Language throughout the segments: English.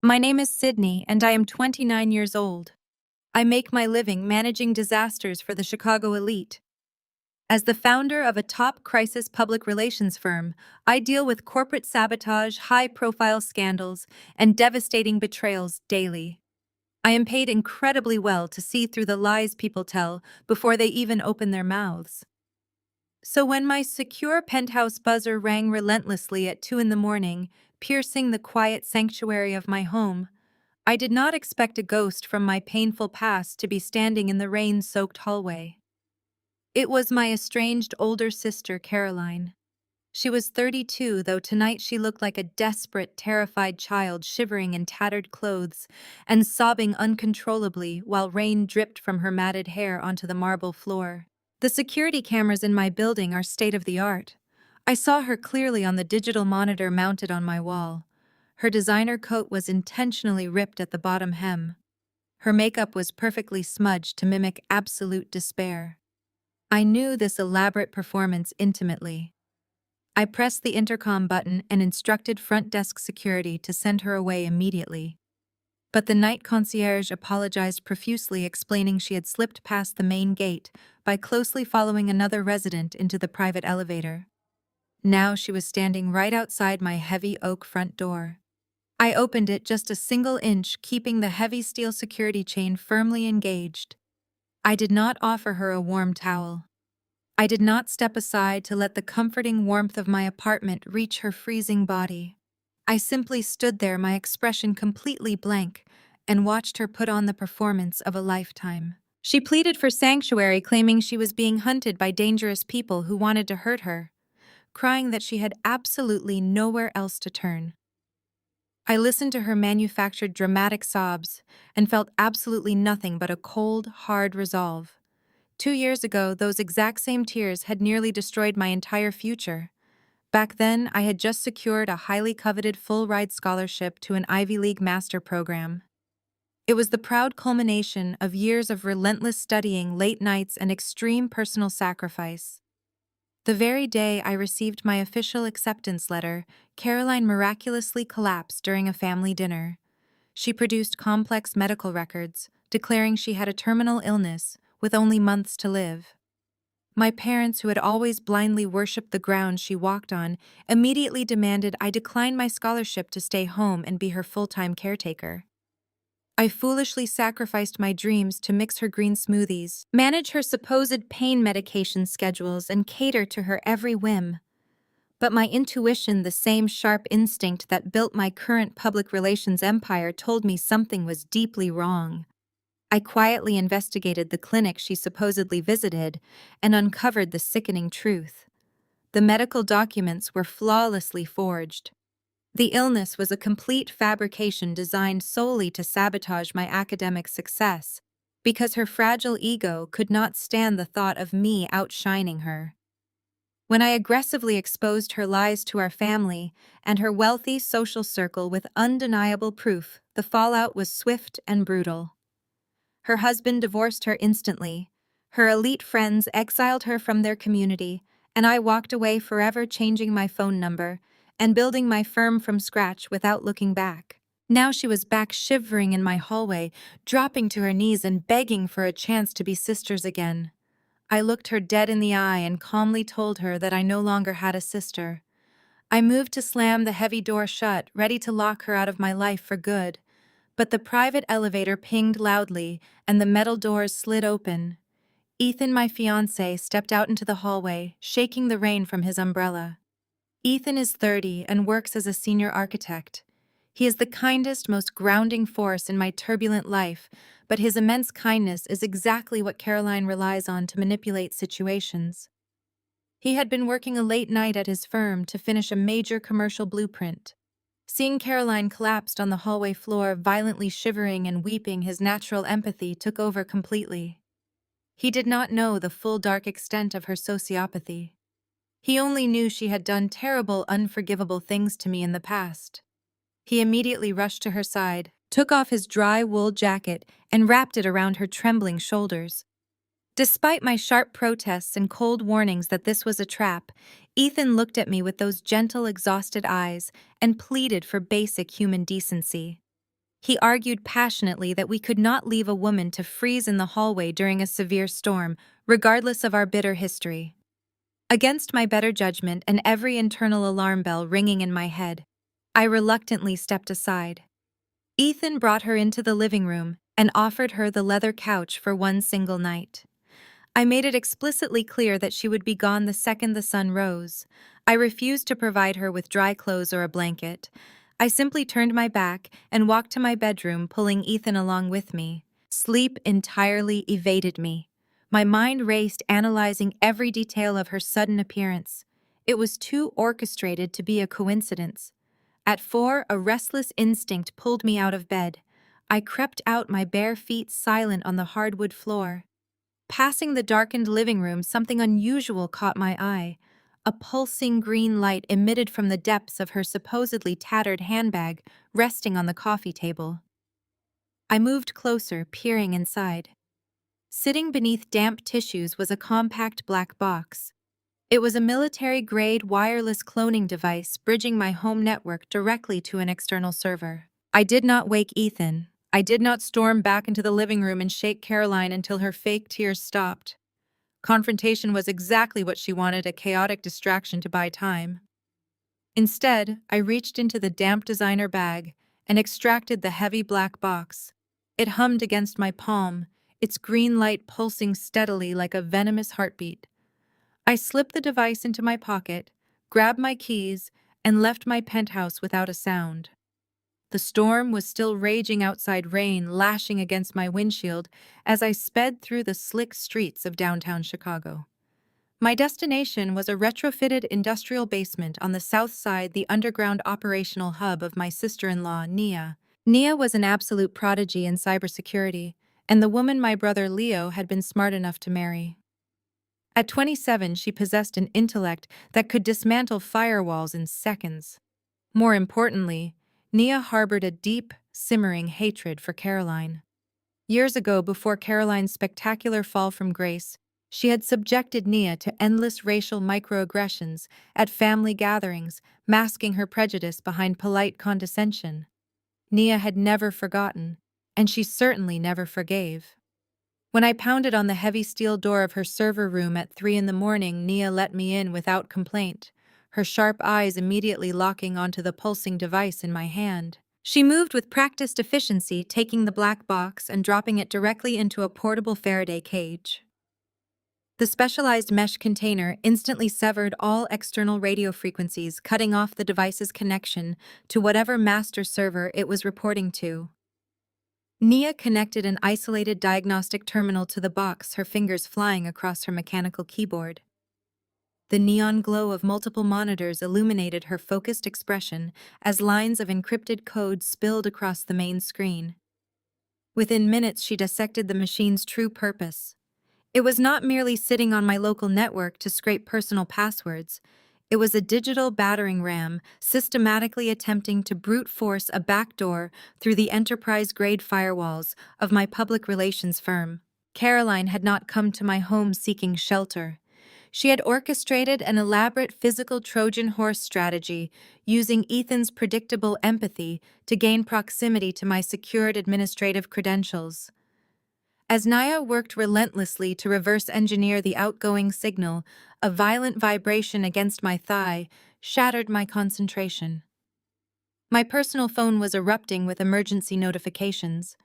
My name is Sydney, and I am 29 years old. I make my living managing disasters for the Chicago elite. As the founder of a top crisis public relations firm, I deal with corporate sabotage, high profile scandals, and devastating betrayals daily. I am paid incredibly well to see through the lies people tell before they even open their mouths. So when my secure penthouse buzzer rang relentlessly at 2 in the morning, piercing the quiet sanctuary of my home, I did not expect a ghost from my painful past to be standing in the rain-soaked hallway. It was my estranged older sister, Caroline. She was 32, though tonight she looked like a desperate, terrified child shivering in tattered clothes and sobbing uncontrollably while rain dripped from her matted hair onto the marble floor. The security cameras in my building are state-of-the-art. I saw her clearly on the digital monitor mounted on my wall. Her designer coat was intentionally ripped at the bottom hem. Her makeup was perfectly smudged to mimic absolute despair. I knew this elaborate performance intimately. I pressed the intercom button and instructed front desk security to send her away immediately. But the night concierge apologized profusely, explaining she had slipped past the main gate by closely following another resident into the private elevator. Now she was standing right outside my heavy oak front door. I opened it just a single inch, keeping the heavy steel security chain firmly engaged. I did not offer her a warm towel. I did not step aside to let the comforting warmth of my apartment reach her freezing body. I simply stood there, my expression completely blank, and watched her put on the performance of a lifetime. She pleaded for sanctuary, claiming she was being hunted by dangerous people who wanted to hurt her, crying that she had absolutely nowhere else to turn. I listened to her manufactured dramatic sobs and felt absolutely nothing but a cold, hard resolve. 2 years ago, those exact same tears had nearly destroyed my entire future. Back then, I had just secured a highly coveted full-ride scholarship to an Ivy League master program. It was the proud culmination of years of relentless studying, late nights, and extreme personal sacrifice. The very day I received my official acceptance letter, Caroline miraculously collapsed during a family dinner. She produced complex medical records, declaring she had a terminal illness with only months to live. My parents, who had always blindly worshipped the ground she walked on, immediately demanded I decline my scholarship to stay home and be her full-time caretaker. I foolishly sacrificed my dreams to mix her green smoothies, manage her supposed pain medication schedules, and cater to her every whim. But my intuition, the same sharp instinct that built my current public relations empire, told me something was deeply wrong. I quietly investigated the clinic she supposedly visited and uncovered the sickening truth. The medical documents were flawlessly forged. The illness was a complete fabrication designed solely to sabotage my academic success, because her fragile ego could not stand the thought of me outshining her. When I aggressively exposed her lies to our family and her wealthy social circle with undeniable proof, the fallout was swift and brutal. Her husband divorced her instantly, her elite friends exiled her from their community, and I walked away forever, changing my phone number and building my firm from scratch without looking back. Now she was back, shivering in my hallway, dropping to her knees and begging for a chance to be sisters again. I looked her dead in the eye and calmly told her that I no longer had a sister. I moved to slam the heavy door shut, ready to lock her out of my life for good. But the private elevator pinged loudly, and the metal doors slid open. Ethan, my fiancé, stepped out into the hallway, shaking the rain from his umbrella. Ethan is 30 and works as a senior architect. He is the kindest, most grounding force in my turbulent life, but his immense kindness is exactly what Caroline relies on to manipulate situations. He had been working a late night at his firm to finish a major commercial blueprint. Seeing Caroline collapsed on the hallway floor, violently shivering and weeping, his natural empathy took over completely. He did not know the full dark extent of her sociopathy. He only knew she had done terrible, unforgivable things to me in the past. He immediately rushed to her side, took off his dry wool jacket, and wrapped it around her trembling shoulders. Despite my sharp protests and cold warnings that this was a trap, Ethan looked at me with those gentle, exhausted eyes and pleaded for basic human decency. He argued passionately that we could not leave a woman to freeze in the hallway during a severe storm, regardless of our bitter history. Against my better judgment and every internal alarm bell ringing in my head, I reluctantly stepped aside. Ethan brought her into the living room and offered her the leather couch for one single night. I made it explicitly clear that she would be gone the second the sun rose. I refused to provide her with dry clothes or a blanket. I simply turned my back and walked to my bedroom, pulling Ethan along with me. Sleep entirely evaded me. My mind raced, analyzing every detail of her sudden appearance. It was too orchestrated to be a coincidence. At 4, a restless instinct pulled me out of bed. I crept out, my bare feet silent on the hardwood floor. Passing the darkened living room, something unusual caught my eye. A pulsing green light emitted from the depths of her supposedly tattered handbag, resting on the coffee table. I moved closer, peering inside. Sitting beneath damp tissues was a compact black box. It was a military-grade wireless cloning device bridging my home network directly to an external server. I did not wake Ethan. I did not storm back into the living room and shake Caroline until her fake tears stopped. Confrontation was exactly what she wanted, a chaotic distraction to buy time. Instead, I reached into the damp designer bag and extracted the heavy black box. It hummed against my palm, its green light pulsing steadily like a venomous heartbeat. I slipped the device into my pocket, grabbed my keys, and left my penthouse without a sound. The storm was still raging outside, rain lashing against my windshield as I sped through the slick streets of downtown Chicago. My destination was a retrofitted industrial basement on the south side, the underground operational hub of my sister-in-law, Nia. Nia was an absolute prodigy in cybersecurity, and the woman my brother Leo had been smart enough to marry. At 27, she possessed an intellect that could dismantle firewalls in seconds. More importantly, Nia harbored a deep, simmering hatred for Caroline. Years ago, before Caroline's spectacular fall from grace, she had subjected Nia to endless racial microaggressions at family gatherings, masking her prejudice behind polite condescension. Nia had never forgotten, and she certainly never forgave. When I pounded on the heavy steel door of her server room at 3 in the morning, Nia let me in without complaint, her sharp eyes immediately locking onto the pulsing device in my hand. She moved with practiced efficiency, taking the black box and dropping it directly into a portable Faraday cage. The specialized mesh container instantly severed all external radio frequencies, cutting off the device's connection to whatever master server it was reporting to. Nia connected an isolated diagnostic terminal to the box, her fingers flying across her mechanical keyboard. The neon glow of multiple monitors illuminated her focused expression as lines of encrypted code spilled across the main screen. Within minutes, she dissected the machine's true purpose. It was not merely sitting on my local network to scrape personal passwords. It was a digital battering ram, systematically attempting to brute force a backdoor through the enterprise-grade firewalls of my public relations firm. Caroline had not come to my home seeking shelter. She had orchestrated an elaborate physical Trojan horse strategy, using Ethan's predictable empathy to gain proximity to my secured administrative credentials. As Naya worked relentlessly to reverse engineer the outgoing signal, a violent vibration against my thigh shattered my concentration. My personal phone was erupting with emergency notifications.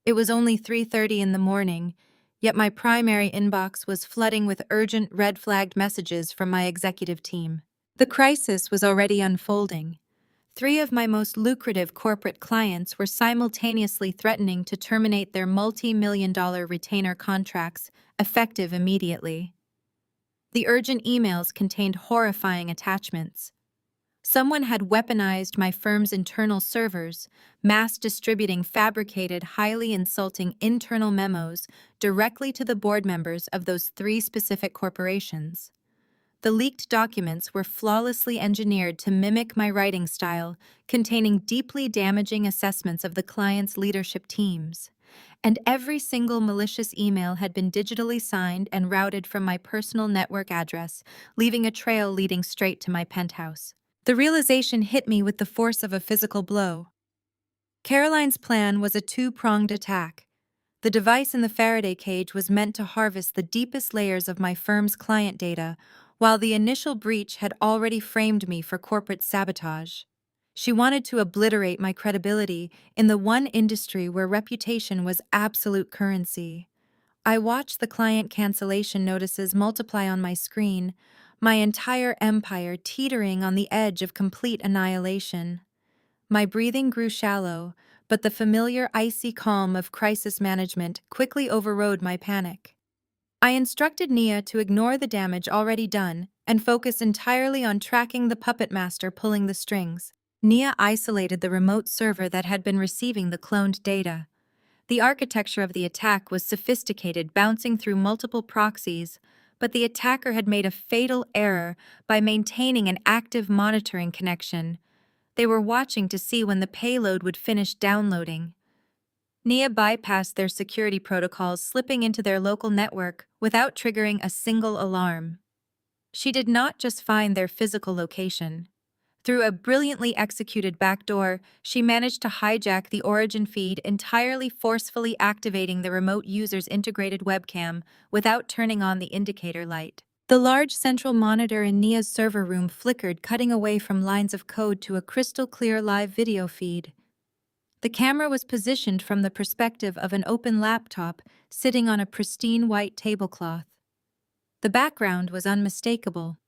It was only 3:30 in the morning, yet my primary inbox was flooding with urgent red-flagged messages from my executive team. The crisis was already unfolding. 3 of my most lucrative corporate clients were simultaneously threatening to terminate their multi-million-dollar retainer contracts, effective immediately. The urgent emails contained horrifying attachments. Someone had weaponized my firm's internal servers, mass distributing fabricated, highly insulting internal memos directly to the board members of those 3 specific corporations. The leaked documents were flawlessly engineered to mimic my writing style, containing deeply damaging assessments of the client's leadership teams. And every single malicious email had been digitally signed and routed from my personal network address, leaving a trail leading straight to my penthouse. The realization hit me with the force of a physical blow. Caroline's plan was a two-pronged attack. The device in the Faraday cage was meant to harvest the deepest layers of my firm's client data, while the initial breach had already framed me for corporate sabotage. She wanted to obliterate my credibility in the one industry where reputation was absolute currency. I watched the client cancellation notices multiply on my screen, my entire empire teetering on the edge of complete annihilation. My breathing grew shallow, but the familiar icy calm of crisis management quickly overrode my panic. I instructed Nia to ignore the damage already done and focus entirely on tracking the puppet master pulling the strings. Nia isolated the remote server that had been receiving the cloned data. The architecture of the attack was sophisticated, bouncing through multiple proxies, but the attacker had made a fatal error by maintaining an active monitoring connection. They were watching to see when the payload would finish downloading. Nia bypassed their security protocols, slipping into their local network without triggering a single alarm. She did not just find their physical location. Through a brilliantly executed backdoor, she managed to hijack the origin feed, entirely forcefully activating the remote user's integrated webcam without turning on the indicator light. The large central monitor in Nia's server room flickered, cutting away from lines of code to a crystal-clear live video feed. The camera was positioned from the perspective of an open laptop sitting on a pristine white tablecloth. The background was unmistakable.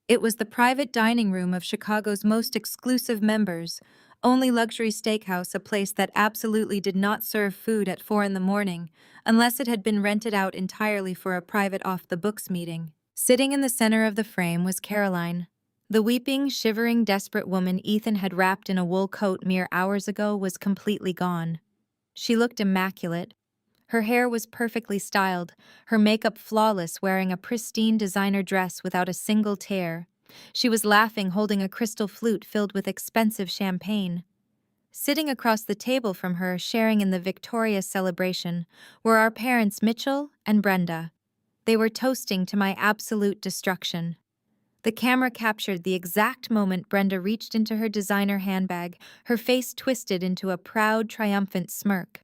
It was the private dining room of Chicago's most exclusive members, only luxury steakhouse, a place that absolutely did not serve food at 4 in the morning, unless it had been rented out entirely for a private off-the-books meeting. Sitting in the center of the frame was Caroline. The weeping, shivering, desperate woman Ethan had wrapped in a wool coat mere hours ago was completely gone. She looked immaculate. Her hair was perfectly styled, her makeup flawless, wearing a pristine designer dress without a single tear. She was laughing, holding a crystal flute filled with expensive champagne. Sitting across the table from her, sharing in the victorious celebration, were our parents Mitchell and Brenda. They were toasting to my absolute destruction. The camera captured the exact moment Brenda reached into her designer handbag, her face twisted into a proud, triumphant smirk.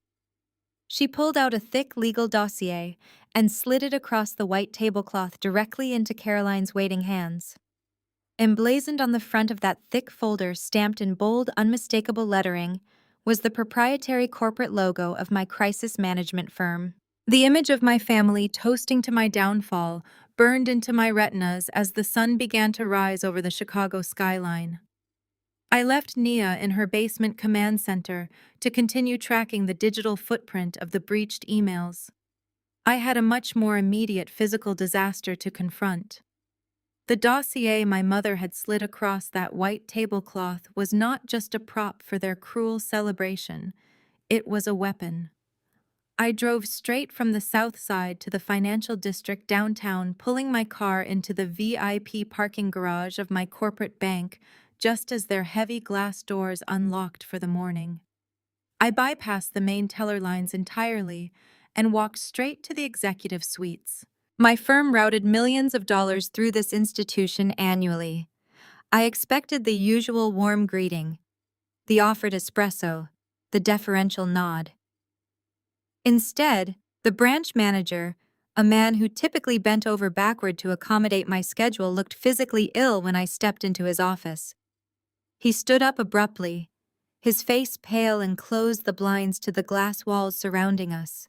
She pulled out a thick legal dossier and slid it across the white tablecloth directly into Caroline's waiting hands. Emblazoned on the front of that thick folder, stamped in bold, unmistakable lettering, was the proprietary corporate logo of my crisis management firm. The image of my family toasting to my downfall burned into my retinas as the sun began to rise over the Chicago skyline. I left Nia in her basement command center to continue tracking the digital footprint of the breached emails. I had a much more immediate physical disaster to confront. The dossier my mother had slid across that white tablecloth was not just a prop for their cruel celebration, it was a weapon. I drove straight from the south side to the financial district downtown, pulling my car into the VIP parking garage of my corporate bank just as their heavy glass doors unlocked for the morning. I bypassed the main teller lines entirely and walked straight to the executive suites. My firm routed millions of dollars through this institution annually. I expected the usual warm greeting, the offered espresso, the deferential nod. Instead, the branch manager, a man who typically bent over backward to accommodate my schedule, looked physically ill when I stepped into his office. He stood up abruptly, his face pale, and closed the blinds to the glass walls surrounding us.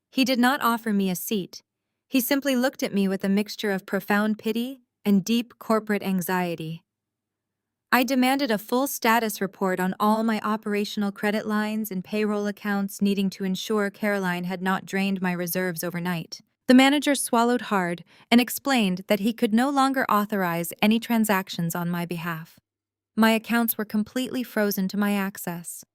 He did not offer me a seat. He simply looked at me with a mixture of profound pity and deep corporate anxiety. I demanded a full status report on all my operational credit lines and payroll accounts, needing to ensure Caroline had not drained my reserves overnight. The manager swallowed hard and explained that he could no longer authorize any transactions on my behalf. My accounts were completely frozen to my access.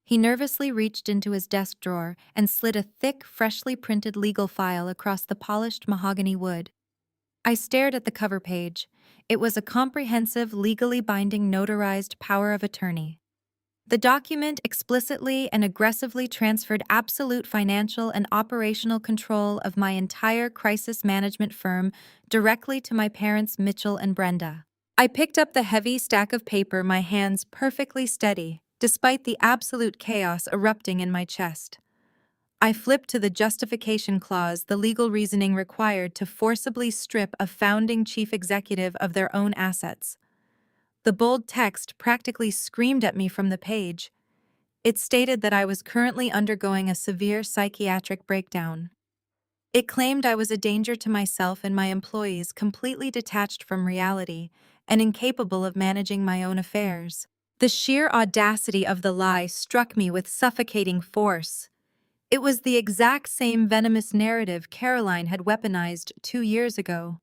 He nervously reached into his desk drawer and slid a thick, freshly printed legal file across the polished mahogany wood. I stared at the cover page. It was a comprehensive, legally binding notarized power of attorney. The document explicitly and aggressively transferred absolute financial and operational control of my entire crisis management firm directly to my parents Mitchell and Brenda. I picked up the heavy stack of paper, my hands perfectly steady. despite the absolute chaos erupting in my chest. I flipped to the justification clause, the legal reasoning required to forcibly strip a founding chief executive of their own assets. The bold text practically screamed at me from the page. It stated that I was currently undergoing a severe psychiatric breakdown. It claimed I was a danger to myself and my employees, completely detached from reality and incapable of managing my own affairs. The sheer audacity of the lie struck me with suffocating force. It was the exact same venomous narrative Caroline had weaponized 2 years ago.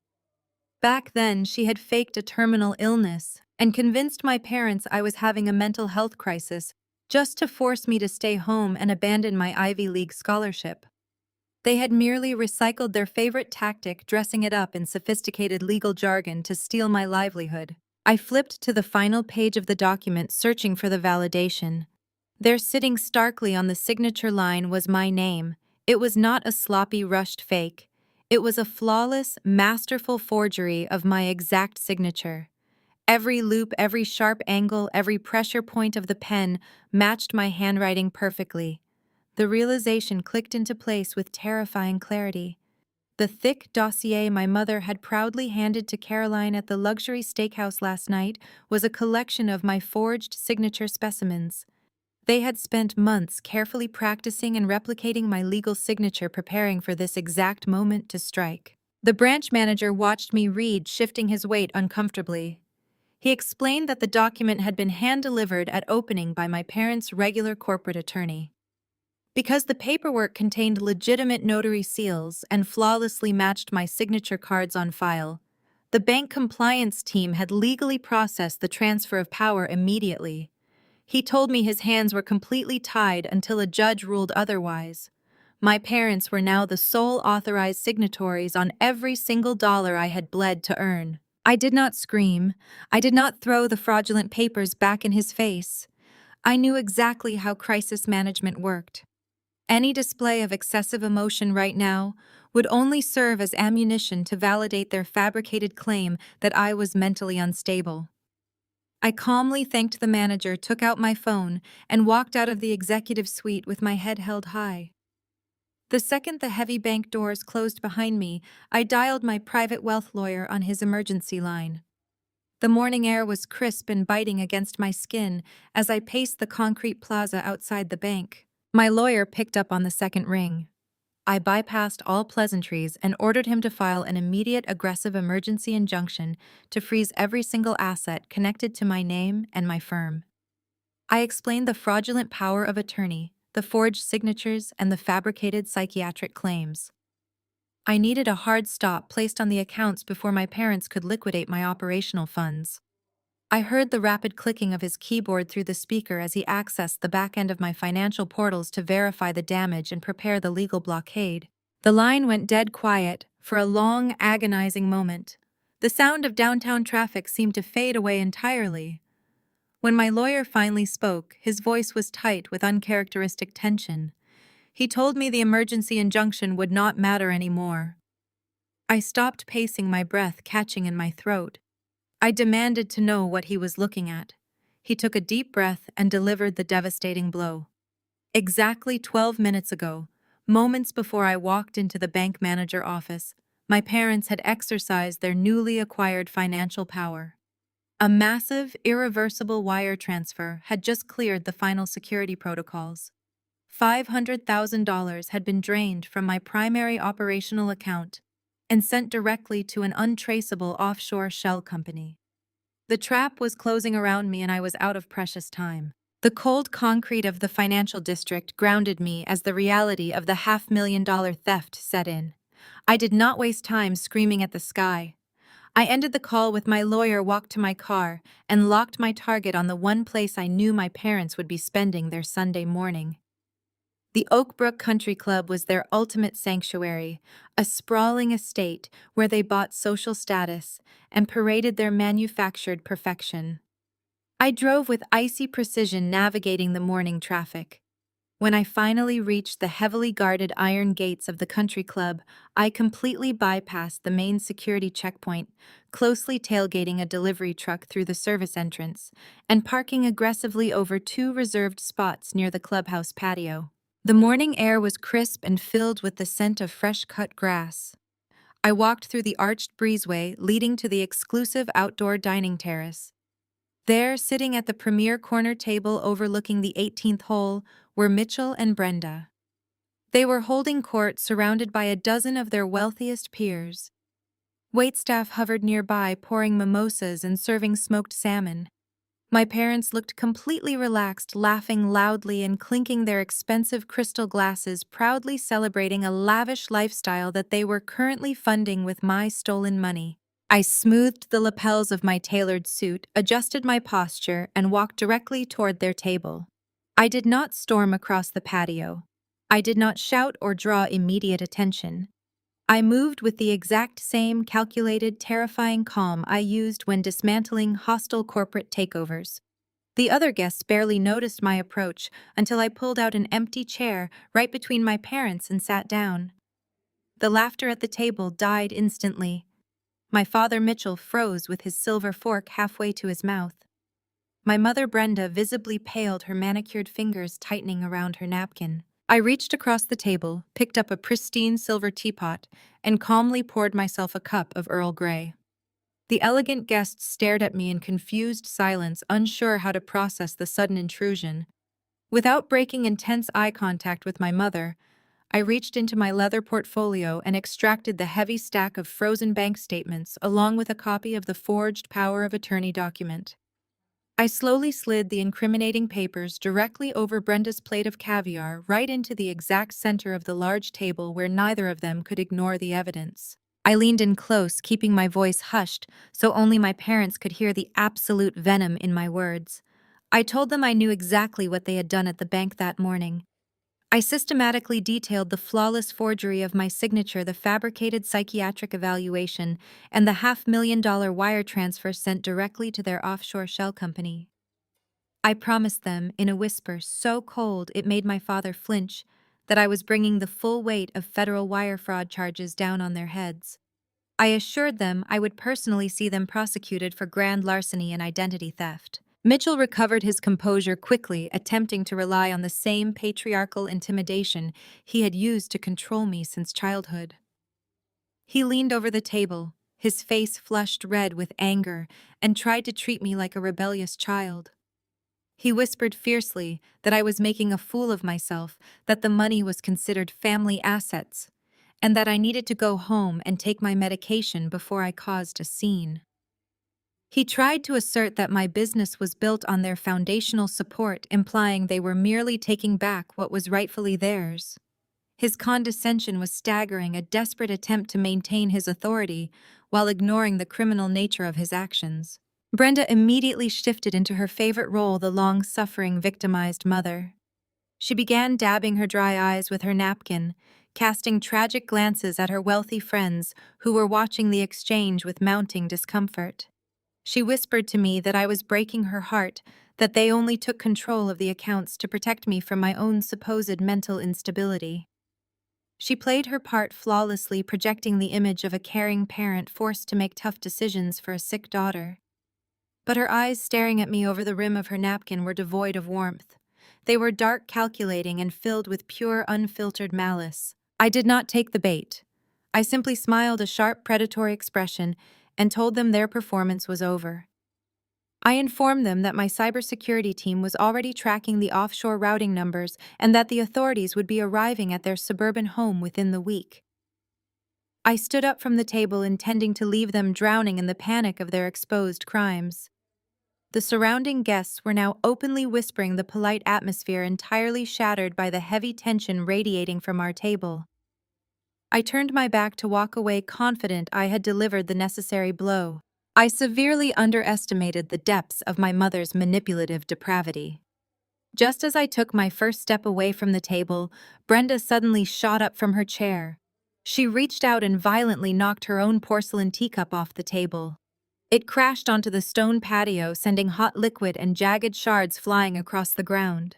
Back then, she had faked a terminal illness and convinced my parents I was having a mental health crisis just to force me to stay home and abandon my Ivy League scholarship. They had merely recycled their favorite tactic, dressing it up in sophisticated legal jargon to steal my livelihood. I flipped to the final page of the document, searching for the validation. There, sitting starkly on the signature line, was my name. It was not a sloppy, rushed fake. It was a flawless, masterful forgery of my exact signature. Every loop, every sharp angle, every pressure point of the pen matched my handwriting perfectly. The realization clicked into place with terrifying clarity. The thick dossier my mother had proudly handed to Caroline at the luxury steakhouse last night was a collection of my forged signature specimens. They had spent months carefully practicing and replicating my legal signature, preparing for this exact moment to strike. The branch manager watched me read, shifting his weight uncomfortably. He explained that the document had been hand-delivered at opening by my parents' regular corporate attorney. Because the paperwork contained legitimate notary seals and flawlessly matched my signature cards on file, the bank compliance team had legally processed the transfer of power immediately. He told me his hands were completely tied until a judge ruled otherwise. My parents were now the sole authorized signatories on every single dollar I had bled to earn. I did not scream. I did not throw the fraudulent papers back in his face. I knew exactly how crisis management worked. Any display of excessive emotion right now would only serve as ammunition to validate their fabricated claim that I was mentally unstable. I calmly thanked the manager, took out my phone, and walked out of the executive suite with my head held high. The second the heavy bank doors closed behind me, I dialed my private wealth lawyer on his emergency line. The morning air was crisp and biting against my skin as I paced the concrete plaza outside the bank. My lawyer picked up on the second ring. I bypassed all pleasantries and ordered him to file an immediate aggressive emergency injunction to freeze every single asset connected to my name and my firm. I explained the fraudulent power of attorney, the forged signatures, and the fabricated psychiatric claims. I needed a hard stop placed on the accounts before my parents could liquidate my operational funds. I heard the rapid clicking of his keyboard through the speaker as he accessed the back end of my financial portals to verify the damage and prepare the legal blockade. The line went dead quiet for a long, agonizing moment. The sound of downtown traffic seemed to fade away entirely. When my lawyer finally spoke, his voice was tight with uncharacteristic tension. He told me the emergency injunction would not matter anymore. I stopped, pacing, my breath catching in my throat. I demanded to know what he was looking at. He took a deep breath and delivered the devastating blow. Exactly 12 minutes ago, moments before I walked into the bank manager office, my parents had exercised their newly acquired financial power. A massive, irreversible wire transfer had just cleared the final security protocols. $500,000 had been drained from my primary operational account and sent directly to an untraceable offshore shell company. The trap was closing around me and I was out of precious time. The cold concrete of the financial district grounded me as the reality of the $500,000 theft set in. I did not waste time screaming at the sky. I ended the call with my lawyer, walked to my car, and locked my target on the one place I knew my parents would be spending their Sunday morning. The Oakbrook Country Club was their ultimate sanctuary, a sprawling estate where they bought social status and paraded their manufactured perfection. I drove with icy precision, navigating the morning traffic. When I finally reached the heavily guarded iron gates of the country club, I completely bypassed the main security checkpoint, closely tailgating a delivery truck through the service entrance, and parking aggressively over two reserved spots near the clubhouse patio. The morning air was crisp and filled with the scent of fresh-cut grass. I walked through the arched breezeway leading to the exclusive outdoor dining terrace. There, sitting at the premier corner table overlooking the 18th hole, were Mitchell and Brenda. They were holding court surrounded by a dozen of their wealthiest peers. Waitstaff hovered nearby pouring mimosas and serving smoked salmon. My parents looked completely relaxed, laughing loudly and clinking their expensive crystal glasses, proudly celebrating a lavish lifestyle that they were currently funding with my stolen money. I smoothed the lapels of my tailored suit, adjusted my posture, and walked directly toward their table. I did not storm across the patio. I did not shout or draw immediate attention. I moved with the exact same calculated, terrifying calm I used when dismantling hostile corporate takeovers. The other guests barely noticed my approach until I pulled out an empty chair right between my parents and sat down. The laughter at the table died instantly. My father Mitchell froze with his silver fork halfway to his mouth. My mother Brenda visibly paled, her manicured fingers tightening around her napkin. I reached across the table, picked up a pristine silver teapot, and calmly poured myself a cup of Earl Grey. The elegant guests stared at me in confused silence, unsure how to process the sudden intrusion. Without breaking intense eye contact with my mother, I reached into my leather portfolio and extracted the heavy stack of frozen bank statements along with a copy of the forged power of attorney document. I slowly slid the incriminating papers directly over Brenda's plate of caviar right into the exact center of the large table where neither of them could ignore the evidence. I leaned in close, keeping my voice hushed so only my parents could hear the absolute venom in my words. I told them I knew exactly what they had done at the bank that morning. I systematically detailed the flawless forgery of my signature, the fabricated psychiatric evaluation, and the $500,000 wire transfer sent directly to their offshore shell company. I promised them, in a whisper so cold it made my father flinch, that I was bringing the full weight of federal wire fraud charges down on their heads. I assured them I would personally see them prosecuted for grand larceny and identity theft. Mitchell recovered his composure quickly, attempting to rely on the same patriarchal intimidation he had used to control me since childhood. He leaned over the table, his face flushed red with anger, and tried to treat me like a rebellious child. He whispered fiercely that I was making a fool of myself, that the money was considered family assets, and that I needed to go home and take my medication before I caused a scene. He tried to assert that my business was built on their foundational support, implying they were merely taking back what was rightfully theirs. His condescension was staggering, a desperate attempt to maintain his authority while ignoring the criminal nature of his actions. Brenda immediately shifted into her favorite role, the long-suffering, victimized mother. She began dabbing her dry eyes with her napkin, casting tragic glances at her wealthy friends who were watching the exchange with mounting discomfort. She whispered to me that I was breaking her heart, that they only took control of the accounts to protect me from my own supposed mental instability. She played her part flawlessly, projecting the image of a caring parent forced to make tough decisions for a sick daughter. But her eyes staring at me over the rim of her napkin were devoid of warmth. They were dark, calculating, and filled with pure, unfiltered malice. I did not take the bait. I simply smiled a sharp, predatory expression and told them their performance was over. I informed them that my cybersecurity team was already tracking the offshore routing numbers and that the authorities would be arriving at their suburban home within the week. I stood up from the table, intending to leave them drowning in the panic of their exposed crimes. The surrounding guests were now openly whispering, the polite atmosphere entirely shattered by the heavy tension radiating from our table. I turned my back to walk away, confident I had delivered the necessary blow. I severely underestimated the depths of my mother's manipulative depravity. Just as I took my first step away from the table, Brenda suddenly shot up from her chair. She reached out and violently knocked her own porcelain teacup off the table. It crashed onto the stone patio, sending hot liquid and jagged shards flying across the ground.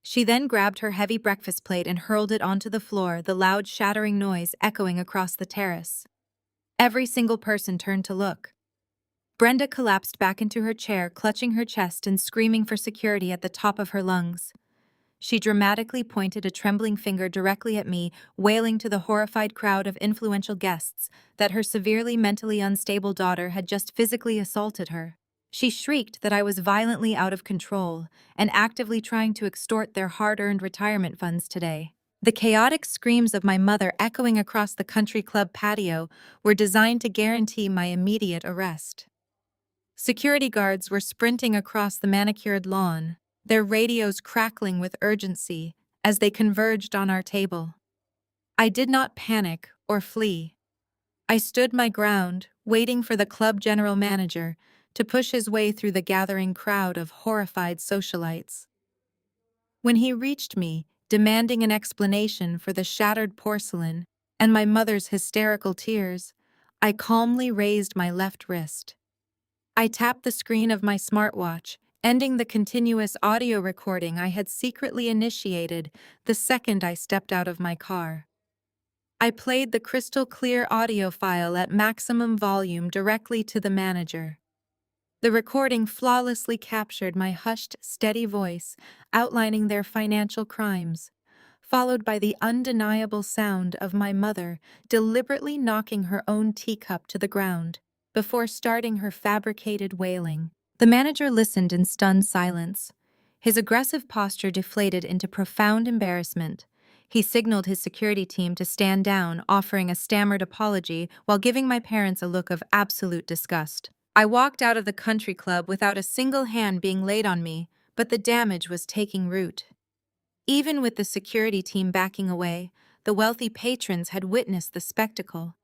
She then grabbed her heavy breakfast plate and hurled it onto the floor, the loud shattering noise echoing across the terrace. Every single person turned to look. Brenda collapsed back into her chair, clutching her chest and screaming for security at the top of her lungs. She dramatically pointed a trembling finger directly at me, wailing to the horrified crowd of influential guests that her severely mentally unstable daughter had just physically assaulted her. She shrieked that I was violently out of control and actively trying to extort their hard-earned retirement funds today. The chaotic screams of my mother echoing across the country club patio were designed to guarantee my immediate arrest. Security guards were sprinting across the manicured lawn, their radios crackling with urgency as they converged on our table. I did not panic or flee. I stood my ground, waiting for the club general manager to push his way through the gathering crowd of horrified socialites. When he reached me, demanding an explanation for the shattered porcelain and my mother's hysterical tears, I calmly raised my left wrist. I tapped the screen of my smartwatch, ending the continuous audio recording I had secretly initiated the second I stepped out of my car. I played the crystal-clear audio file at maximum volume directly to the manager. The recording flawlessly captured my hushed, steady voice, outlining their financial crimes, followed by the undeniable sound of my mother deliberately knocking her own teacup to the ground before starting her fabricated wailing. The manager listened in stunned silence. His aggressive posture deflated into profound embarrassment. He signaled his security team to stand down, offering a stammered apology while giving my parents a look of absolute disgust. I walked out of the country club without a single hand being laid on me, but the damage was taking root. Even with the security team backing away, the wealthy patrons had witnessed the spectacle.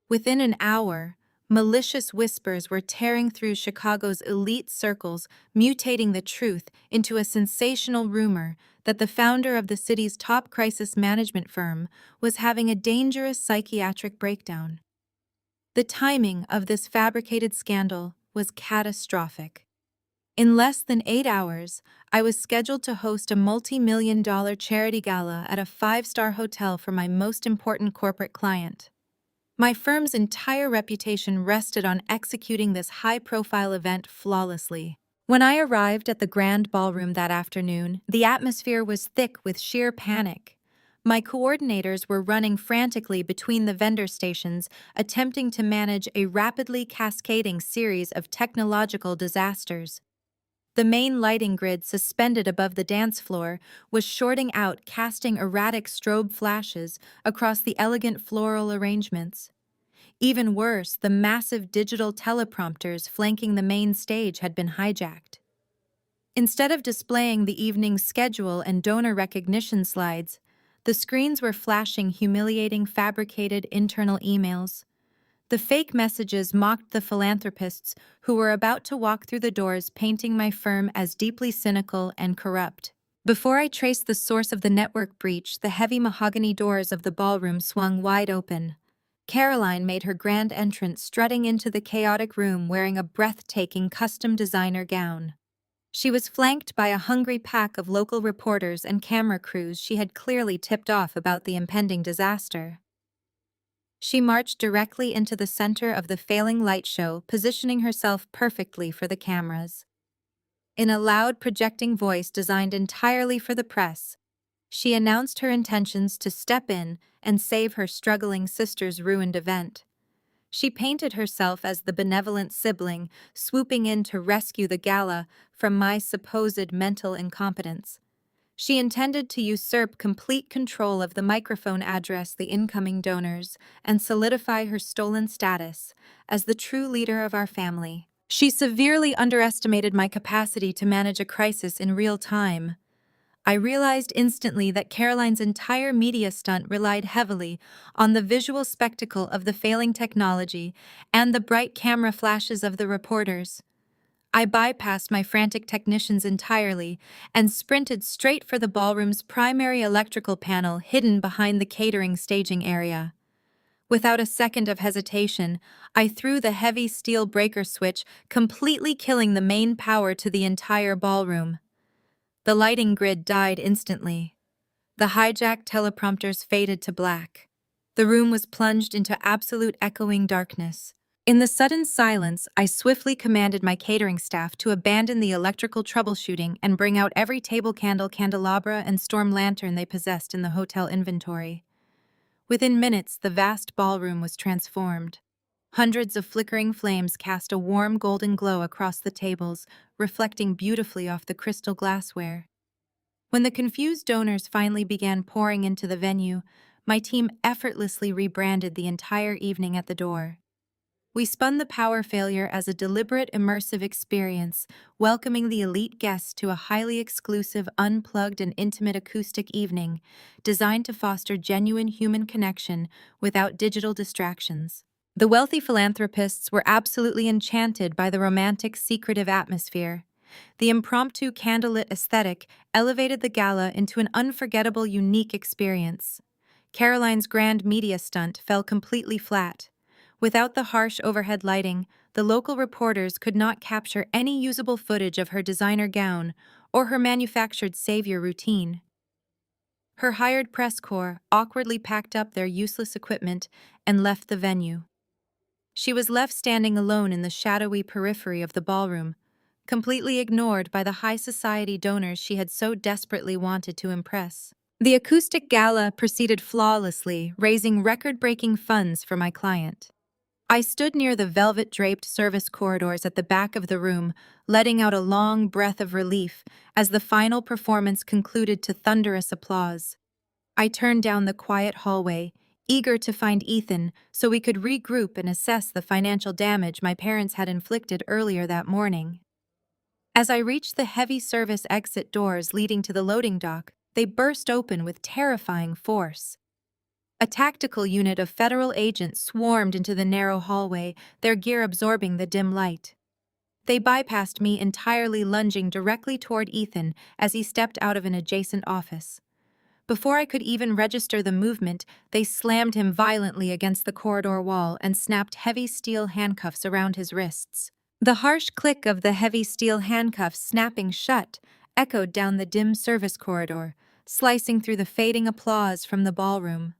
Within an hour, malicious whispers were tearing through Chicago's elite circles, mutating the truth into a sensational rumor that the founder of the city's top crisis management firm was having a dangerous psychiatric breakdown. The timing of this fabricated scandal was catastrophic. In less than 8 hours, I was scheduled to host a multi-million-dollar charity gala at a 5-star hotel for my most important corporate client. My firm's entire reputation rested on executing this high-profile event flawlessly. When I arrived at the grand ballroom that afternoon, the atmosphere was thick with sheer panic. My coordinators were running frantically between the vendor stations, attempting to manage a rapidly cascading series of technological disasters. The main lighting grid suspended above the dance floor was shorting out, casting erratic strobe flashes across the elegant floral arrangements. Even worse, the massive digital teleprompters flanking the main stage had been hijacked. Instead of displaying the evening's schedule and donor recognition slides, the screens were flashing humiliating fabricated internal emails. The fake messages mocked the philanthropists who were about to walk through the doors, painting my firm as deeply cynical and corrupt. Before I traced the source of the network breach, the heavy mahogany doors of the ballroom swung wide open. Caroline made her grand entrance, strutting into the chaotic room wearing a breathtaking custom designer gown. She was flanked by a hungry pack of local reporters and camera crews she had clearly tipped off about the impending disaster. She marched directly into the center of the failing light show, positioning herself perfectly for the cameras. In a loud, projecting voice designed entirely for the press, she announced her intentions to step in and save her struggling sister's ruined event. She painted herself as the benevolent sibling, swooping in to rescue the gala from my supposed mental incompetence. She intended to usurp complete control of the microphone, address the incoming donors, and solidify her stolen status as the true leader of our family. She severely underestimated my capacity to manage a crisis in real time. I realized instantly that Caroline's entire media stunt relied heavily on the visual spectacle of the failing technology and the bright camera flashes of the reporters. I bypassed my frantic technicians entirely and sprinted straight for the ballroom's primary electrical panel hidden behind the catering staging area. Without a second of hesitation, I threw the heavy steel breaker switch, completely killing the main power to the entire ballroom. The lighting grid died instantly. The hijacked teleprompters faded to black. The room was plunged into absolute echoing darkness. In the sudden silence, I swiftly commanded my catering staff to abandon the electrical troubleshooting and bring out every table candle, candelabra, and storm lantern they possessed in the hotel inventory. Within minutes, the vast ballroom was transformed. Hundreds of flickering flames cast a warm golden glow across the tables, reflecting beautifully off the crystal glassware. When the confused donors finally began pouring into the venue, my team effortlessly rebranded the entire evening at the door. We spun the power failure as a deliberate, immersive experience, welcoming the elite guests to a highly exclusive, unplugged, and intimate acoustic evening designed to foster genuine human connection without digital distractions. The wealthy philanthropists were absolutely enchanted by the romantic, secretive atmosphere. The impromptu candlelit aesthetic elevated the gala into an unforgettable, unique experience. Caroline's grand media stunt fell completely flat. Without the harsh overhead lighting, the local reporters could not capture any usable footage of her designer gown or her manufactured savior routine. Her hired press corps awkwardly packed up their useless equipment and left the venue. She was left standing alone in the shadowy periphery of the ballroom, completely ignored by the high society donors she had so desperately wanted to impress. The acoustic gala proceeded flawlessly, raising record-breaking funds for my client. I stood near the velvet-draped service corridors at the back of the room, letting out a long breath of relief as the final performance concluded to thunderous applause. I turned down the quiet hallway, eager to find Ethan so we could regroup and assess the financial damage my parents had inflicted earlier that morning. As I reached the heavy service exit doors leading to the loading dock, they burst open with terrifying force. A tactical unit of federal agents swarmed into the narrow hallway, their gear absorbing the dim light. They bypassed me entirely, lunging directly toward Ethan as he stepped out of an adjacent office. Before I could even register the movement, they slammed him violently against the corridor wall and snapped heavy steel handcuffs around his wrists. The harsh click of the heavy steel handcuffs snapping shut echoed down the dim service corridor, slicing through the fading applause from the ballroom.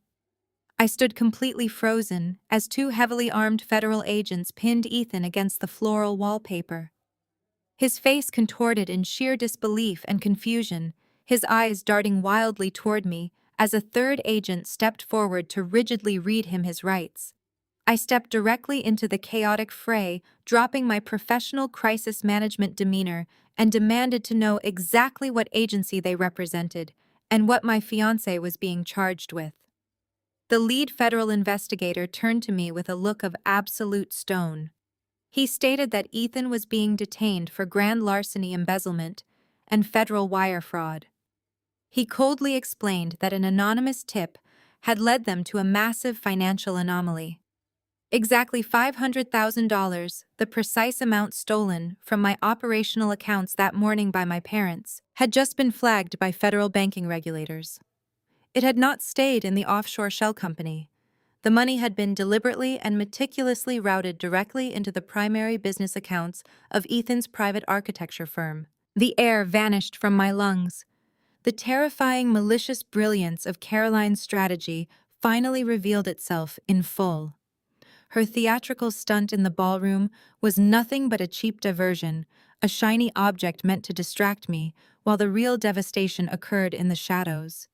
I stood completely frozen as two heavily armed federal agents pinned Ethan against the floral wallpaper. His face contorted in sheer disbelief and confusion, his eyes darting wildly toward me as a third agent stepped forward to rigidly read him his rights. I stepped directly into the chaotic fray, dropping my professional crisis management demeanor, and demanded to know exactly what agency they represented and what my fiancé was being charged with. The lead federal investigator turned to me with a look of absolute stone. He stated that Ethan was being detained for grand larceny, embezzlement, and federal wire fraud. He coldly explained that an anonymous tip had led them to a massive financial anomaly. Exactly $500,000, the precise amount stolen from my operational accounts that morning by my parents, had just been flagged by federal banking regulators. It had not stayed in the offshore shell company. The money had been deliberately and meticulously routed directly into the primary business accounts of Ethan's private architecture firm. The air vanished from my lungs. The terrifying, malicious brilliance of Caroline's strategy finally revealed itself in full. Her theatrical stunt in the ballroom was nothing but a cheap diversion, a shiny object meant to distract me, while the real devastation occurred in the shadows.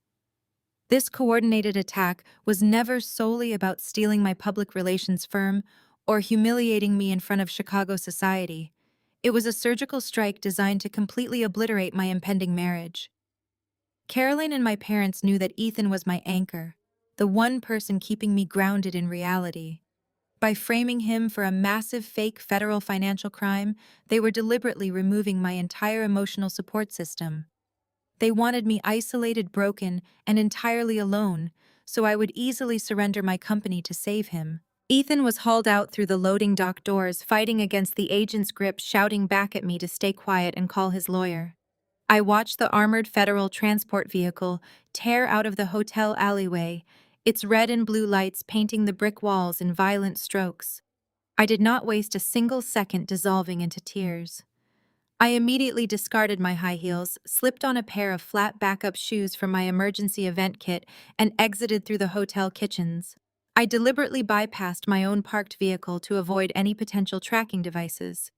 This coordinated attack was never solely about stealing my public relations firm or humiliating me in front of Chicago society. It was a surgical strike designed to completely obliterate my impending marriage. Caroline and my parents knew that Ethan was my anchor, the one person keeping me grounded in reality. By framing him for a massive fake federal financial crime, they were deliberately removing my entire emotional support system. They wanted me isolated, broken, and entirely alone, so I would easily surrender my company to save him. Ethan was hauled out through the loading dock doors, fighting against the agent's grip, shouting back at me to stay quiet and call his lawyer. I watched the armored federal transport vehicle tear out of the hotel alleyway, its red and blue lights painting the brick walls in violent strokes. I did not waste a single second dissolving into tears. I immediately discarded my high heels, slipped on a pair of flat backup shoes from my emergency event kit, and exited through the hotel kitchens. I deliberately bypassed my own parked vehicle to avoid any potential tracking devices.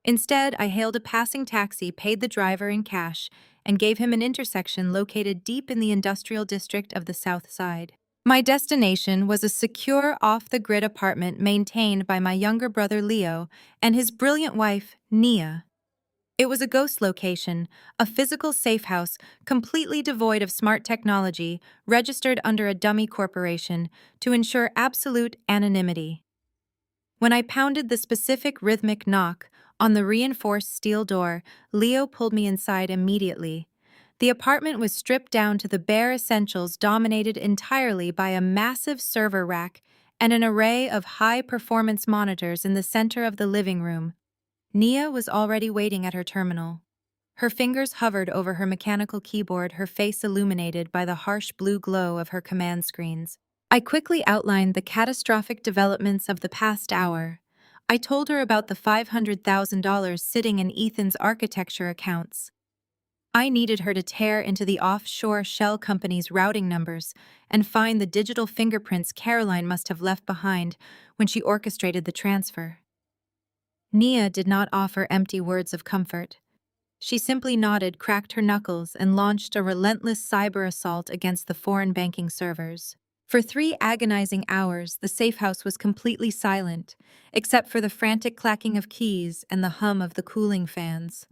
Instead, I hailed a passing taxi, paid the driver in cash, and gave him an intersection located deep in the industrial district of the South Side. My destination was a secure, off-the-grid apartment maintained by my younger brother Leo and his brilliant wife, Nia. It was a ghost location, a physical safe house completely devoid of smart technology, registered under a dummy corporation to ensure absolute anonymity. When I pounded the specific rhythmic knock on the reinforced steel door, Leo pulled me inside immediately. The apartment was stripped down to the bare essentials, dominated entirely by a massive server rack and an array of high-performance monitors in the center of the living room. Nia was already waiting at her terminal. Her fingers hovered over her mechanical keyboard, her face illuminated by the harsh blue glow of her command screens. I quickly outlined the catastrophic developments of the past hour. I told her about the $500,000 sitting in Ethan's architecture accounts. I needed her to tear into the offshore shell company's routing numbers and find the digital fingerprints Caroline must have left behind when she orchestrated the transfer. Nia did not offer empty words of comfort. She simply nodded, cracked her knuckles, and launched a relentless cyber assault against the foreign banking servers. For 3 agonizing hours, the safe house was completely silent, except for the frantic clacking of keys and the hum of the cooling fans.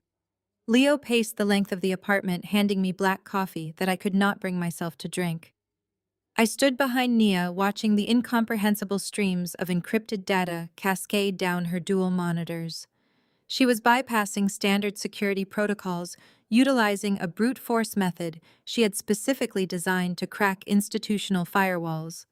Leo paced the length of the apartment, handing me black coffee that I could not bring myself to drink. I stood behind Nia, watching the incomprehensible streams of encrypted data cascade down her dual monitors. She was bypassing standard security protocols, utilizing a brute force method she had specifically designed to crack institutional firewalls.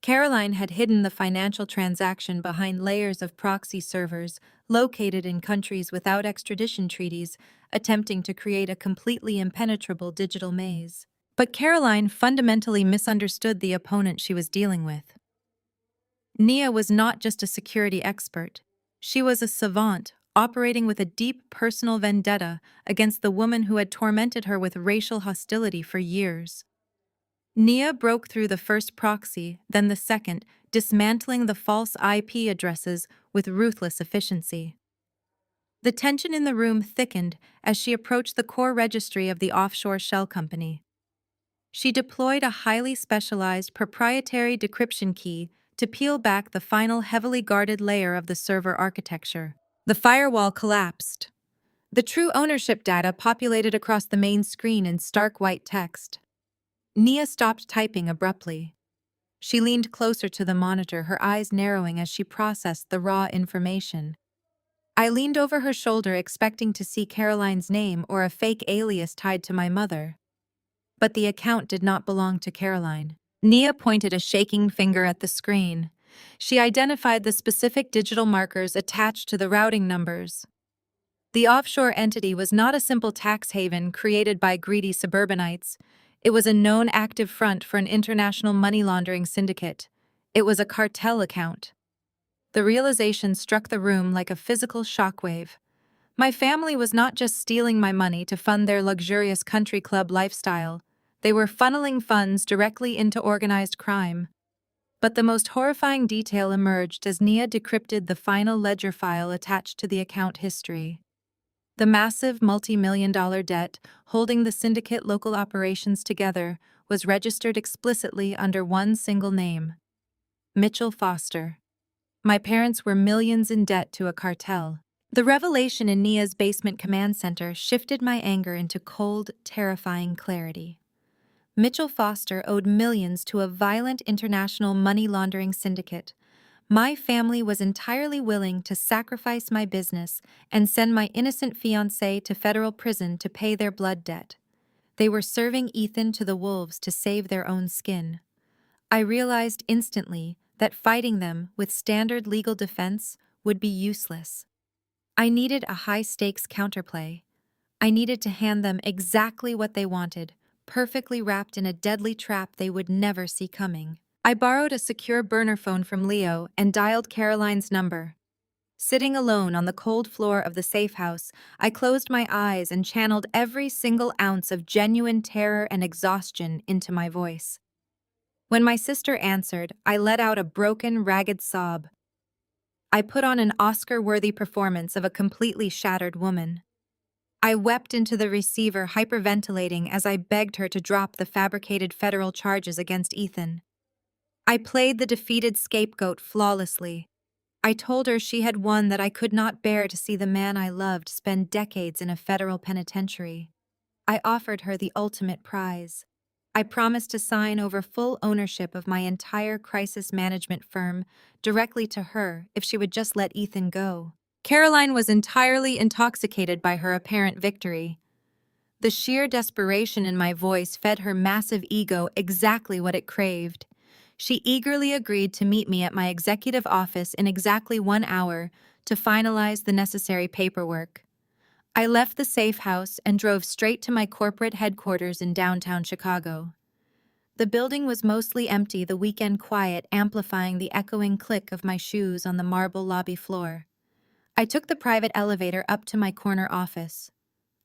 Caroline had hidden the financial transaction behind layers of proxy servers located in countries without extradition treaties, attempting to create a completely impenetrable digital maze. But Caroline fundamentally misunderstood the opponent she was dealing with. Nia was not just a security expert. She was a savant, operating with a deep personal vendetta against the woman who had tormented her with racial hostility for years. Nia broke through the first proxy, then the second, dismantling the false IP addresses with ruthless efficiency. The tension in the room thickened as she approached the core registry of the offshore shell company. She deployed a highly specialized proprietary decryption key to peel back the final heavily guarded layer of the server architecture. The firewall collapsed. The true ownership data populated across the main screen in stark white text. Nia stopped typing abruptly. She leaned closer to the monitor, her eyes narrowing as she processed the raw information. I leaned over her shoulder, expecting to see Caroline's name or a fake alias tied to my mother. But the account did not belong to Caroline. Nia pointed a shaking finger at the screen. She identified the specific digital markers attached to the routing numbers. The offshore entity was not a simple tax haven created by greedy suburbanites. It was a known active front for an international money laundering syndicate. It was a cartel account. The realization struck the room like a physical shockwave. My family was not just stealing my money to fund their luxurious country club lifestyle. They were funneling funds directly into organized crime. But the most horrifying detail emerged as Nia decrypted the final ledger file attached to the account history. The massive multi-million-dollar debt holding the syndicate local operations together was registered explicitly under one single name: Mitchell Foster. My parents were millions in debt to a cartel. The revelation in Nia's basement command center shifted my anger into cold, terrifying clarity. Mitchell Foster owed millions to a violent international money laundering syndicate. My family was entirely willing to sacrifice my business and send my innocent fiancé to federal prison to pay their blood debt. They were serving Ethan to the wolves to save their own skin. I realized instantly that fighting them with standard legal defense would be useless. I needed a high-stakes counterplay. I needed to hand them exactly what they wanted, perfectly wrapped in a deadly trap they would never see coming. I borrowed a secure burner phone from Leo and dialed Caroline's number. Sitting alone on the cold floor of the safe house, I closed my eyes and channeled every single ounce of genuine terror and exhaustion into my voice. When my sister answered, I let out a broken, ragged sob. I put on an Oscar-worthy performance of a completely shattered woman. I wept into the receiver, hyperventilating as I begged her to drop the fabricated federal charges against Ethan. I played the defeated scapegoat flawlessly. I told her she had won, that I could not bear to see the man I loved spend decades in a federal penitentiary. I offered her the ultimate prize. I promised to sign over full ownership of my entire crisis management firm directly to her if she would just let Ethan go. Caroline was entirely intoxicated by her apparent victory. The sheer desperation in my voice fed her massive ego exactly what it craved. She eagerly agreed to meet me at my executive office in exactly 1 hour to finalize the necessary paperwork. I left the safe house and drove straight to my corporate headquarters in downtown Chicago. The building was mostly empty, the weekend quiet amplifying the echoing click of my shoes on the marble lobby floor. I took the private elevator up to my corner office.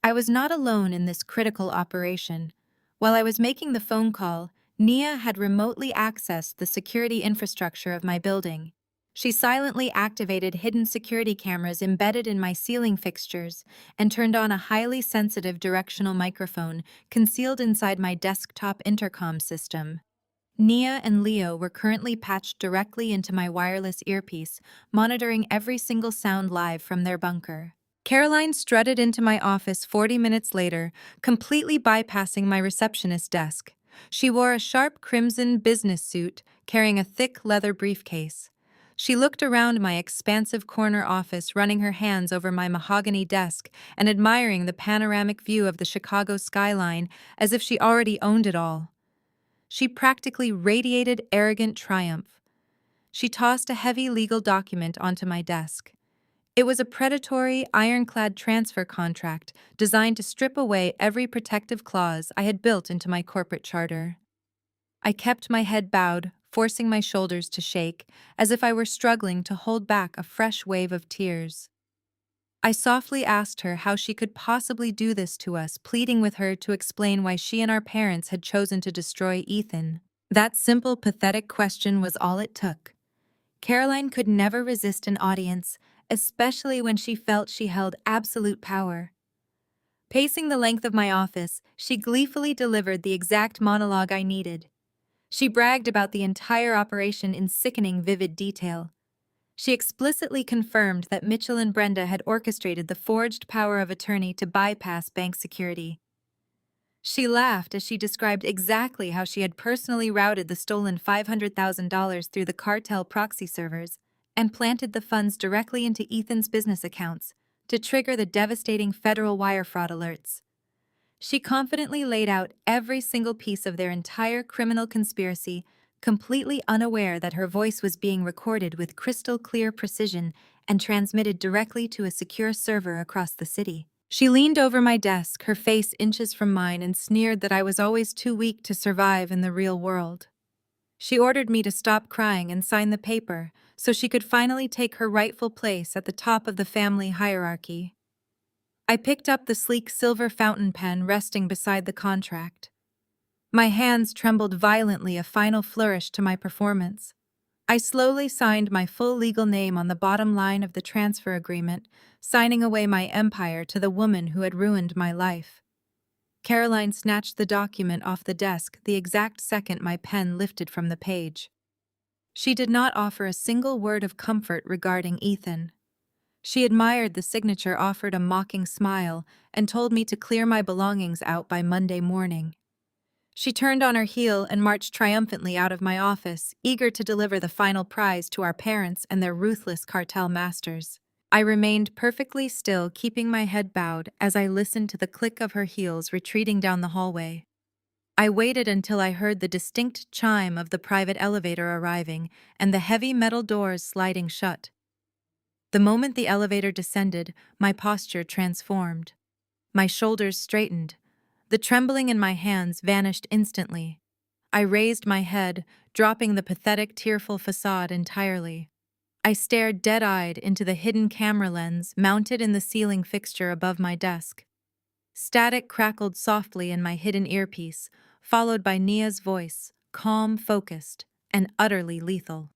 I was not alone in this critical operation. While I was making the phone call, Nia had remotely accessed the security infrastructure of my building. She silently activated hidden security cameras embedded in my ceiling fixtures and turned on a highly sensitive directional microphone concealed inside my desktop intercom system. Nia and Leo were currently patched directly into my wireless earpiece, monitoring every single sound live from their bunker. Caroline strutted into my office 40 minutes later, completely bypassing my receptionist desk. She wore a sharp crimson business suit, carrying a thick leather briefcase. She looked around my expansive corner office, running her hands over my mahogany desk and admiring the panoramic view of the Chicago skyline as if she already owned it all. She practically radiated arrogant triumph. She tossed a heavy legal document onto my desk. It was a predatory, ironclad transfer contract designed to strip away every protective clause I had built into my corporate charter. I kept my head bowed, forcing my shoulders to shake, as if I were struggling to hold back a fresh wave of tears. I softly asked her how she could possibly do this to us, pleading with her to explain why she and our parents had chosen to destroy Ethan. That simple, pathetic question was all it took. Caroline could never resist an audience, especially when she felt she held absolute power. Pacing the length of my office, she gleefully delivered the exact monologue I needed. She bragged about the entire operation in sickening, vivid detail. She explicitly confirmed that Mitchell and Brenda had orchestrated the forged power of attorney to bypass bank security. She laughed as she described exactly how she had personally routed the stolen $500,000 through the cartel proxy servers and planted the funds directly into Ethan's business accounts to trigger the devastating federal wire fraud alerts. She confidently laid out every single piece of their entire criminal conspiracy, completely unaware that her voice was being recorded with crystal clear precision and transmitted directly to a secure server across the city. She leaned over my desk, her face inches from mine, and sneered that I was always too weak to survive in the real world. She ordered me to stop crying and sign the paper so she could finally take her rightful place at the top of the family hierarchy. I picked up the sleek silver fountain pen resting beside the contract. My hands trembled violently, a final flourish to my performance. I slowly signed my full legal name on the bottom line of the transfer agreement, signing away my empire to the woman who had ruined my life. Caroline snatched the document off the desk the exact second my pen lifted from the page. She did not offer a single word of comfort regarding Ethan. She admired the signature, offered a mocking smile, and told me to clear my belongings out by Monday morning. She turned on her heel and marched triumphantly out of my office, eager to deliver the final prize to our parents and their ruthless cartel masters. I remained perfectly still, keeping my head bowed as I listened to the click of her heels retreating down the hallway. I waited until I heard the distinct chime of the private elevator arriving and the heavy metal doors sliding shut. The moment the elevator descended, my posture transformed. My shoulders straightened. The trembling in my hands vanished instantly. I raised my head, dropping the pathetic, tearful facade entirely. I stared dead-eyed into the hidden camera lens mounted in the ceiling fixture above my desk. Static crackled softly in my hidden earpiece, followed by Nia's voice, calm, focused, and utterly lethal.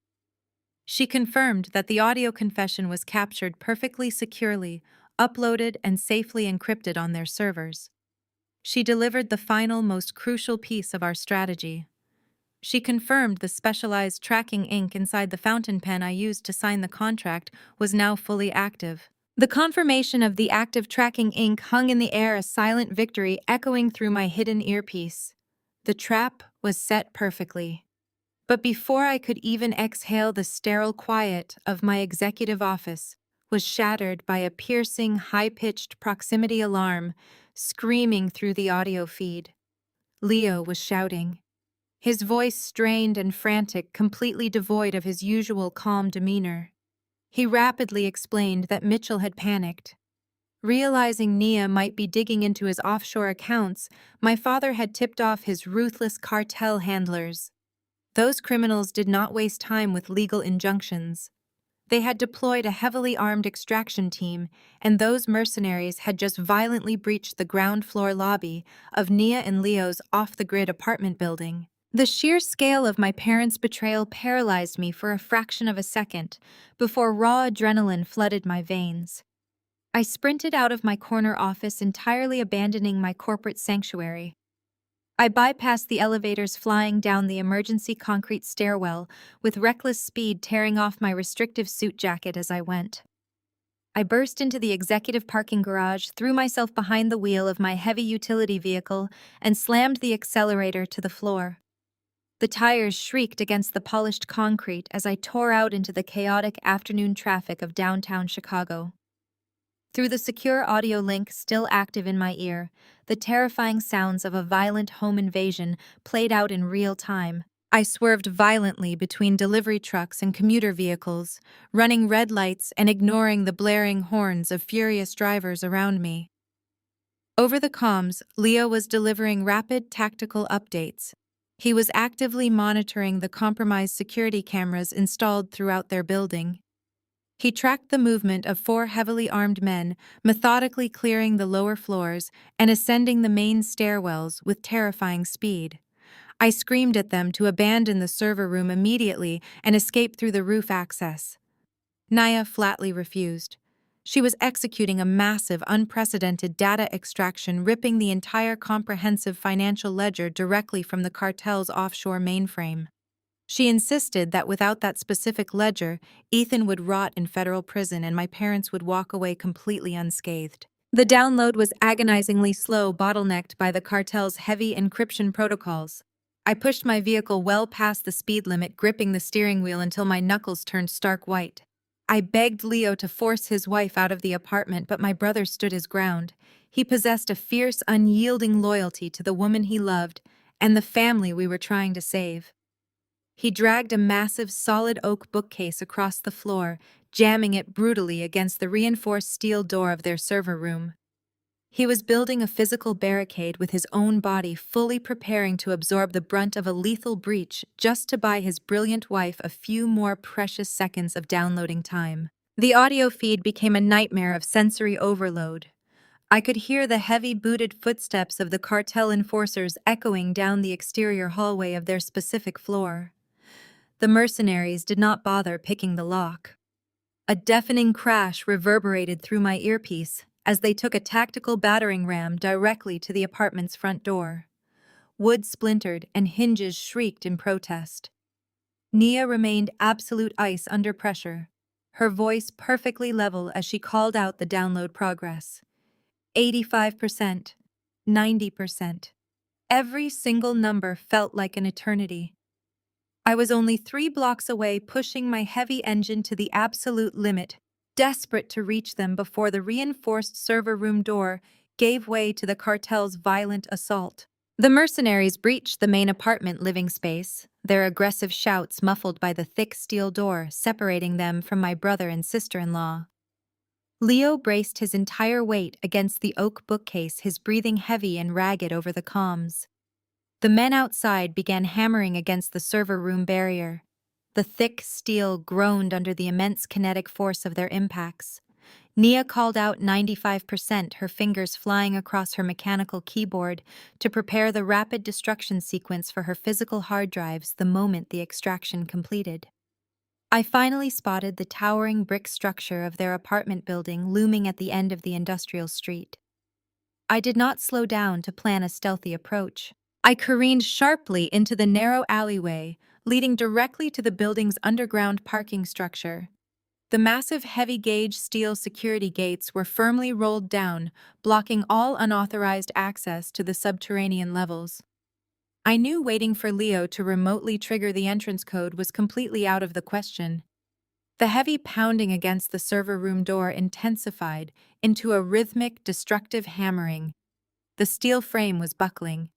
She confirmed that the audio confession was captured perfectly securely, uploaded, and safely encrypted on their servers. She delivered the final, most crucial piece of our strategy. She confirmed the specialized tracking ink inside the fountain pen I used to sign the contract was now fully active. The confirmation of the active tracking ink hung in the air, a silent victory echoing through my hidden earpiece. The trap was set perfectly. But before I could even exhale, the sterile quiet of my executive office was shattered by a piercing, high-pitched proximity alarm screaming through the audio feed. Leo was shouting. His voice strained and frantic, completely devoid of his usual calm demeanor. He rapidly explained that Mitchell had panicked. Realizing Nia might be digging into his offshore accounts, my father had tipped off his ruthless cartel handlers. Those criminals did not waste time with legal injunctions. They had deployed a heavily armed extraction team, and those mercenaries had just violently breached the ground floor lobby of Nia and Leo's off-the-grid apartment building. The sheer scale of my parents' betrayal paralyzed me for a fraction of a second before raw adrenaline flooded my veins. I sprinted out of my corner office, entirely abandoning my corporate sanctuary. I bypassed the elevators flying down the emergency concrete stairwell, with reckless speed tearing off my restrictive suit jacket as I went. I burst into the executive parking garage, threw myself behind the wheel of my heavy utility vehicle, and slammed the accelerator to the floor. The tires shrieked against the polished concrete as I tore out into the chaotic afternoon traffic of downtown Chicago. Through the secure audio link still active in my ear, the terrifying sounds of a violent home invasion played out in real time. I swerved violently between delivery trucks and commuter vehicles, running red lights and ignoring the blaring horns of furious drivers around me. Over the comms, Leo was delivering rapid tactical updates. He was actively monitoring the compromised security cameras installed throughout their building. He tracked the movement of 4 heavily armed men, methodically clearing the lower floors and ascending the main stairwells with terrifying speed. I screamed at them to abandon the server room immediately and escape through the roof access. Naya flatly refused. She was executing a massive, unprecedented data extraction, ripping the entire comprehensive financial ledger directly from the cartel's offshore mainframe. She insisted that without that specific ledger, Ethan would rot in federal prison and my parents would walk away completely unscathed. The download was agonizingly slow, bottlenecked by the cartel's heavy encryption protocols. I pushed my vehicle well past the speed limit, gripping the steering wheel until my knuckles turned stark white. I begged Leo to force his wife out of the apartment, but my brother stood his ground. He possessed a fierce, unyielding loyalty to the woman he loved and the family we were trying to save. He dragged a massive solid oak bookcase across the floor, jamming it brutally against the reinforced steel door of their server room. He was building a physical barricade with his own body, fully preparing to absorb the brunt of a lethal breach just to buy his brilliant wife a few more precious seconds of downloading time. The audio feed became a nightmare of sensory overload. I could hear the heavy booted footsteps of the cartel enforcers echoing down the exterior hallway of their specific floor. The mercenaries did not bother picking the lock. A deafening crash reverberated through my earpiece as they took a tactical battering ram directly to the apartment's front door. Wood splintered and hinges shrieked in protest. Nia remained absolute ice under pressure, her voice perfectly level as she called out the download progress. 85%, 90%. Every single number felt like an eternity. I was only 3 blocks away, pushing my heavy engine to the absolute limit, desperate to reach them before the reinforced server room door gave way to the cartel's violent assault. The mercenaries breached the main apartment living space, their aggressive shouts muffled by the thick steel door separating them from my brother and sister-in-law. Leo braced his entire weight against the oak bookcase, his breathing heavy and ragged over the comms. The men outside began hammering against the server room barrier. The thick steel groaned under the immense kinetic force of their impacts. Nia called out 95%, her fingers flying across her mechanical keyboard to prepare the rapid destruction sequence for her physical hard drives the moment the extraction completed. I finally spotted the towering brick structure of their apartment building looming at the end of the industrial street. I did not slow down to plan a stealthy approach. I careened sharply into the narrow alleyway, leading directly to the building's underground parking structure. The massive heavy-gauge steel security gates were firmly rolled down, blocking all unauthorized access to the subterranean levels. I knew waiting for Leo to remotely trigger the entrance code was completely out of the question. The heavy pounding against the server room door intensified into a rhythmic, destructive hammering. The steel frame was buckling.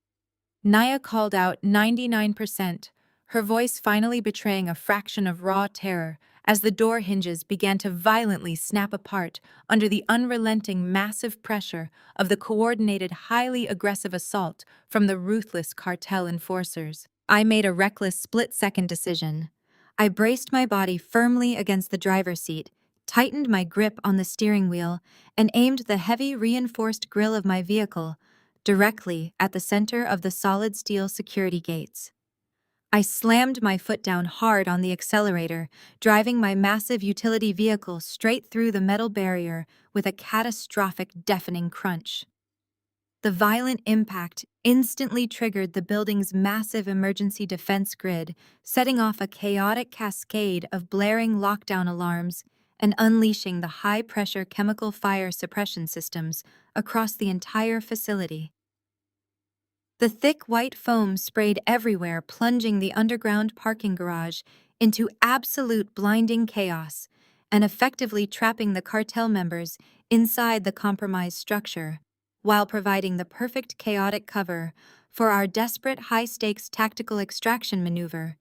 Naya called out 99%, her voice finally betraying a fraction of raw terror as the door hinges began to violently snap apart under the unrelenting massive pressure of the coordinated, highly aggressive assault from the ruthless cartel enforcers. I made a reckless split-second decision. I braced my body firmly against the driver's seat, tightened my grip on the steering wheel, and aimed the heavy reinforced grille of my vehicle directly at the center of the solid steel security gates. I slammed my foot down hard on the accelerator, driving my massive utility vehicle straight through the metal barrier with a catastrophic, deafening crunch. The violent impact instantly triggered the building's massive emergency defense grid, setting off a chaotic cascade of blaring lockdown alarms and unleashing the high-pressure chemical fire suppression systems across the entire facility. The thick white foam sprayed everywhere, plunging the underground parking garage into absolute blinding chaos and effectively trapping the cartel members inside the compromised structure, while providing the perfect chaotic cover for our desperate high-stakes tactical extraction maneuver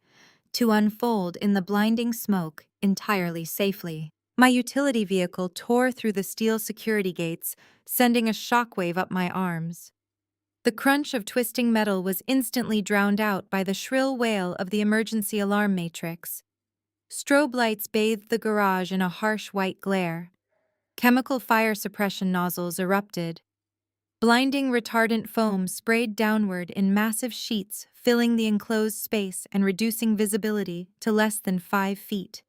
to unfold in the blinding smoke entirely safely. My utility vehicle tore through the steel security gates, sending a shockwave up my arms. The crunch of twisting metal was instantly drowned out by the shrill wail of the emergency alarm matrix. Strobe lights bathed the garage in a harsh white glare. Chemical fire suppression nozzles erupted. Blinding retardant foam sprayed downward in massive sheets, filling the enclosed space and reducing visibility to less than 5 feet.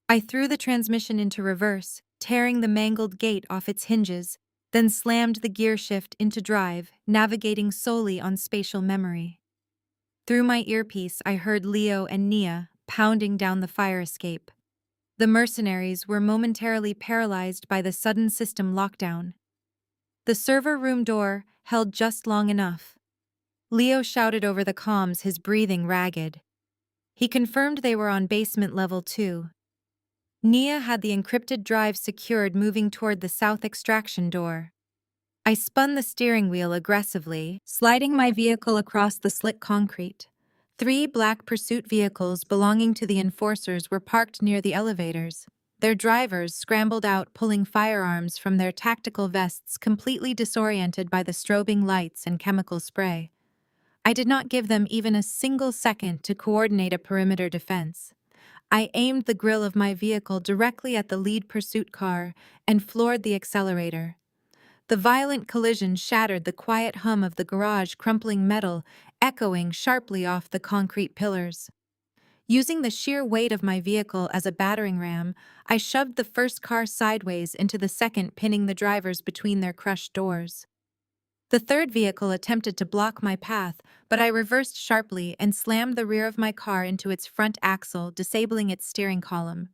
I threw the transmission into reverse, tearing the mangled gate off its hinges, then slammed the gear shift into drive, navigating solely on spatial memory. Through my earpiece, I heard Leo and Nia pounding down the fire escape. The mercenaries were momentarily paralyzed by the sudden system lockdown. The server room door held just long enough. Leo shouted over the comms, his breathing ragged. He confirmed they were on basement level 2. Nia had the encrypted drive secured, moving toward the south extraction door. I spun the steering wheel aggressively, sliding my vehicle across the slick concrete. 3 black pursuit vehicles belonging to the enforcers were parked near the elevators. Their drivers scrambled out, pulling firearms from their tactical vests, completely disoriented by the strobing lights and chemical spray. I did not give them even a single second to coordinate a perimeter defense. I aimed the grille of my vehicle directly at the lead pursuit car and floored the accelerator. The violent collision shattered the quiet hum of the garage, crumpling metal, echoing sharply off the concrete pillars. Using the sheer weight of my vehicle as a battering ram, I shoved the first car sideways into the second, pinning the drivers between their crushed doors. The third vehicle attempted to block my path, but I reversed sharply and slammed the rear of my car into its front axle, disabling its steering column.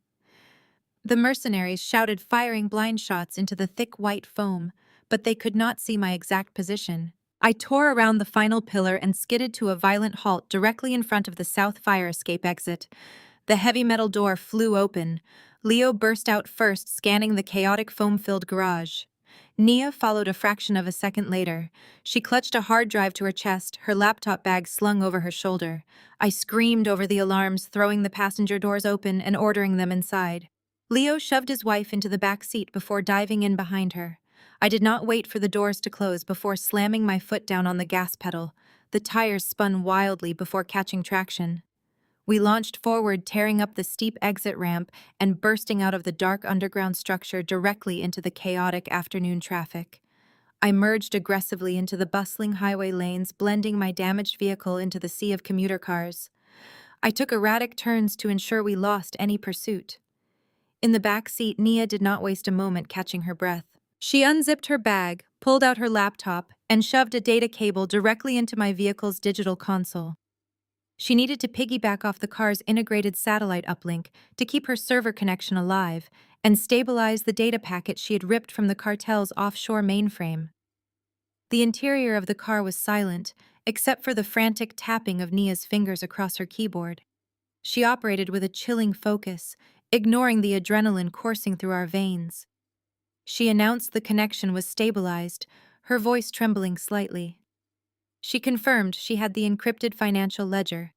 The mercenaries shouted, firing blind shots into the thick white foam, but they could not see my exact position. I tore around the final pillar and skidded to a violent halt directly in front of the south fire escape exit. The heavy metal door flew open. Leo burst out first, scanning the chaotic foam-filled garage. Nia followed a fraction of a second later. She clutched a hard drive to her chest, her laptop bag slung over her shoulder. I screamed over the alarms, throwing the passenger doors open and ordering them inside. Leo shoved his wife into the back seat before diving in behind her. I did not wait for the doors to close before slamming my foot down on the gas pedal. The tires spun wildly before catching traction. We launched forward, tearing up the steep exit ramp and bursting out of the dark underground structure directly into the chaotic afternoon traffic. I merged aggressively into the bustling highway lanes, blending my damaged vehicle into the sea of commuter cars. I took erratic turns to ensure we lost any pursuit. In the back seat, Nia did not waste a moment catching her breath. She unzipped her bag, pulled out her laptop, and shoved a data cable directly into my vehicle's digital console. She needed to piggyback off the car's integrated satellite uplink to keep her server connection alive and stabilize the data packet she had ripped from the cartel's offshore mainframe. The interior of the car was silent, except for the frantic tapping of Nia's fingers across her keyboard. She operated with a chilling focus, ignoring the adrenaline coursing through our veins. She announced the connection was stabilized, her voice trembling slightly. She confirmed she had the encrypted financial ledger.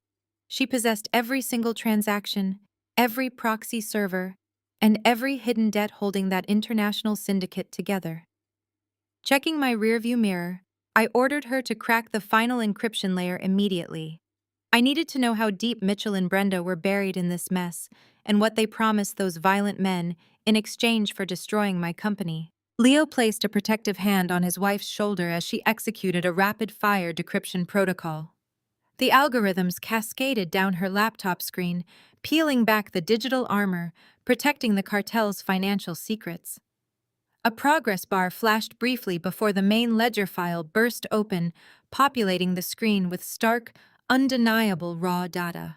She possessed every single transaction, every proxy server, and every hidden debt holding that international syndicate together. Checking my rearview mirror, I ordered her to crack the final encryption layer immediately. I needed to know how deep Mitchell and Brenda were buried in this mess, and what they promised those violent men in exchange for destroying my company. Leo placed a protective hand on his wife's shoulder as she executed a rapid-fire decryption protocol. The algorithms cascaded down her laptop screen, peeling back the digital armor, protecting the cartel's financial secrets. A progress bar flashed briefly before the main ledger file burst open, populating the screen with stark, undeniable raw data.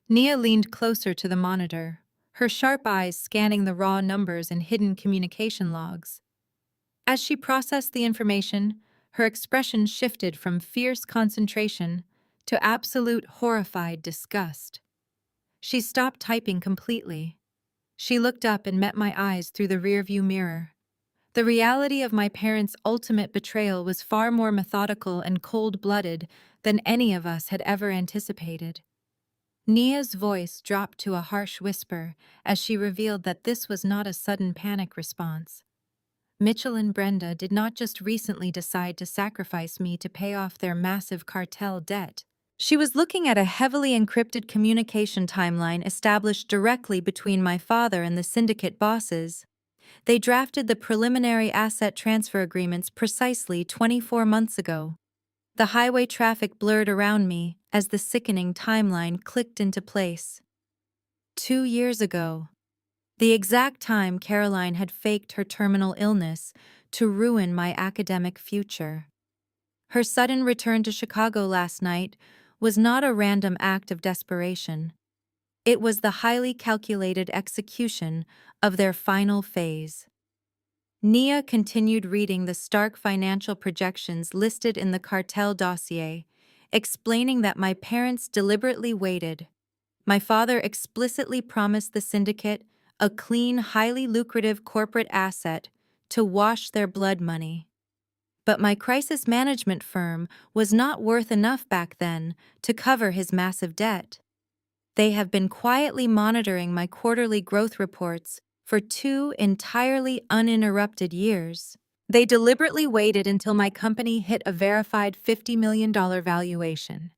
Nia leaned closer to the monitor, her sharp eyes scanning the raw numbers and hidden communication logs. As she processed the information, her expression shifted from fierce concentration to absolute horrified disgust. She stopped typing completely. She looked up and met my eyes through the rearview mirror. The reality of my parents' ultimate betrayal was far more methodical and cold-blooded than any of us had ever anticipated. Nia's voice dropped to a harsh whisper as she revealed that this was not a sudden panic response. Mitchell and Brenda did not just recently decide to sacrifice me to pay off their massive cartel debt. She was looking at a heavily encrypted communication timeline established directly between my father and the syndicate bosses. They drafted the preliminary asset transfer agreements precisely 24 months ago. The highway traffic blurred around me as the sickening timeline clicked into place. 2 years ago, the exact time Caroline had faked her terminal illness to ruin my academic future. Her sudden return to Chicago last night was not a random act of desperation. It was the highly calculated execution of their final phase. Nia continued reading the stark financial projections listed in the cartel dossier, explaining that my parents deliberately waited. My father explicitly promised the syndicate a clean, highly lucrative corporate asset to wash their blood money. But my crisis management firm was not worth enough back then to cover his massive debt. They have been quietly monitoring my quarterly growth reports for 2 entirely uninterrupted years. They deliberately waited until my company hit a verified $50 million valuation.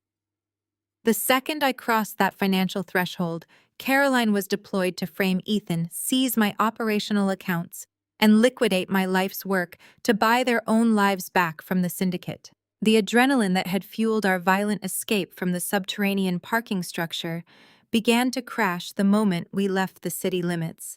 The second I crossed that financial threshold, Caroline was deployed to frame Ethan, seize my operational accounts, and liquidate my life's work to buy their own lives back from the syndicate. The adrenaline that had fueled our violent escape from the subterranean parking structure began to crash the moment we left the city limits.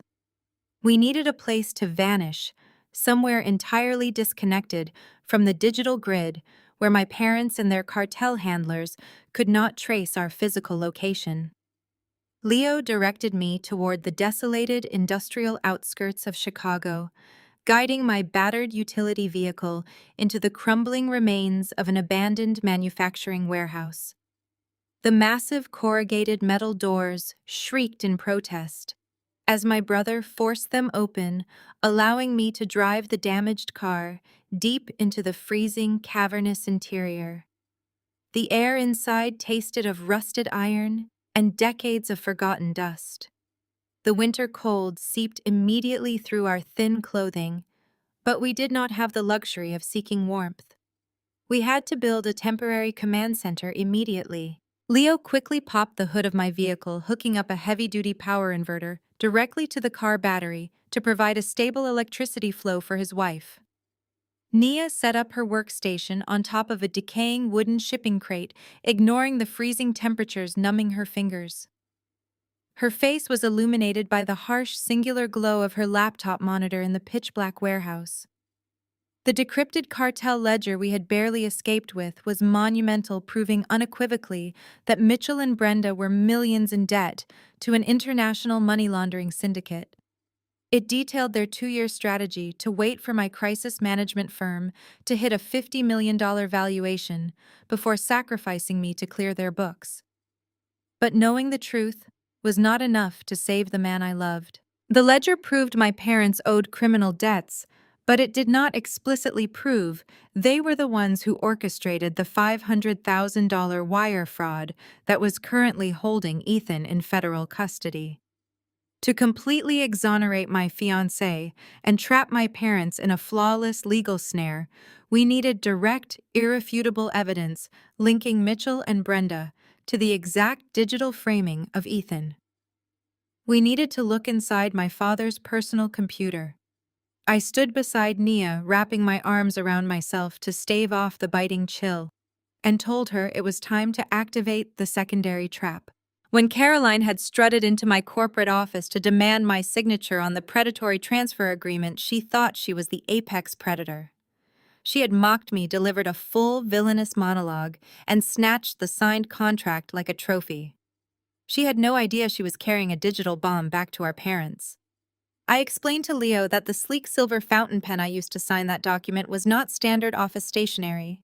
We needed a place to vanish, somewhere entirely disconnected from the digital grid where my parents and their cartel handlers could not trace our physical location. Leo directed me toward the desolated industrial outskirts of Chicago, guiding my battered utility vehicle into the crumbling remains of an abandoned manufacturing warehouse. The massive corrugated metal doors shrieked in protest as my brother forced them open, allowing me to drive the damaged car deep into the freezing, cavernous interior. The air inside tasted of rusted iron and decades of forgotten dust. The winter cold seeped immediately through our thin clothing, but we did not have the luxury of seeking warmth. We had to build a temporary command center immediately. Leo quickly popped the hood of my vehicle, hooking up a heavy-duty power inverter directly to the car battery to provide a stable electricity flow for his wife. Nia set up her workstation on top of a decaying wooden shipping crate, ignoring the freezing temperatures numbing her fingers. Her face was illuminated by the harsh, singular glow of her laptop monitor in the pitch-black warehouse. The decrypted cartel ledger we had barely escaped with was monumental, proving unequivocally that Mitchell and Brenda were millions in debt to an international money laundering syndicate. It detailed their 2-year strategy to wait for my crisis management firm to hit a $50 million valuation before sacrificing me to clear their books. But knowing the truth was not enough to save the man I loved. The ledger proved my parents owed criminal debts, but it did not explicitly prove they were the ones who orchestrated the $500,000 wire fraud that was currently holding Ethan in federal custody. To completely exonerate my fiancé and trap my parents in a flawless legal snare, we needed direct, irrefutable evidence linking Mitchell and Brenda to the exact digital framing of Ethan. We needed to look inside my father's personal computer. I stood beside Nia, wrapping my arms around myself to stave off the biting chill, and told her it was time to activate the secondary trap. When Caroline had strutted into my corporate office to demand my signature on the predatory transfer agreement, she thought she was the apex predator. She had mocked me, delivered a full villainous monologue, and snatched the signed contract like a trophy. She had no idea she was carrying a digital bomb back to our parents. I explained to Leo that the sleek silver fountain pen I used to sign that document was not standard office stationery.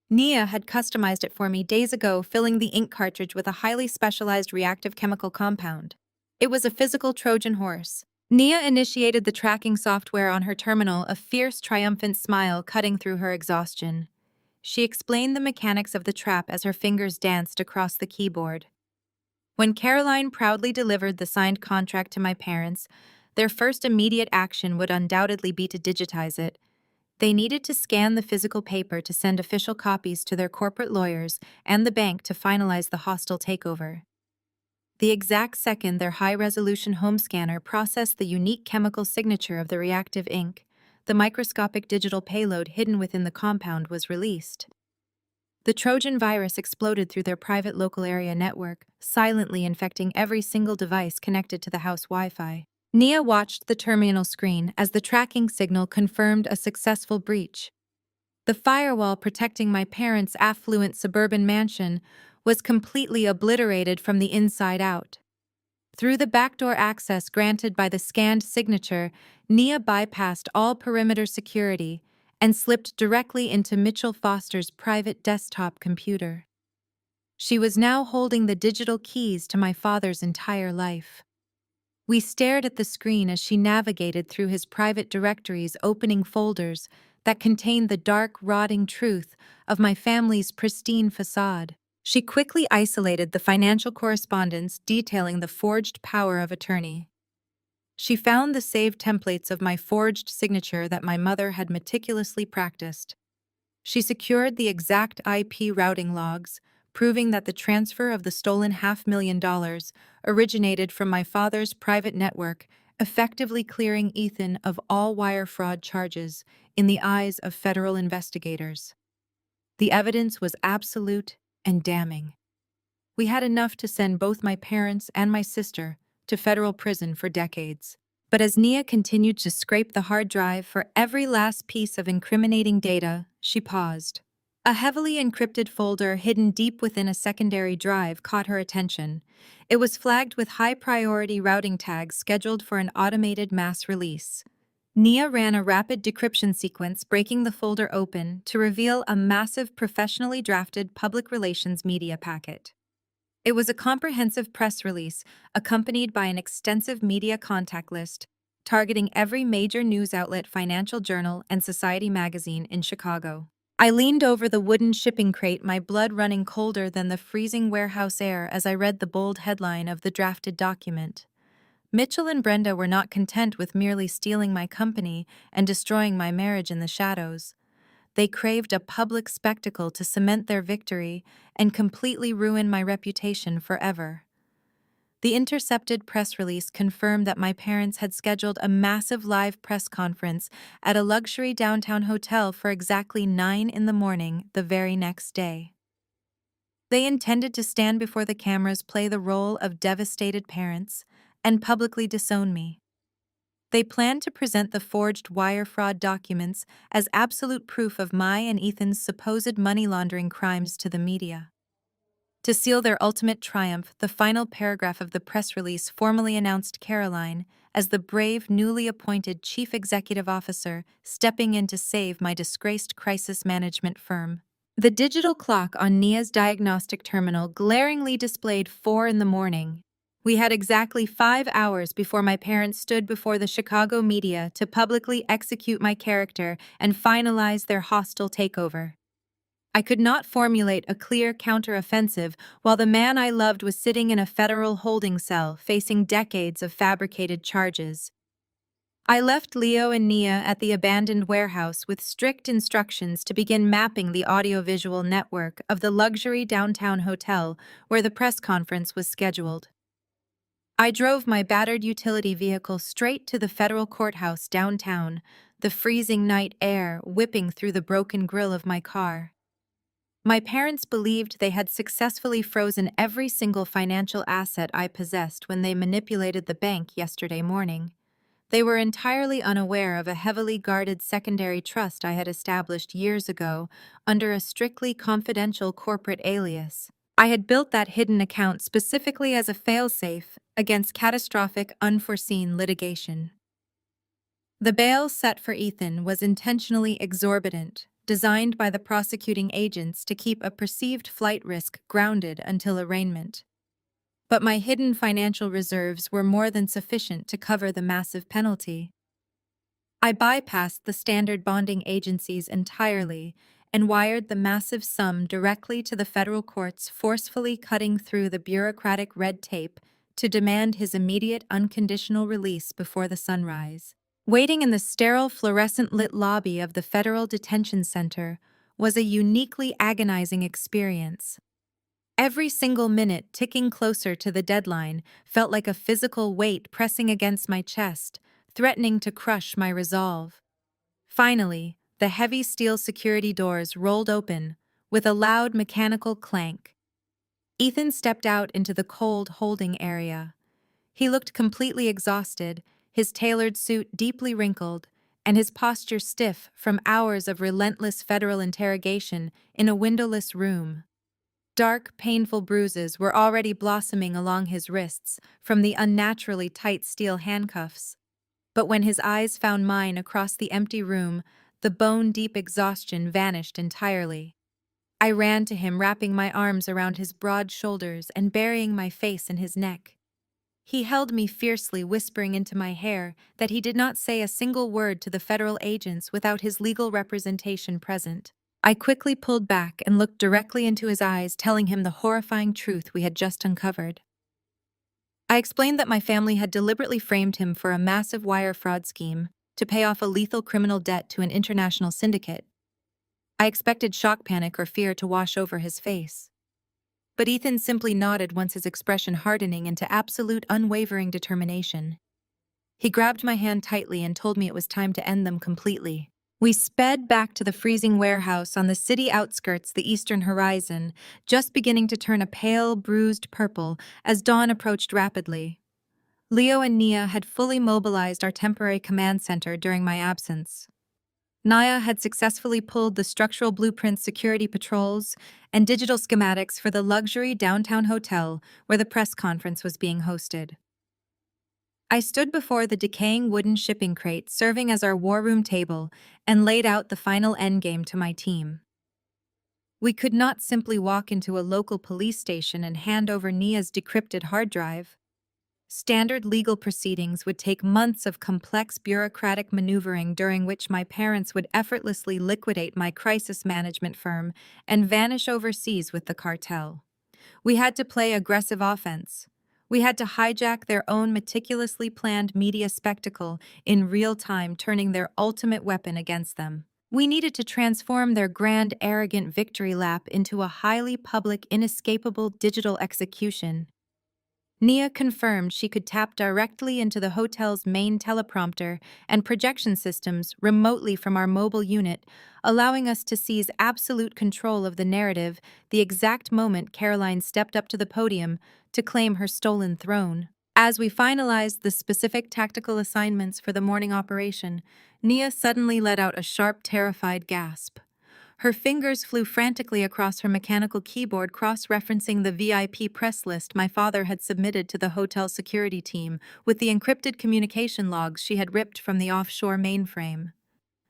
Nia had customized it for me days ago, filling the ink cartridge with a highly specialized reactive chemical compound. It was a physical Trojan horse. Nia initiated the tracking software on her terminal, a fierce, triumphant smile cutting through her exhaustion. She explained the mechanics of the trap as her fingers danced across the keyboard. When Caroline proudly delivered the signed contract to my parents, their first immediate action would undoubtedly be to digitize it. They needed to scan the physical paper to send official copies to their corporate lawyers and the bank to finalize the hostile takeover. The exact second their high-resolution home scanner processed the unique chemical signature of the reactive ink, the microscopic digital payload hidden within the compound was released. The Trojan virus exploded through their private local area network, silently infecting every single device connected to the house Wi-Fi. Nia watched the terminal screen as the tracking signal confirmed a successful breach. The firewall protecting my parents' affluent suburban mansion was completely obliterated from the inside out. Through the backdoor access granted by the scanned signature, Nia bypassed all perimeter security and slipped directly into Mitchell Foster's private desktop computer. She was now holding the digital keys to my father's entire life. We stared at the screen as she navigated through his private directories, opening folders that contained the dark, rotting truth of my family's pristine facade. She quickly isolated the financial correspondence detailing the forged power of attorney. She found the saved templates of my forged signature that my mother had meticulously practiced. She secured the exact IP routing logs, proving that the transfer of the stolen $500,000 originated from my father's private network, effectively clearing Ethan of all wire fraud charges in the eyes of federal investigators. The evidence was absolute and damning. We had enough to send both my parents and my sister to federal prison for decades. But as Nia continued to scrape the hard drive for every last piece of incriminating data, she paused. A heavily encrypted folder hidden deep within a secondary drive caught her attention. It was flagged with high-priority routing tags scheduled for an automated mass release. Nia ran a rapid decryption sequence, breaking the folder open to reveal a massive, professionally drafted public relations media packet. It was a comprehensive press release, accompanied by an extensive media contact list, targeting every major news outlet, financial journal, and society magazine in Chicago. I leaned over the wooden shipping crate, my blood running colder than the freezing warehouse air as I read the bold headline of the drafted document. Mitchell and Brenda were not content with merely stealing my company and destroying my marriage in the shadows. They craved a public spectacle to cement their victory and completely ruin my reputation forever. The intercepted press release confirmed that my parents had scheduled a massive live press conference at a luxury downtown hotel for exactly 9 in the morning the very next day. They intended to stand before the cameras, play the role of devastated parents, and publicly disown me. They planned to present the forged wire fraud documents as absolute proof of my and Ethan's supposed money laundering crimes to the media. To seal their ultimate triumph, the final paragraph of the press release formally announced Caroline as the brave, newly appointed chief executive officer stepping in to save my disgraced crisis management firm. The digital clock on Nia's diagnostic terminal glaringly displayed 4 in the morning. We had exactly 5 hours before my parents stood before the Chicago media to publicly execute my character and finalize their hostile takeover. I could not formulate a clear counteroffensive while the man I loved was sitting in a federal holding cell facing decades of fabricated charges. I left Leo and Nia at the abandoned warehouse with strict instructions to begin mapping the audiovisual network of the luxury downtown hotel where the press conference was scheduled. I drove my battered utility vehicle straight to the federal courthouse downtown, the freezing night air whipping through the broken grille of my car. My parents believed they had successfully frozen every single financial asset I possessed when they manipulated the bank yesterday morning. They were entirely unaware of a heavily guarded secondary trust I had established years ago under a strictly confidential corporate alias. I had built that hidden account specifically as a failsafe against catastrophic, unforeseen litigation. The bail set for Ethan was intentionally exorbitant, designed by the prosecuting agents to keep a perceived flight risk grounded until arraignment. But my hidden financial reserves were more than sufficient to cover the massive penalty. I bypassed the standard bonding agencies entirely and wired the massive sum directly to the federal courts, forcefully cutting through the bureaucratic red tape to demand his immediate unconditional release before the sunrise. Waiting in the sterile fluorescent-lit lobby of the Federal Detention Center was a uniquely agonizing experience. Every single minute ticking closer to the deadline felt like a physical weight pressing against my chest, threatening to crush my resolve. Finally, the heavy steel security doors rolled open with a loud mechanical clank. Ethan stepped out into the cold holding area. He looked completely exhausted, his tailored suit deeply wrinkled, and his posture stiff from hours of relentless federal interrogation in a windowless room. Dark, painful bruises were already blossoming along his wrists from the unnaturally tight steel handcuffs. But when his eyes found mine across the empty room, the bone-deep exhaustion vanished entirely. I ran to him, wrapping my arms around his broad shoulders and burying my face in his neck. He held me fiercely, whispering into my hair that he did not say a single word to the federal agents without his legal representation present. I quickly pulled back and looked directly into his eyes, telling him the horrifying truth we had just uncovered. I explained that my family had deliberately framed him for a massive wire fraud scheme to pay off a lethal criminal debt to an international syndicate. I expected shock, panic, or fear to wash over his face. But Ethan simply nodded, once his expression hardening into absolute, unwavering determination. He grabbed my hand tightly and told me it was time to end them completely. We sped back to the freezing warehouse on the city outskirts, the eastern horizon, just beginning to turn a pale, bruised purple as dawn approached rapidly. Leo and Nia had fully mobilized our temporary command center during my absence. Nia had successfully pulled the structural blueprints, security patrols, and digital schematics for the luxury downtown hotel where the press conference was being hosted. I stood before the decaying wooden shipping crate serving as our war room table and laid out the final endgame to my team. We could not simply walk into a local police station and hand over Nia's decrypted hard drive. Standard legal proceedings would take months of complex bureaucratic maneuvering, during which my parents would effortlessly liquidate my crisis management firm and vanish overseas with the cartel. We had to play aggressive offense. We had to hijack their own meticulously planned media spectacle in real time, turning their ultimate weapon against them. We needed to transform their grand, arrogant victory lap into a highly public, inescapable digital execution. Nia confirmed she could tap directly into the hotel's main teleprompter and projection systems remotely from our mobile unit, allowing us to seize absolute control of the narrative the exact moment Caroline stepped up to the podium to claim her stolen throne. As we finalized the specific tactical assignments for the morning operation, Nia suddenly let out a sharp, terrified gasp. Her fingers flew frantically across her mechanical keyboard, cross-referencing the VIP press list my father had submitted to the hotel security team with the encrypted communication logs she had ripped from the offshore mainframe.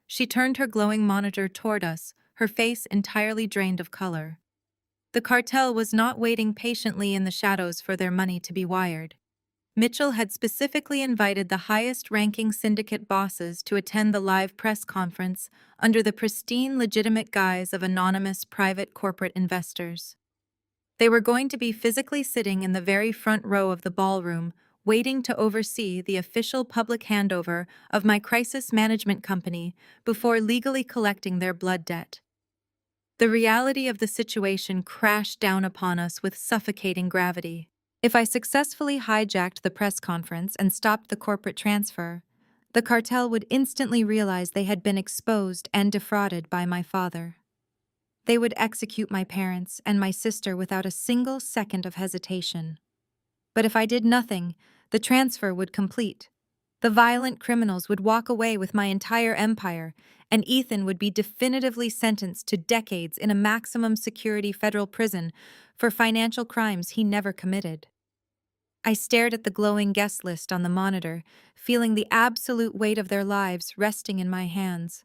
She turned her glowing monitor toward us, her face entirely drained of color. The cartel was not waiting patiently in the shadows for their money to be wired. Mitchell had specifically invited the highest-ranking syndicate bosses to attend the live press conference under the pristine, legitimate guise of anonymous private corporate investors. They were going to be physically sitting in the very front row of the ballroom, waiting to oversee the official public handover of my crisis management company before legally collecting their blood debt. The reality of the situation crashed down upon us with suffocating gravity. If I successfully hijacked the press conference and stopped the corporate transfer, the cartel would instantly realize they had been exposed and defrauded by my father. They would execute my parents and my sister without a single second of hesitation. But if I did nothing, the transfer would complete. The violent criminals would walk away with my entire empire, and Ethan would be definitively sentenced to decades in a maximum security federal prison for financial crimes he never committed. I stared at the glowing guest list on the monitor, feeling the absolute weight of their lives resting in my hands.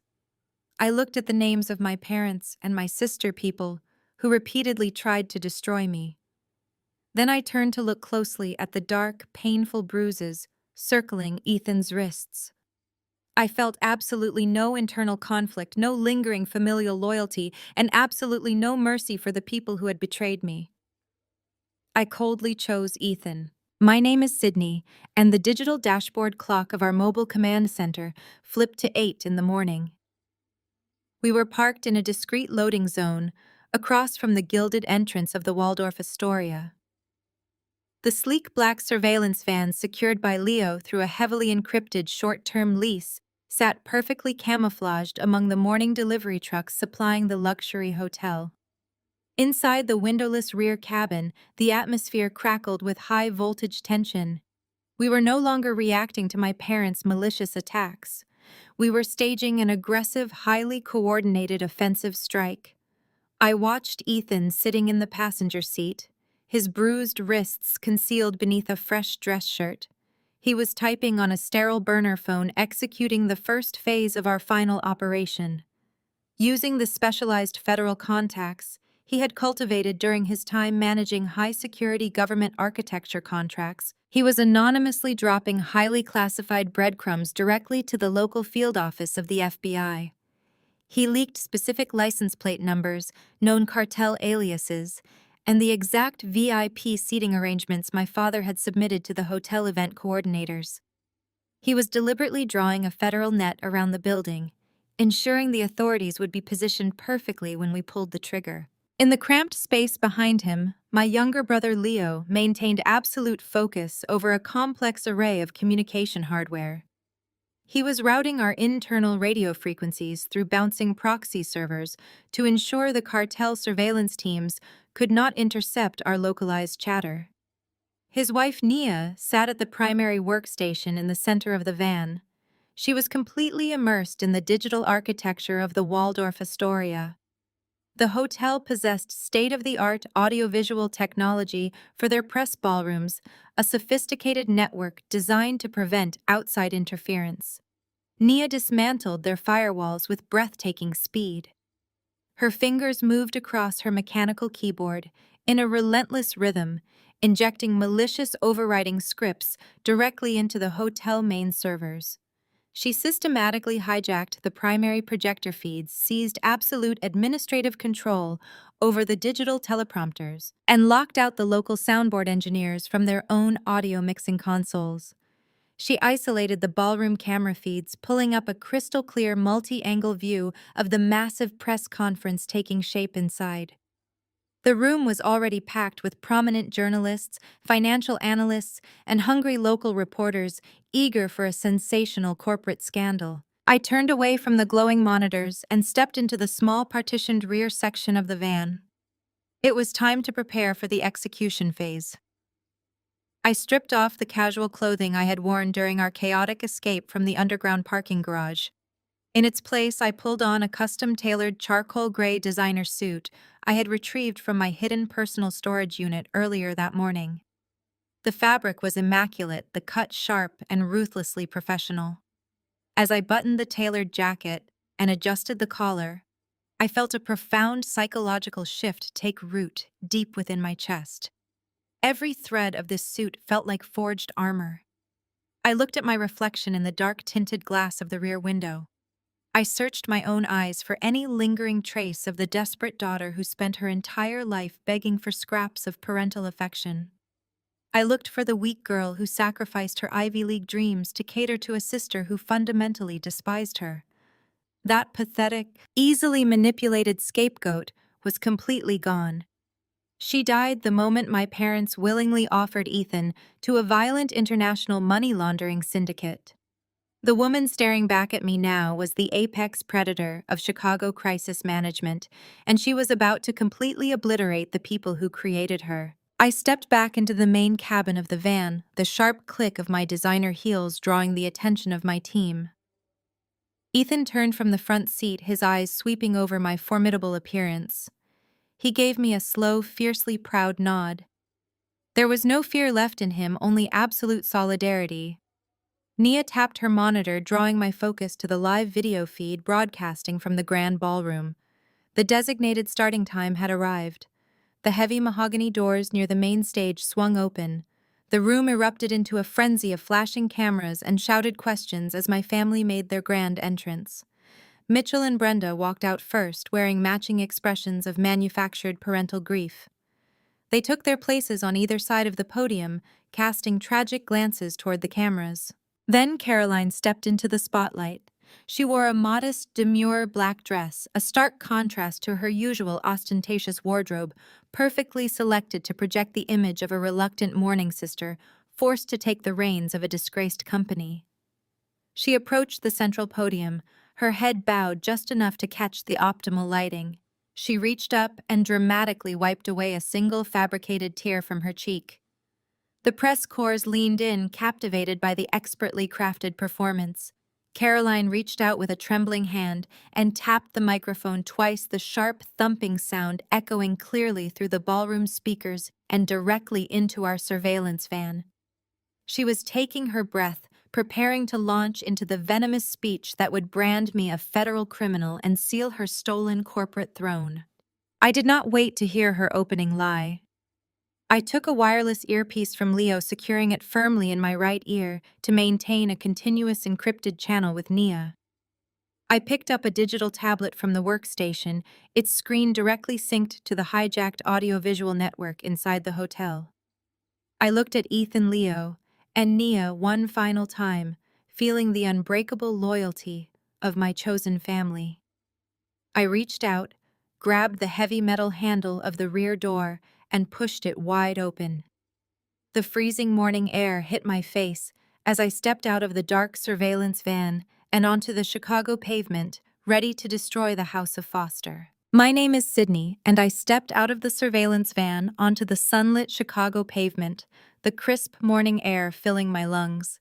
I looked at the names of my parents and my sister people who repeatedly tried to destroy me. Then I turned to look closely at the dark, painful bruises circling Ethan's wrists. I felt absolutely no internal conflict, no lingering familial loyalty, and absolutely no mercy for the people who had betrayed me. I coldly chose Ethan. My name is Sydney, and the digital dashboard clock of our mobile command center flipped to 8 in the morning. We were parked in a discreet loading zone, across from the gilded entrance of the Waldorf Astoria. The sleek black surveillance van secured by Leo through a heavily encrypted short-term lease sat perfectly camouflaged among the morning delivery trucks supplying the luxury hotel. Inside the windowless rear cabin, the atmosphere crackled with high-voltage tension. We were no longer reacting to my parents' malicious attacks. We were staging an aggressive, highly coordinated offensive strike. I watched Ethan sitting in the passenger seat, his bruised wrists concealed beneath a fresh dress shirt. He was typing on a sterile burner phone, executing the first phase of our final operation. Using the specialized federal contacts he had cultivated during his time managing high-security government architecture contracts, he was anonymously dropping highly classified breadcrumbs directly to the local field office of the FBI. He leaked specific license plate numbers, known cartel aliases, and the exact VIP seating arrangements my father had submitted to the hotel event coordinators. He was deliberately drawing a federal net around the building, ensuring the authorities would be positioned perfectly when we pulled the trigger. In the cramped space behind him, my younger brother Leo maintained absolute focus over a complex array of communication hardware. He was routing our internal radio frequencies through bouncing proxy servers to ensure the cartel surveillance teams could not intercept our localized chatter. His wife Nia sat at the primary workstation in the center of the van. She was completely immersed in the digital architecture of the Waldorf Astoria. The hotel possessed state-of-the-art audiovisual technology for their press ballrooms, a sophisticated network designed to prevent outside interference. Nia dismantled their firewalls with breathtaking speed. Her fingers moved across her mechanical keyboard in a relentless rhythm, injecting malicious overriding scripts directly into the hotel main servers. She systematically hijacked the primary projector feeds, seized absolute administrative control over the digital teleprompters, and locked out the local soundboard engineers from their own audio mixing consoles. She isolated the ballroom camera feeds, pulling up a crystal-clear multi-angle view of the massive press conference taking shape inside. The room was already packed with prominent journalists, financial analysts, and hungry local reporters eager for a sensational corporate scandal. I turned away from the glowing monitors and stepped into the small partitioned rear section of the van. It was time to prepare for the execution phase. I stripped off the casual clothing I had worn during our chaotic escape from the underground parking garage. In its place, I pulled on a custom-tailored charcoal gray designer suit I had retrieved from my hidden personal storage unit earlier that morning. The fabric was immaculate, the cut sharp and ruthlessly professional. As I buttoned the tailored jacket and adjusted the collar, I felt a profound psychological shift take root deep within my chest. Every thread of this suit felt like forged armor. I looked at my reflection in the dark-tinted glass of the rear window. I searched my own eyes for any lingering trace of the desperate daughter who spent her entire life begging for scraps of parental affection. I looked for the weak girl who sacrificed her Ivy League dreams to cater to a sister who fundamentally despised her. That pathetic, easily manipulated scapegoat was completely gone. She died the moment my parents willingly offered Ethan to a violent international money laundering syndicate. The woman staring back at me now was the apex predator of Chicago crisis management, and she was about to completely obliterate the people who created her. I stepped back into the main cabin of the van, the sharp click of my designer heels drawing the attention of my team. Ethan turned from the front seat, his eyes sweeping over my formidable appearance. He gave me a slow, fiercely proud nod. There was no fear left in him, only absolute solidarity. Nia tapped her monitor, drawing my focus to the live video feed broadcasting from the grand ballroom. The designated starting time had arrived. The heavy mahogany doors near the main stage swung open. The room erupted into a frenzy of flashing cameras and shouted questions as my family made their grand entrance. Mitchell and Brenda walked out first, wearing matching expressions of manufactured parental grief. They took their places on either side of the podium, casting tragic glances toward the cameras. Then Caroline stepped into the spotlight. She wore a modest, demure black dress, a stark contrast to her usual ostentatious wardrobe, perfectly selected to project the image of a reluctant mourning sister, forced to take the reins of a disgraced company. She approached the central podium, her head bowed just enough to catch the optimal lighting. She reached up and dramatically wiped away a single fabricated tear from her cheek. The press corps leaned in, captivated by the expertly crafted performance. Caroline reached out with a trembling hand and tapped the microphone twice, the sharp, thumping sound echoing clearly through the ballroom speakers and directly into our surveillance van. She was taking her breath, preparing to launch into the venomous speech that would brand me a federal criminal and seal her stolen corporate throne. I did not wait to hear her opening lie. I took a wireless earpiece from Leo, securing it firmly in my right ear to maintain a continuous encrypted channel with Nia. I picked up a digital tablet from the workstation, its screen directly synced to the hijacked audiovisual network inside the hotel. I looked at Ethan, Leo, and Nia one final time, feeling the unbreakable loyalty of my chosen family. I reached out, grabbed the heavy metal handle of the rear door, and pushed it wide open. The freezing morning air hit my face as I stepped out of the dark surveillance van and onto the Chicago pavement, ready to destroy the House of Foster. My name is Sydney, and I stepped out of the surveillance van onto the sunlit Chicago pavement, the crisp morning air filling my lungs.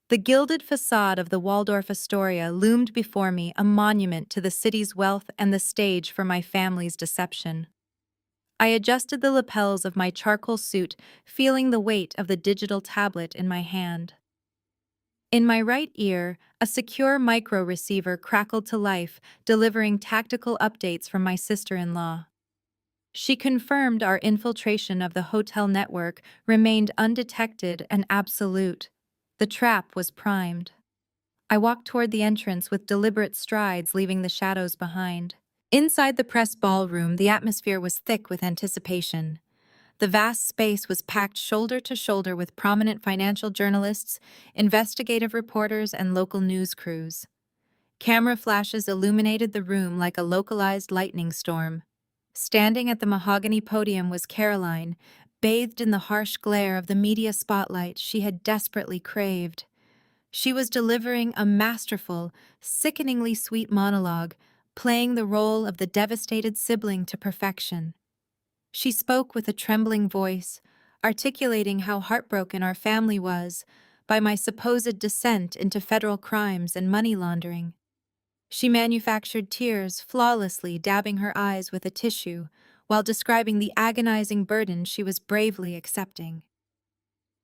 The gilded facade of the Waldorf Astoria loomed before me, a monument to the city's wealth and the stage for my family's deception. I adjusted the lapels of my charcoal suit, feeling the weight of the digital tablet in my hand. In my right ear, a secure micro receiver crackled to life, delivering tactical updates from my sister-in-law. She confirmed our infiltration of the hotel network remained undetected and absolute. The trap was primed. I walked toward the entrance with deliberate strides, leaving the shadows behind. Inside the press ballroom, the atmosphere was thick with anticipation. The vast space was packed shoulder to shoulder with prominent financial journalists, investigative reporters, and local news crews. Camera flashes illuminated the room like a localized lightning storm. Standing at the mahogany podium was Caroline, bathed in the harsh glare of the media spotlight she had desperately craved. She was delivering a masterful, sickeningly sweet monologue, playing the role of the devastated sibling to perfection. She spoke with a trembling voice, articulating how heartbroken our family was by my supposed descent into federal crimes and money laundering. She manufactured tears flawlessly, dabbing her eyes with a tissue, while describing the agonizing burden she was bravely accepting.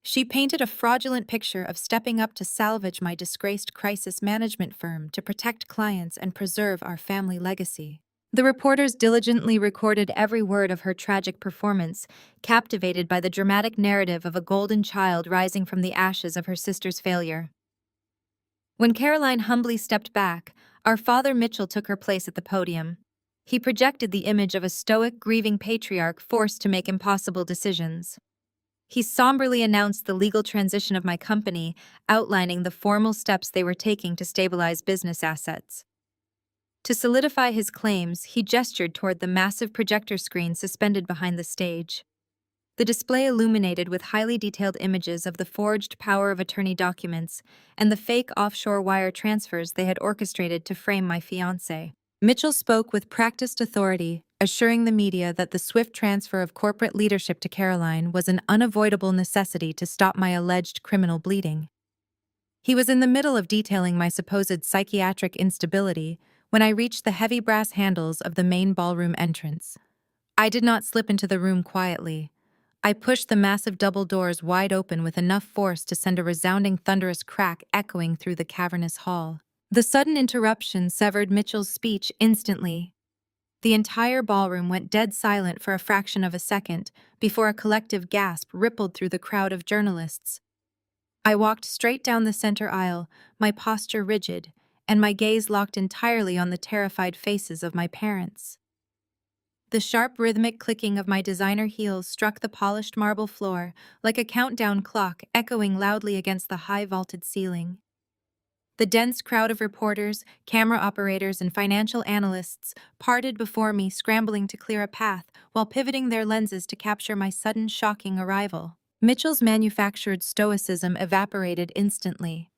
She painted a fraudulent picture of stepping up to salvage my disgraced crisis management firm to protect clients and preserve our family legacy. The reporters diligently recorded every word of her tragic performance, captivated by the dramatic narrative of a golden child rising from the ashes of her sister's failure. When Caroline humbly stepped back, our father Mitchell took her place at the podium. He projected the image of a stoic, grieving patriarch forced to make impossible decisions. He somberly announced the legal transition of my company, outlining the formal steps they were taking to stabilize business assets. To solidify his claims, he gestured toward the massive projector screen suspended behind the stage. The display illuminated with highly detailed images of the forged power of attorney documents and the fake offshore wire transfers they had orchestrated to frame my fiancé. Mitchell spoke with practiced authority, assuring the media that the swift transfer of corporate leadership to Caroline was an unavoidable necessity to stop my alleged criminal bleeding. He was in the middle of detailing my supposed psychiatric instability when I reached the heavy brass handles of the main ballroom entrance. I did not slip into the room quietly. I pushed the massive double doors wide open with enough force to send a resounding thunderous crack echoing through the cavernous hall. The sudden interruption severed Mitchell's speech instantly. The entire ballroom went dead silent for a fraction of a second before a collective gasp rippled through the crowd of journalists. I walked straight down the center aisle, my posture rigid, and my gaze locked entirely on the terrified faces of my parents. The sharp rhythmic clicking of my designer heels struck the polished marble floor like a countdown clock echoing loudly against the high vaulted ceiling. The dense crowd of reporters, camera operators, and financial analysts parted before me, scrambling to clear a path while pivoting their lenses to capture my sudden, shocking arrival. Mitchell's manufactured stoicism evaporated instantly.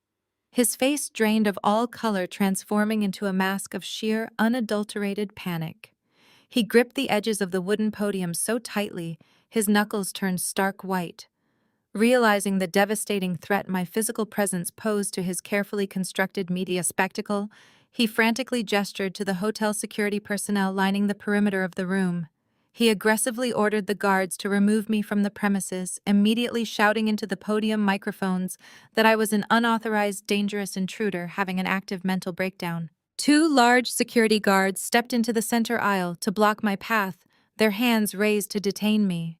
His face drained of all color, transforming into a mask of sheer, unadulterated panic. He gripped the edges of the wooden podium so tightly, his knuckles turned stark white. Realizing the devastating threat my physical presence posed to his carefully constructed media spectacle, he frantically gestured to the hotel security personnel lining the perimeter of the room. He aggressively ordered the guards to remove me from the premises, immediately shouting into the podium microphones that I was an unauthorized, dangerous intruder having an active mental breakdown. Two large security guards stepped into the center aisle to block my path, their hands raised to detain me.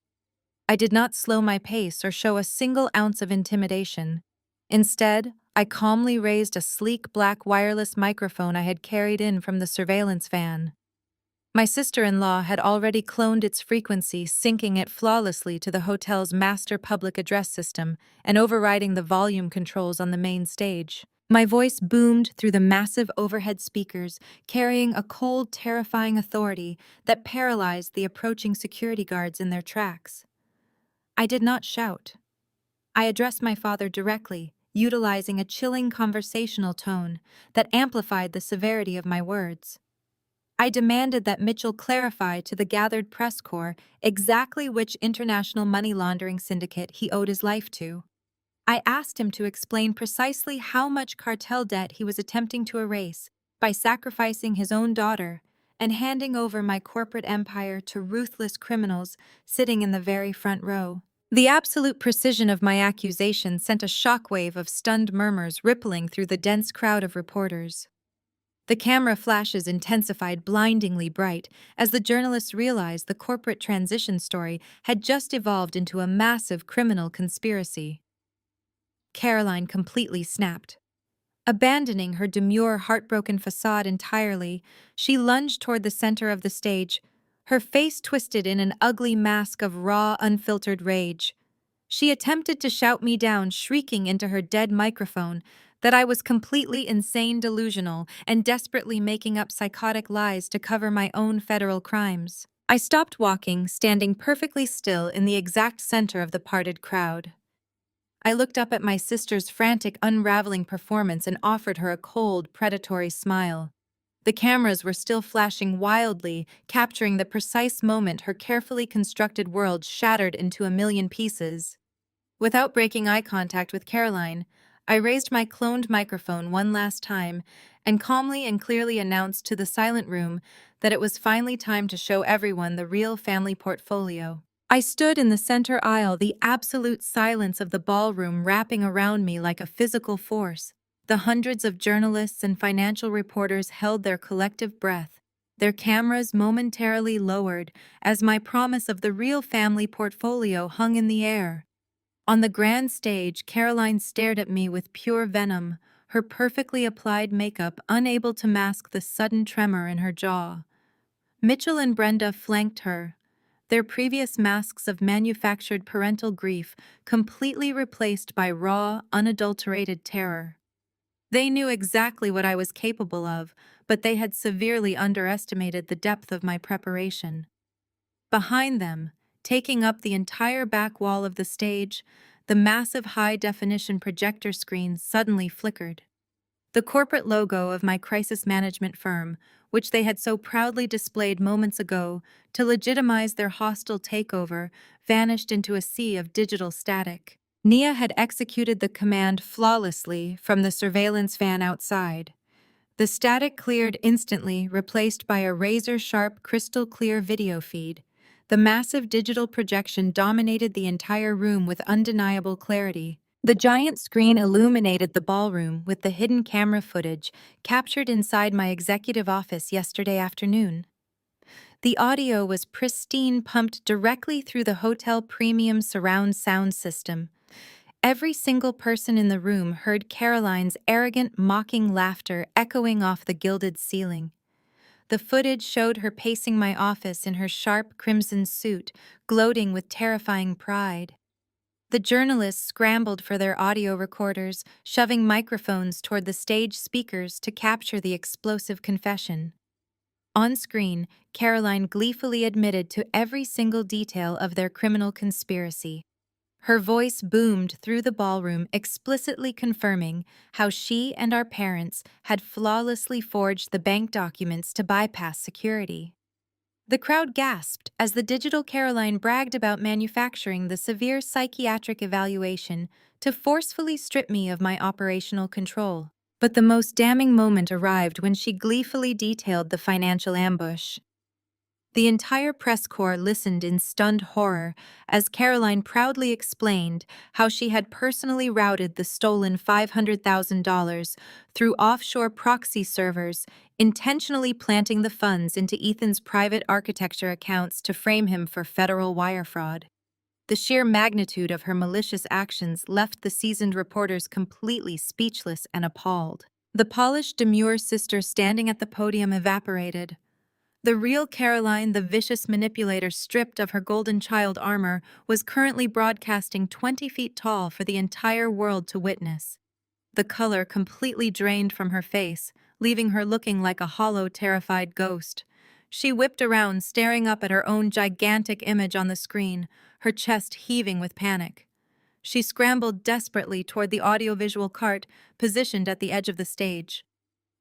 I did not slow my pace or show a single ounce of intimidation. Instead, I calmly raised a sleek black wireless microphone I had carried in from the surveillance van. My sister-in-law had already cloned its frequency, syncing it flawlessly to the hotel's master public address system and overriding the volume controls on the main stage. My voice boomed through the massive overhead speakers, carrying a cold, terrifying authority that paralyzed the approaching security guards in their tracks. I did not shout. I addressed my father directly, utilizing a chilling conversational tone that amplified the severity of my words. I demanded that Mitchell clarify to the gathered press corps exactly which international money laundering syndicate he owed his life to. I asked him to explain precisely how much cartel debt he was attempting to erase by sacrificing his own daughter and handing over my corporate empire to ruthless criminals sitting in the very front row. The absolute precision of my accusation sent a shockwave of stunned murmurs rippling through the dense crowd of reporters. The camera flashes intensified blindingly bright as the journalists realized the corporate transition story had just evolved into a massive criminal conspiracy. Caroline completely snapped. Abandoning her demure, heartbroken facade entirely, she lunged toward the center of the stage, her face twisted in an ugly mask of raw, unfiltered rage. She attempted to shout me down, shrieking into her dead microphone that I was completely insane, delusional, and desperately making up psychotic lies to cover my own federal crimes. I stopped walking, standing perfectly still in the exact center of the parted crowd. I looked up at my sister's frantic, unraveling performance and offered her a cold, predatory smile. The cameras were still flashing wildly, capturing the precise moment her carefully constructed world shattered into a million pieces. Without breaking eye contact with Caroline, I raised my cloned microphone one last time and calmly and clearly announced to the silent room that it was finally time to show everyone the real family portfolio. I stood in the center aisle, the absolute silence of the ballroom wrapping around me like a physical force. The hundreds of journalists and financial reporters held their collective breath, their cameras momentarily lowered as my promise of the real family portfolio hung in the air. On the grand stage, Caroline stared at me with pure venom, her perfectly applied makeup unable to mask the sudden tremor in her jaw. Mitchell and Brenda flanked her, their previous masks of manufactured parental grief completely replaced by raw, unadulterated terror. They knew exactly what I was capable of, but they had severely underestimated the depth of my preparation. Behind them, taking up the entire back wall of the stage, the massive high-definition projector screen suddenly flickered. The corporate logo of my crisis management firm, which they had so proudly displayed moments ago to legitimize their hostile takeover, vanished into a sea of digital static. Nia had executed the command flawlessly from the surveillance van outside. The static cleared instantly, replaced by a razor-sharp, crystal-clear video feed. The massive digital projection dominated the entire room with undeniable clarity. The giant screen illuminated the ballroom with the hidden camera footage captured inside my executive office yesterday afternoon. The audio was pristine, pumped directly through the hotel premium surround sound system. Every single person in the room heard Caroline's arrogant, mocking laughter echoing off the gilded ceiling. The footage showed her pacing my office in her sharp crimson suit, gloating with terrifying pride. The journalists scrambled for their audio recorders, shoving microphones toward the stage speakers to capture the explosive confession. On screen, Caroline gleefully admitted to every single detail of their criminal conspiracy. Her voice boomed through the ballroom, explicitly confirming how she and our parents had flawlessly forged the bank documents to bypass security. The crowd gasped as the digital Caroline bragged about manufacturing the severe psychiatric evaluation to forcefully strip me of my operational control. But the most damning moment arrived when she gleefully detailed the financial ambush. The entire press corps listened in stunned horror as Caroline proudly explained how she had personally routed the stolen $500,000 through offshore proxy servers, intentionally planting the funds into Ethan's private architecture accounts to frame him for federal wire fraud. The sheer magnitude of her malicious actions left the seasoned reporters completely speechless and appalled. The polished, demure sister standing at the podium evaporated. The real Caroline, the vicious manipulator stripped of her golden child armor, was currently broadcasting 20 feet tall for the entire world to witness. The color completely drained from her face, leaving her looking like a hollow, terrified ghost. She whipped around, staring up at her own gigantic image on the screen, her chest heaving with panic. She scrambled desperately toward the audiovisual cart positioned at the edge of the stage.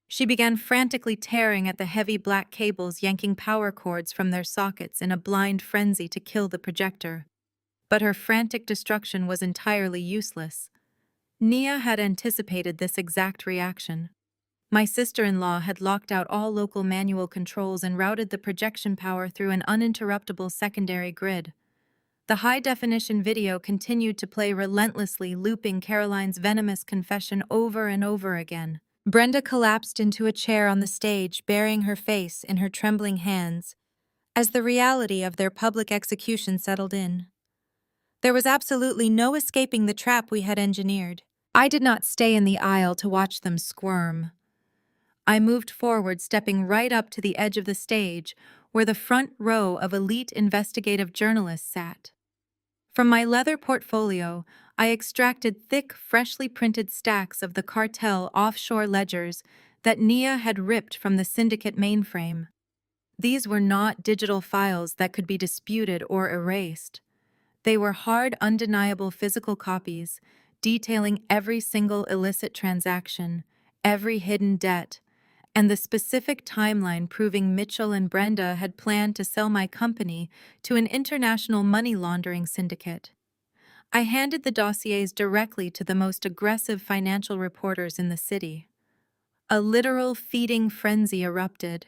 She began frantically tearing at the heavy black cables, yanking power cords from their sockets in a blind frenzy to kill the projector. But her frantic destruction was entirely useless. Nia had anticipated this exact reaction. My sister-in-law had locked out all local manual controls and routed the projection power through an uninterruptible secondary grid. The high-definition video continued to play relentlessly, looping Caroline's venomous confession over and over again. Brenda collapsed into a chair on the stage, burying her face in her trembling hands, as the reality of their public execution settled in. There was absolutely no escaping the trap we had engineered. I did not stay in the aisle to watch them squirm. I moved forward, stepping right up to the edge of the stage, where the front row of elite investigative journalists sat. From my leather portfolio, I extracted thick, freshly printed stacks of the cartel offshore ledgers that Nia had ripped from the syndicate mainframe. These were not digital files that could be disputed or erased. They were hard, undeniable physical copies, detailing every single illicit transaction, every hidden debt, and the specific timeline proving Mitchell and Brenda had planned to sell my company to an international money laundering syndicate. I handed the dossiers directly to the most aggressive financial reporters in the city. A literal feeding frenzy erupted.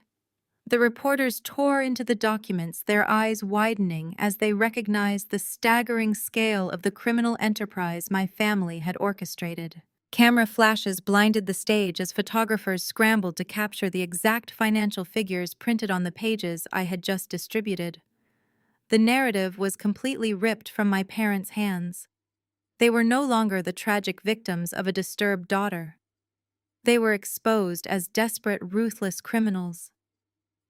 The reporters tore into the documents, their eyes widening as they recognized the staggering scale of the criminal enterprise my family had orchestrated. Camera flashes blinded the stage as photographers scrambled to capture the exact financial figures printed on the pages I had just distributed. The narrative was completely ripped from my parents' hands. They were no longer the tragic victims of a disturbed daughter. They were exposed as desperate, ruthless criminals.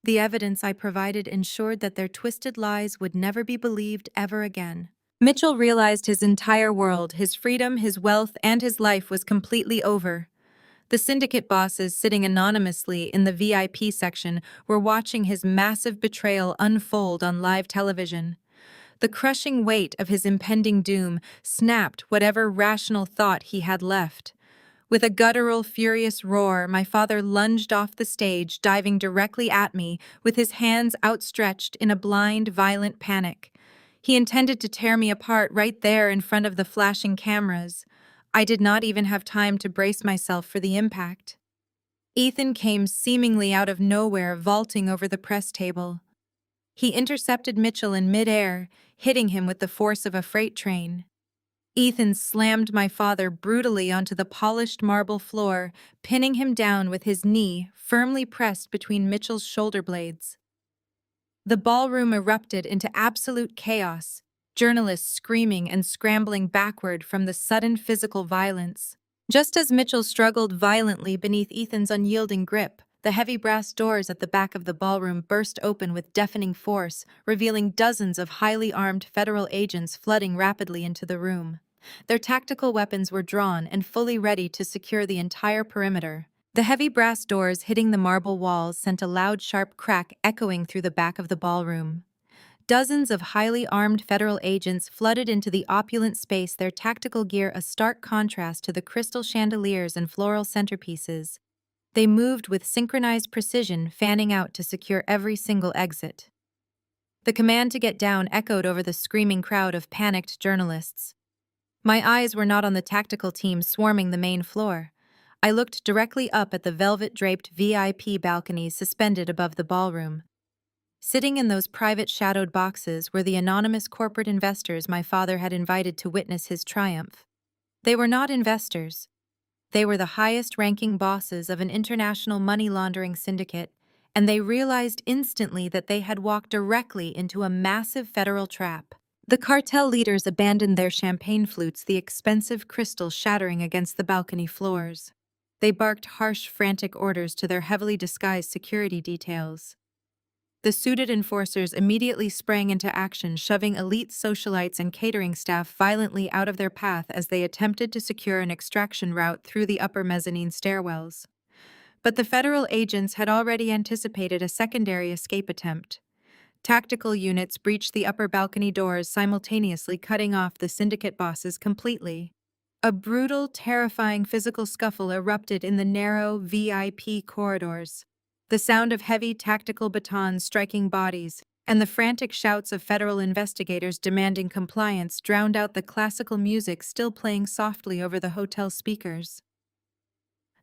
The evidence I provided ensured that their twisted lies would never be believed ever again. Mitchell realized his entire world, his freedom, his wealth, and his life was completely over. The syndicate bosses sitting anonymously in the VIP section were watching his massive betrayal unfold on live television. The crushing weight of his impending doom snapped whatever rational thought he had left. With a guttural, furious roar, my father lunged off the stage, diving directly at me, with his hands outstretched in a blind, violent panic. He intended to tear me apart right there in front of the flashing cameras. I did not even have time to brace myself for the impact. Ethan came seemingly out of nowhere, vaulting over the press table. He intercepted Mitchell in midair, hitting him with the force of a freight train. Ethan slammed my father brutally onto the polished marble floor, pinning him down with his knee firmly pressed between Mitchell's shoulder blades. The ballroom erupted into absolute chaos, journalists screaming and scrambling backward from the sudden physical violence. Just as Mitchell struggled violently beneath Ethan's unyielding grip, the heavy brass doors at the back of the ballroom burst open with deafening force, revealing dozens of highly armed federal agents flooding rapidly into the room. Their tactical weapons were drawn and fully ready to secure the entire perimeter. The heavy brass doors hitting the marble walls sent a loud, sharp crack echoing through the back of the ballroom. Dozens of highly armed federal agents flooded into the opulent space, their tactical gear a stark contrast to the crystal chandeliers and floral centerpieces. They moved with synchronized precision, fanning out to secure every single exit. The command to get down echoed over the screaming crowd of panicked journalists. My eyes were not on the tactical team swarming the main floor. I looked directly up at the velvet-draped VIP balconies suspended above the ballroom. Sitting in those private shadowed boxes were the anonymous corporate investors my father had invited to witness his triumph. They were not investors. They were the highest-ranking bosses of an international money laundering syndicate, and they realized instantly that they had walked directly into a massive federal trap. The cartel leaders abandoned their champagne flutes, the expensive crystal shattering against the balcony floors. They barked harsh, frantic orders to their heavily disguised security details. The suited enforcers immediately sprang into action, shoving elite socialites and catering staff violently out of their path as they attempted to secure an extraction route through the upper mezzanine stairwells. But the federal agents had already anticipated a secondary escape attempt. Tactical units breached the upper balcony doors, simultaneously cutting off the syndicate bosses completely. A brutal, terrifying physical scuffle erupted in the narrow VIP corridors. The sound of heavy tactical batons striking bodies and the frantic shouts of federal investigators demanding compliance drowned out the classical music still playing softly over the hotel speakers.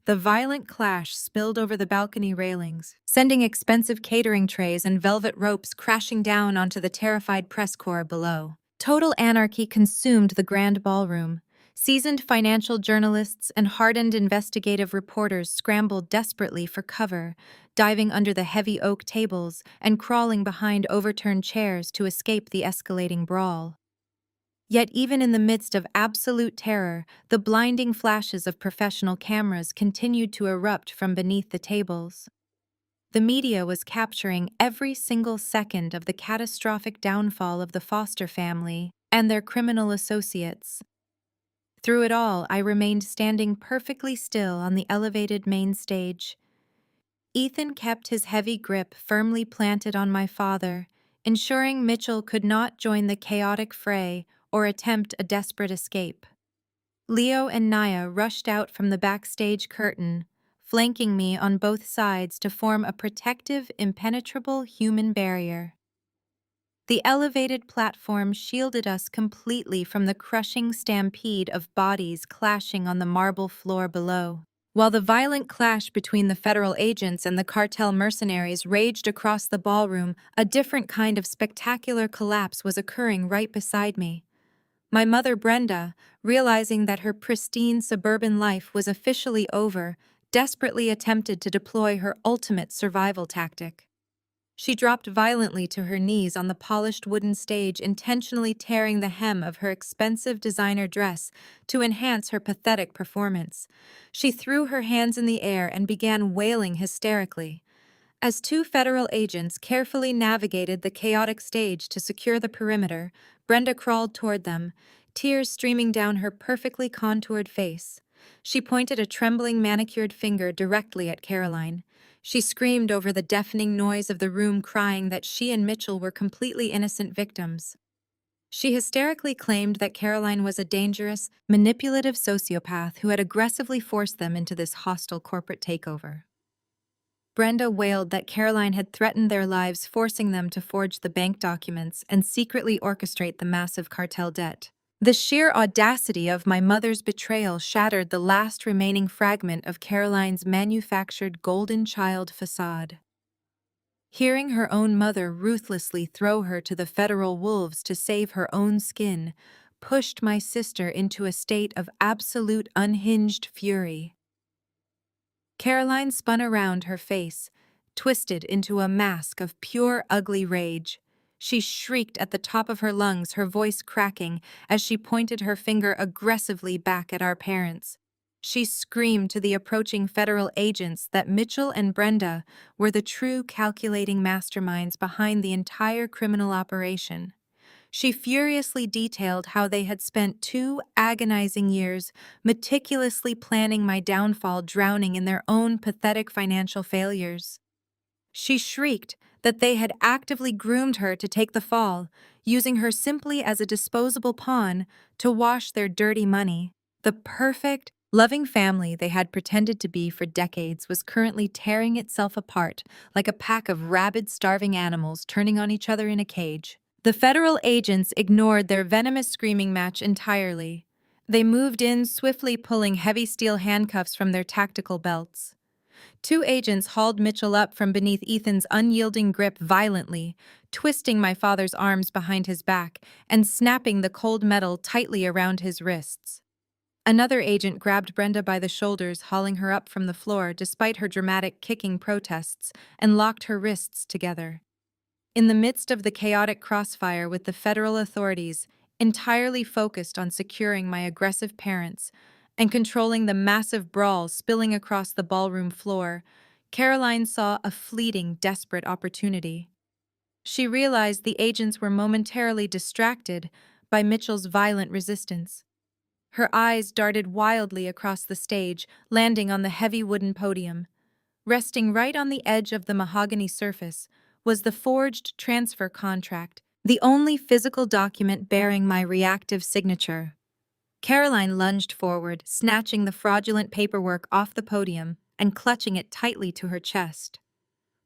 The violent clash spilled over the balcony railings, sending expensive catering trays and velvet ropes crashing down onto the terrified press corps below. Total anarchy consumed the grand ballroom. Seasoned financial journalists and hardened investigative reporters scrambled desperately for cover, diving under the heavy oak tables and crawling behind overturned chairs to escape the escalating brawl. Yet even in the midst of absolute terror, the blinding flashes of professional cameras continued to erupt from beneath the tables. The media was capturing every single second of the catastrophic downfall of the Foster family and their criminal associates. Through it all, I remained standing perfectly still on the elevated main stage. Ethan kept his heavy grip firmly planted on my father, ensuring Mitchell could not join the chaotic fray or attempt a desperate escape. Leo and Naya rushed out from the backstage curtain, flanking me on both sides to form a protective, impenetrable human barrier. The elevated platform shielded us completely from the crushing stampede of bodies clashing on the marble floor below. While the violent clash between the federal agents and the cartel mercenaries raged across the ballroom, a different kind of spectacular collapse was occurring right beside me. My mother, Brenda, realizing that her pristine suburban life was officially over, desperately attempted to deploy her ultimate survival tactic. She dropped violently to her knees on the polished wooden stage, intentionally tearing the hem of her expensive designer dress to enhance her pathetic performance. She threw her hands in the air and began wailing hysterically. As two federal agents carefully navigated the chaotic stage to secure the perimeter, Brenda crawled toward them, tears streaming down her perfectly contoured face. She pointed a trembling manicured finger directly at Caroline. She screamed over the deafening noise of the room, crying that she and Mitchell were completely innocent victims. She hysterically claimed that Caroline was a dangerous, manipulative sociopath who had aggressively forced them into this hostile corporate takeover. Brenda wailed that Caroline had threatened their lives, forcing them to forge the bank documents and secretly orchestrate the massive cartel debt. The sheer audacity of my mother's betrayal shattered the last remaining fragment of Caroline's manufactured golden child facade. Hearing her own mother ruthlessly throw her to the federal wolves to save her own skin pushed my sister into a state of absolute unhinged fury. Caroline spun around, her face twisted into a mask of pure ugly rage. She shrieked at the top of her lungs, her voice cracking as she pointed her finger aggressively back at our parents. She screamed to the approaching federal agents that Mitchell and Brenda were the true calculating masterminds behind the entire criminal operation. She furiously detailed how they had spent 2 agonizing years meticulously planning my downfall, drowning in their own pathetic financial failures. She shrieked that they had actively groomed her to take the fall, using her simply as a disposable pawn to wash their dirty money. The perfect, loving family they had pretended to be for decades was currently tearing itself apart like a pack of rabid, starving animals turning on each other in a cage. The federal agents ignored their venomous screaming match entirely. They moved in, swiftly pulling heavy steel handcuffs from their tactical belts. 2 agents hauled Mitchell up from beneath Ethan's unyielding grip violently, twisting my father's arms behind his back and snapping the cold metal tightly around his wrists. Another agent grabbed Brenda by the shoulders, hauling her up from the floor despite her dramatic kicking protests, and locked her wrists together. In the midst of the chaotic crossfire with the federal authorities, entirely focused on securing my aggressive parents and controlling the massive brawl spilling across the ballroom floor, Caroline saw a fleeting, desperate opportunity. She realized the agents were momentarily distracted by Mitchell's violent resistance. Her eyes darted wildly across the stage, landing on the heavy wooden podium. Resting right on the edge of the mahogany surface was the forged transfer contract, the only physical document bearing my reactive signature. Caroline lunged forward, snatching the fraudulent paperwork off the podium and clutching it tightly to her chest.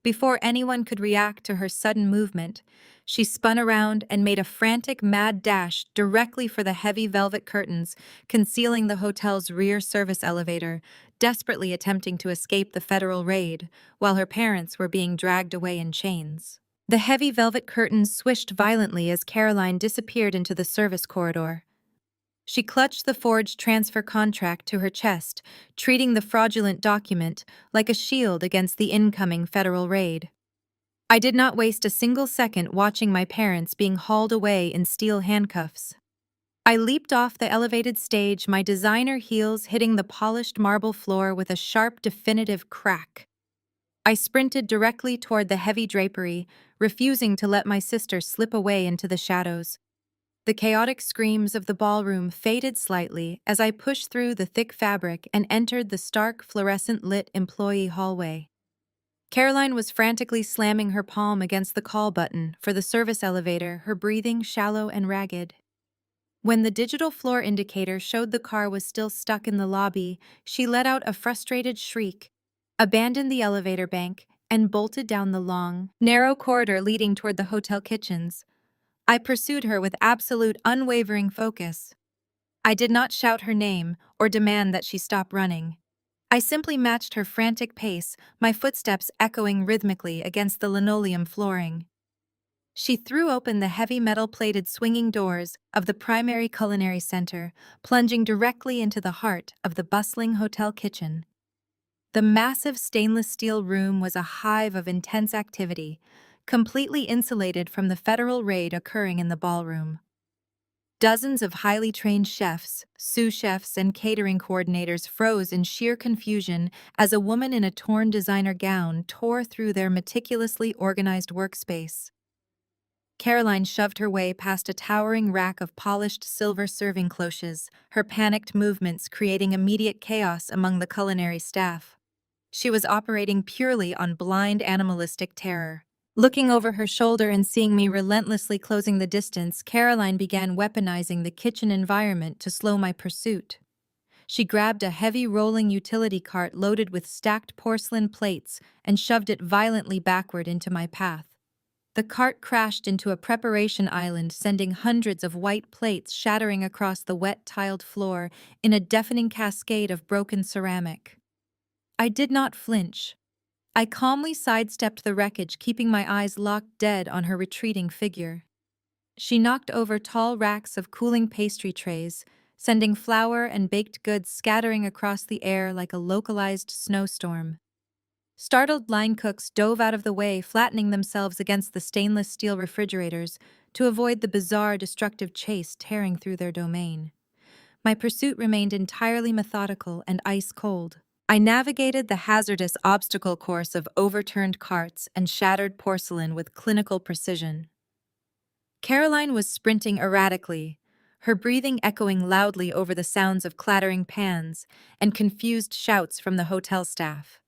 Before anyone could react to her sudden movement, she spun around and made a frantic, mad dash directly for the heavy velvet curtains concealing the hotel's rear service elevator, desperately attempting to escape the federal raid while her parents were being dragged away in chains. The heavy velvet curtains swished violently as Caroline disappeared into the service corridor. She clutched the forged transfer contract to her chest, treating the fraudulent document like a shield against the incoming federal raid. I did not waste a single second watching my parents being hauled away in steel handcuffs. I leaped off the elevated stage, my designer heels hitting the polished marble floor with a sharp, definitive crack. I sprinted directly toward the heavy drapery, refusing to let my sister slip away into the shadows. The chaotic screams of the ballroom faded slightly as I pushed through the thick fabric and entered the stark, fluorescent-lit employee hallway. Caroline was frantically slamming her palm against the call button for the service elevator, her breathing shallow and ragged. When the digital floor indicator showed the car was still stuck in the lobby, she let out a frustrated shriek, abandoned the elevator bank, and bolted down the long, narrow corridor leading toward the hotel kitchens. I pursued her with absolute unwavering focus. I did not shout her name or demand that she stop running. I simply matched her frantic pace, my footsteps echoing rhythmically against the linoleum flooring. She threw open the heavy metal-plated swinging doors of the primary culinary center, plunging directly into the heart of the bustling hotel kitchen. The massive stainless steel room was a hive of intense activity, completely insulated from the federal raid occurring in the ballroom. Dozens of highly trained chefs, sous chefs, and catering coordinators froze in sheer confusion as a woman in a torn designer gown tore through their meticulously organized workspace. Caroline shoved her way past a towering rack of polished silver serving cloches, her panicked movements creating immediate chaos among the culinary staff. She was operating purely on blind animalistic terror. Looking over her shoulder and seeing me relentlessly closing the distance, Caroline began weaponizing the kitchen environment to slow my pursuit. She grabbed a heavy rolling utility cart loaded with stacked porcelain plates and shoved it violently backward into my path. The cart crashed into a preparation island, sending hundreds of white plates shattering across the wet tiled floor in a deafening cascade of broken ceramic. I did not flinch. I calmly sidestepped the wreckage, keeping my eyes locked dead on her retreating figure. She knocked over tall racks of cooling pastry trays, sending flour and baked goods scattering across the air like a localized snowstorm. Startled line cooks dove out of the way, flattening themselves against the stainless steel refrigerators to avoid the bizarre, destructive chase tearing through their domain. My pursuit remained entirely methodical and ice-cold. I navigated the hazardous obstacle course of overturned carts and shattered porcelain with clinical precision. Caroline was sprinting erratically, her breathing echoing loudly over the sounds of clattering pans and confused shouts from the hotel staff.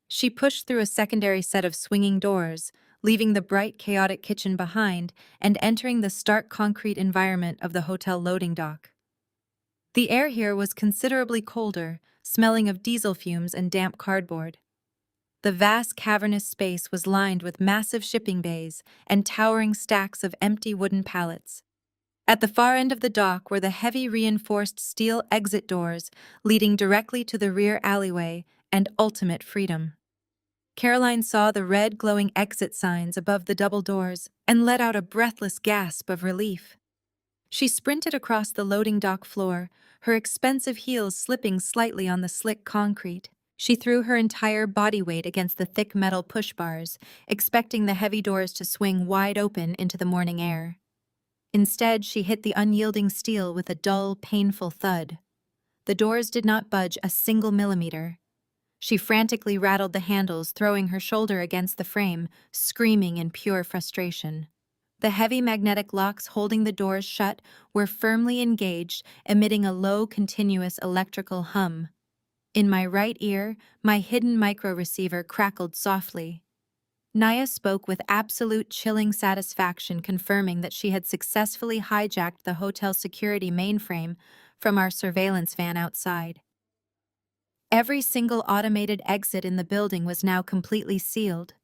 She pushed through a secondary set of swinging doors, leaving the bright, chaotic kitchen behind and entering the stark concrete environment of the hotel loading dock. The air here was considerably colder, smelling of diesel fumes and damp cardboard. The vast cavernous space was lined with massive shipping bays and towering stacks of empty wooden pallets. At the far end of the dock were the heavy reinforced steel exit doors leading directly to the rear alleyway and ultimate freedom. Caroline saw the red glowing exit signs above the double doors and let out a breathless gasp of relief. She sprinted across the loading dock floor, her expensive heels slipping slightly on the slick concrete. She threw her entire body weight against the thick metal push bars, expecting the heavy doors to swing wide open into the morning air. Instead, she hit the unyielding steel with a dull, painful thud. The doors did not budge a single millimeter. She frantically rattled the handles, throwing her shoulder against the frame, screaming in pure frustration. The heavy magnetic locks holding the doors shut were firmly engaged, emitting a low, continuous electrical hum. In my right ear, my hidden micro-receiver crackled softly. Naya spoke with absolute chilling satisfaction, confirming that she had successfully hijacked the hotel security mainframe from our surveillance van outside. Every single automated exit in the building was now completely sealed.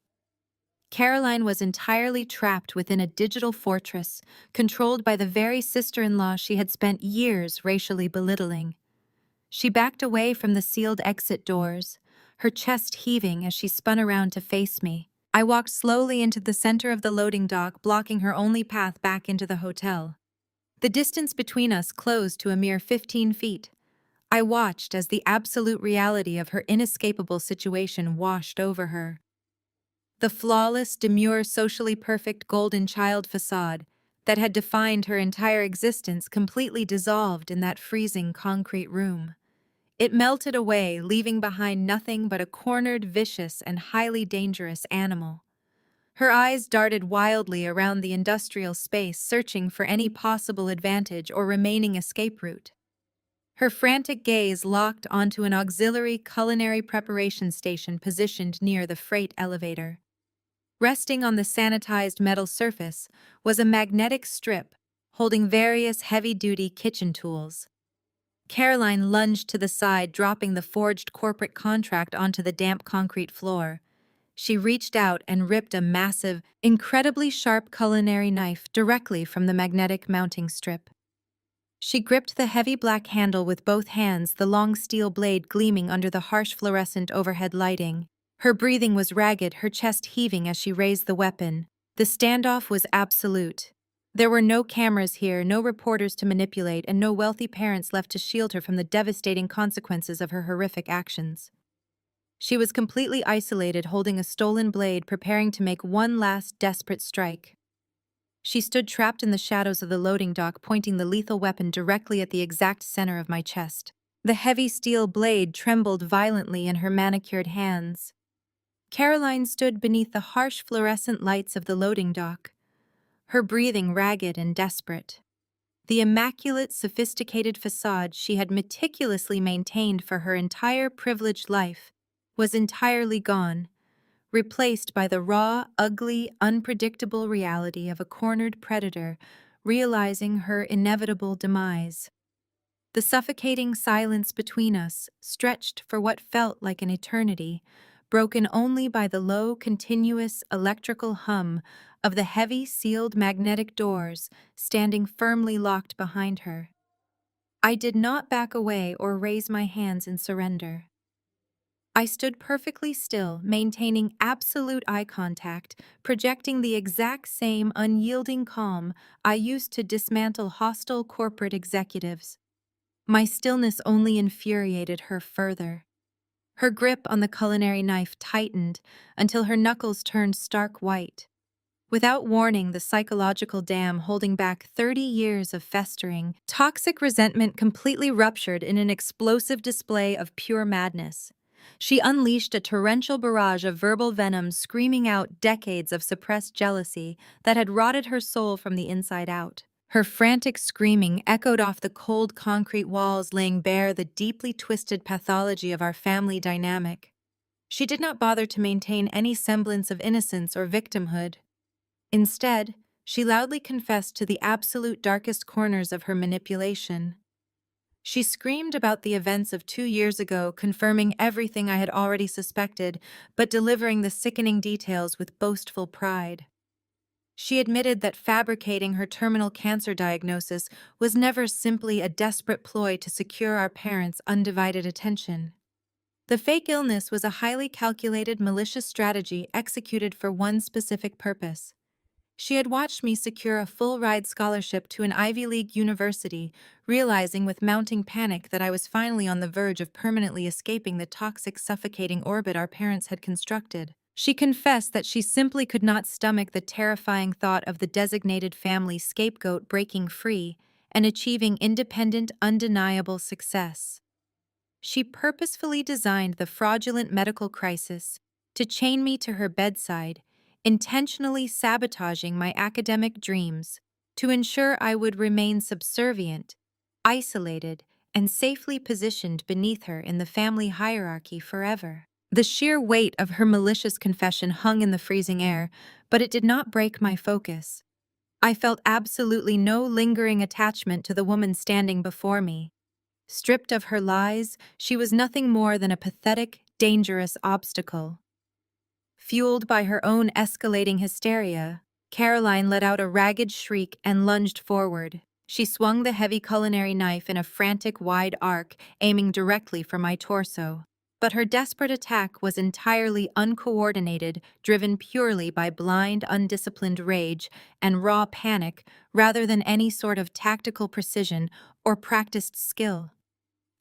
Caroline was entirely trapped within a digital fortress, controlled by the very sister-in-law she had spent years racially belittling. She backed away from the sealed exit doors, her chest heaving as she spun around to face me. I walked slowly into the center of the loading dock, blocking her only path back into the hotel. The distance between us closed to a mere 15 feet. I watched as the absolute reality of her inescapable situation washed over her. The flawless, demure, socially perfect golden child facade that had defined her entire existence completely dissolved in that freezing concrete room. It melted away, leaving behind nothing but a cornered, vicious, and highly dangerous animal. Her eyes darted wildly around the industrial space, searching for any possible advantage or remaining escape route. Her frantic gaze locked onto an auxiliary culinary preparation station positioned near the freight elevator. Resting on the sanitized metal surface was a magnetic strip holding various heavy-duty kitchen tools. Caroline lunged to the side, dropping the forged corporate contract onto the damp concrete floor. She reached out and ripped a massive, incredibly sharp culinary knife directly from the magnetic mounting strip. She gripped the heavy black handle with both hands, the long steel blade gleaming under the harsh fluorescent overhead lighting. Her breathing was ragged, her chest heaving as she raised the weapon. The standoff was absolute. There were no cameras here, no reporters to manipulate, and no wealthy parents left to shield her from the devastating consequences of her horrific actions. She was completely isolated, holding a stolen blade, preparing to make one last desperate strike. She stood trapped in the shadows of the loading dock, pointing the lethal weapon directly at the exact center of my chest. The heavy steel blade trembled violently in her manicured hands. Caroline stood beneath the harsh fluorescent lights of the loading dock, her breathing ragged and desperate. The immaculate, sophisticated facade she had meticulously maintained for her entire privileged life was entirely gone, replaced by the raw, ugly, unpredictable reality of a cornered predator realizing her inevitable demise. The suffocating silence between us stretched for what felt like an eternity, broken only by the low, continuous electrical hum of the heavy, sealed magnetic doors standing firmly locked behind her. I did not back away or raise my hands in surrender. I stood perfectly still, maintaining absolute eye contact, projecting the exact same unyielding calm I used to dismantle hostile corporate executives. My stillness only infuriated her further. Her grip on the culinary knife tightened until her knuckles turned stark white. Without warning, the psychological dam holding back 30 years of festering, toxic resentment completely ruptured in an explosive display of pure madness. She unleashed a torrential barrage of verbal venom, screaming out decades of suppressed jealousy that had rotted her soul from the inside out. Her frantic screaming echoed off the cold concrete walls, laying bare the deeply twisted pathology of our family dynamic. She did not bother to maintain any semblance of innocence or victimhood. Instead, she loudly confessed to the absolute darkest corners of her manipulation. She screamed about the events of 2 years ago, confirming everything I had already suspected, but delivering the sickening details with boastful pride. She admitted that fabricating her terminal cancer diagnosis was never simply a desperate ploy to secure our parents' undivided attention. The fake illness was a highly calculated, malicious strategy executed for one specific purpose. She had watched me secure a full-ride scholarship to an Ivy League university, realizing with mounting panic that I was finally on the verge of permanently escaping the toxic, suffocating orbit our parents had constructed. She confessed that she simply could not stomach the terrifying thought of the designated family scapegoat breaking free and achieving independent, undeniable success. She purposefully designed the fraudulent medical crisis to chain me to her bedside, intentionally sabotaging my academic dreams to ensure I would remain subservient, isolated, and safely positioned beneath her in the family hierarchy forever. The sheer weight of her malicious confession hung in the freezing air, but it did not break my focus. I felt absolutely no lingering attachment to the woman standing before me. Stripped of her lies, she was nothing more than a pathetic, dangerous obstacle. Fueled by her own escalating hysteria, Caroline let out a ragged shriek and lunged forward. She swung the heavy culinary knife in a frantic wide arc, aiming directly for my torso. But her desperate attack was entirely uncoordinated, driven purely by blind, undisciplined rage and raw panic rather than any sort of tactical precision or practiced skill.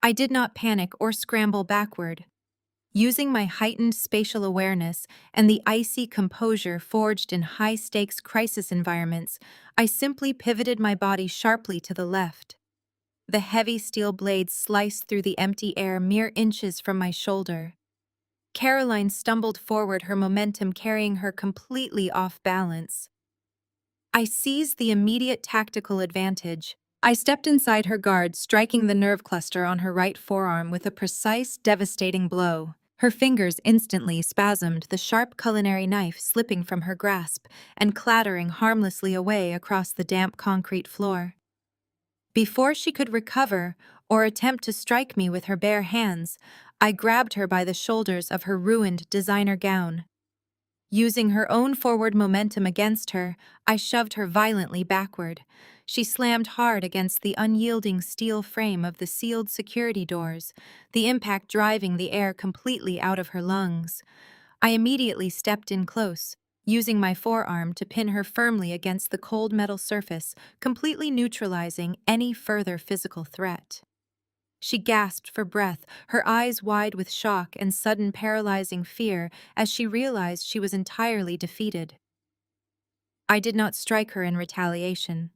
I did not panic or scramble backward. Using my heightened spatial awareness and the icy composure forged in high-stakes crisis environments, I simply pivoted my body sharply to the left. The heavy steel blade sliced through the empty air mere inches from my shoulder. Caroline stumbled forward, her momentum carrying her completely off balance. I seized the immediate tactical advantage. I stepped inside her guard, striking the nerve cluster on her right forearm with a precise, devastating blow. Her fingers instantly spasmed, the sharp culinary knife slipping from her grasp and clattering harmlessly away across the damp concrete floor. Before she could recover or attempt to strike me with her bare hands, I grabbed her by the shoulders of her ruined designer gown. Using her own forward momentum against her, I shoved her violently backward. She slammed hard against the unyielding steel frame of the sealed security doors, the impact driving the air completely out of her lungs. I immediately stepped in close, using my forearm to pin her firmly against the cold metal surface, completely neutralizing any further physical threat. She gasped for breath, her eyes wide with shock and sudden paralyzing fear as she realized she was entirely defeated. I did not strike her in retaliation.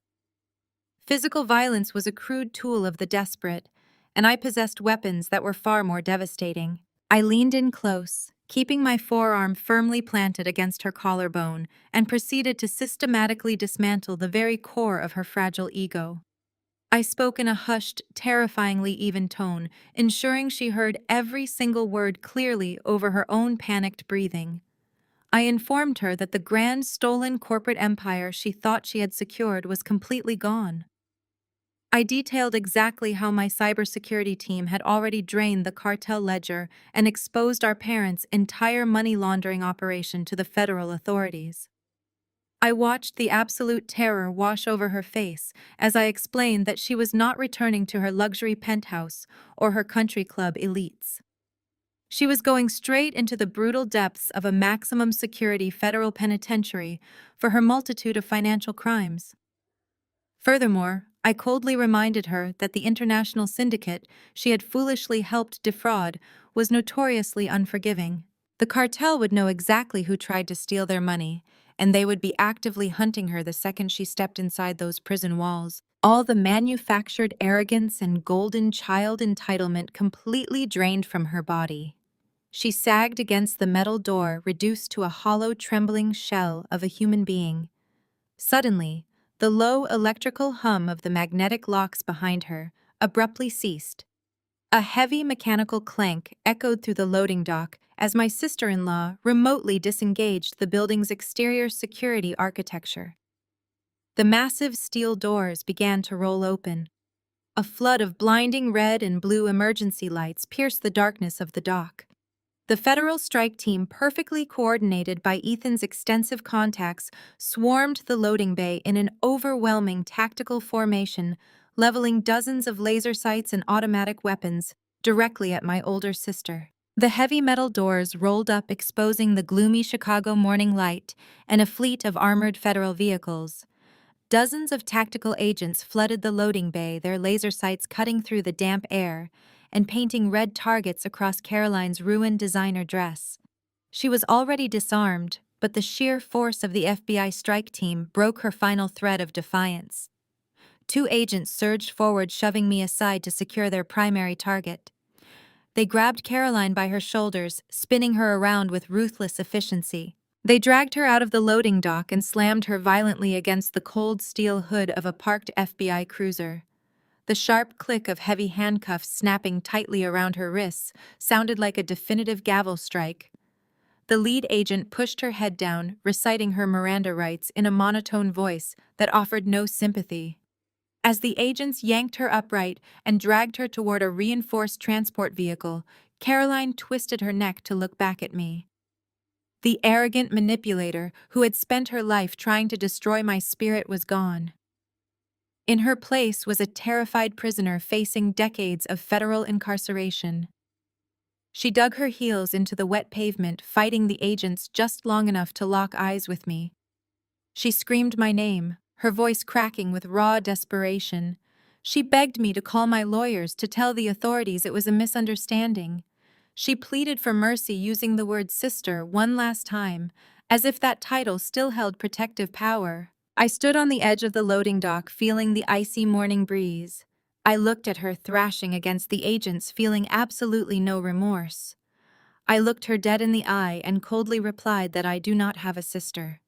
Physical violence was a crude tool of the desperate, and I possessed weapons that were far more devastating. I leaned in close, keeping my forearm firmly planted against her collarbone, and proceeded to systematically dismantle the very core of her fragile ego. I spoke in a hushed, terrifyingly even tone, ensuring she heard every single word clearly over her own panicked breathing. I informed her that the grand stolen corporate empire she thought she had secured was completely gone. I detailed exactly how my cybersecurity team had already drained the cartel ledger and exposed our parents' entire money laundering operation to the federal authorities. I watched the absolute terror wash over her face as I explained that she was not returning to her luxury penthouse or her country club elites. She was going straight into the brutal depths of a maximum security federal penitentiary for her multitude of financial crimes. Furthermore, I coldly reminded her that the international syndicate she had foolishly helped defraud was notoriously unforgiving. The cartel would know exactly who tried to steal their money, and they would be actively hunting her the second she stepped inside those prison walls. All the manufactured arrogance and golden child entitlement completely drained from her body. She sagged against the metal door, reduced to a hollow, trembling shell of a human being. Suddenly, the low electrical hum of the magnetic locks behind her abruptly ceased. A heavy mechanical clank echoed through the loading dock as my sister-in-law remotely disengaged the building's exterior security architecture. The massive steel doors began to roll open. A flood of blinding red and blue emergency lights pierced the darkness of the dock. The federal strike team, perfectly coordinated by Ethan's extensive contacts, swarmed the loading bay in an overwhelming tactical formation, leveling dozens of laser sights and automatic weapons directly at my older sister. The heavy metal doors rolled up, exposing the gloomy Chicago morning light and a fleet of armored federal vehicles. Dozens of tactical agents flooded the loading bay, their laser sights cutting through the damp air and painting red targets across Caroline's ruined designer dress. She was already disarmed, but the sheer force of the FBI strike team broke her final thread of defiance. Two agents surged forward, shoving me aside to secure their primary target. They grabbed Caroline by her shoulders, spinning her around with ruthless efficiency. They dragged her out of the loading dock and slammed her violently against the cold steel hood of a parked FBI cruiser. The sharp click of heavy handcuffs snapping tightly around her wrists sounded like a definitive gavel strike. The lead agent pushed her head down, reciting her Miranda rights in a monotone voice that offered no sympathy. As the agents yanked her upright and dragged her toward a reinforced transport vehicle, Caroline twisted her neck to look back at me. The arrogant manipulator who had spent her life trying to destroy my spirit was gone. In her place was a terrified prisoner facing decades of federal incarceration. She dug her heels into the wet pavement, fighting the agents just long enough to lock eyes with me. She screamed my name, her voice cracking with raw desperation. She begged me to call my lawyers, to tell the authorities it was a misunderstanding. She pleaded for mercy, using the word sister one last time, as if that title still held protective power. I stood on the edge of the loading dock, feeling the icy morning breeze. I looked at her thrashing against the agents, feeling absolutely no remorse. I looked her dead in the eye and coldly replied that I do not have a sister.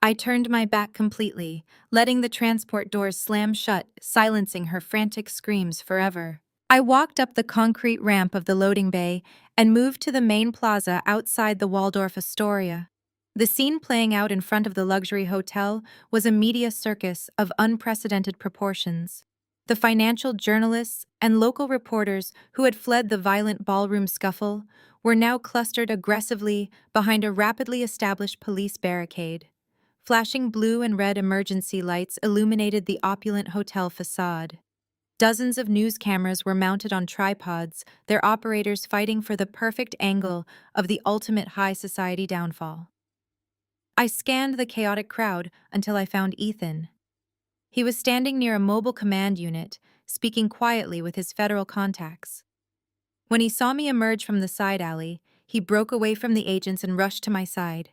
I turned my back completely, letting the transport doors slam shut, silencing her frantic screams forever. I walked up the concrete ramp of the loading bay and moved to the main plaza outside the Waldorf Astoria. The scene playing out in front of the luxury hotel was a media circus of unprecedented proportions. The financial journalists and local reporters who had fled the violent ballroom scuffle were now clustered aggressively behind a rapidly established police barricade. Flashing blue and red emergency lights illuminated the opulent hotel facade. Dozens of news cameras were mounted on tripods, their operators fighting for the perfect angle of the ultimate high society downfall. I scanned the chaotic crowd until I found Ethan. He was standing near a mobile command unit, speaking quietly with his federal contacts. When he saw me emerge from the side alley, he broke away from the agents and rushed to my side.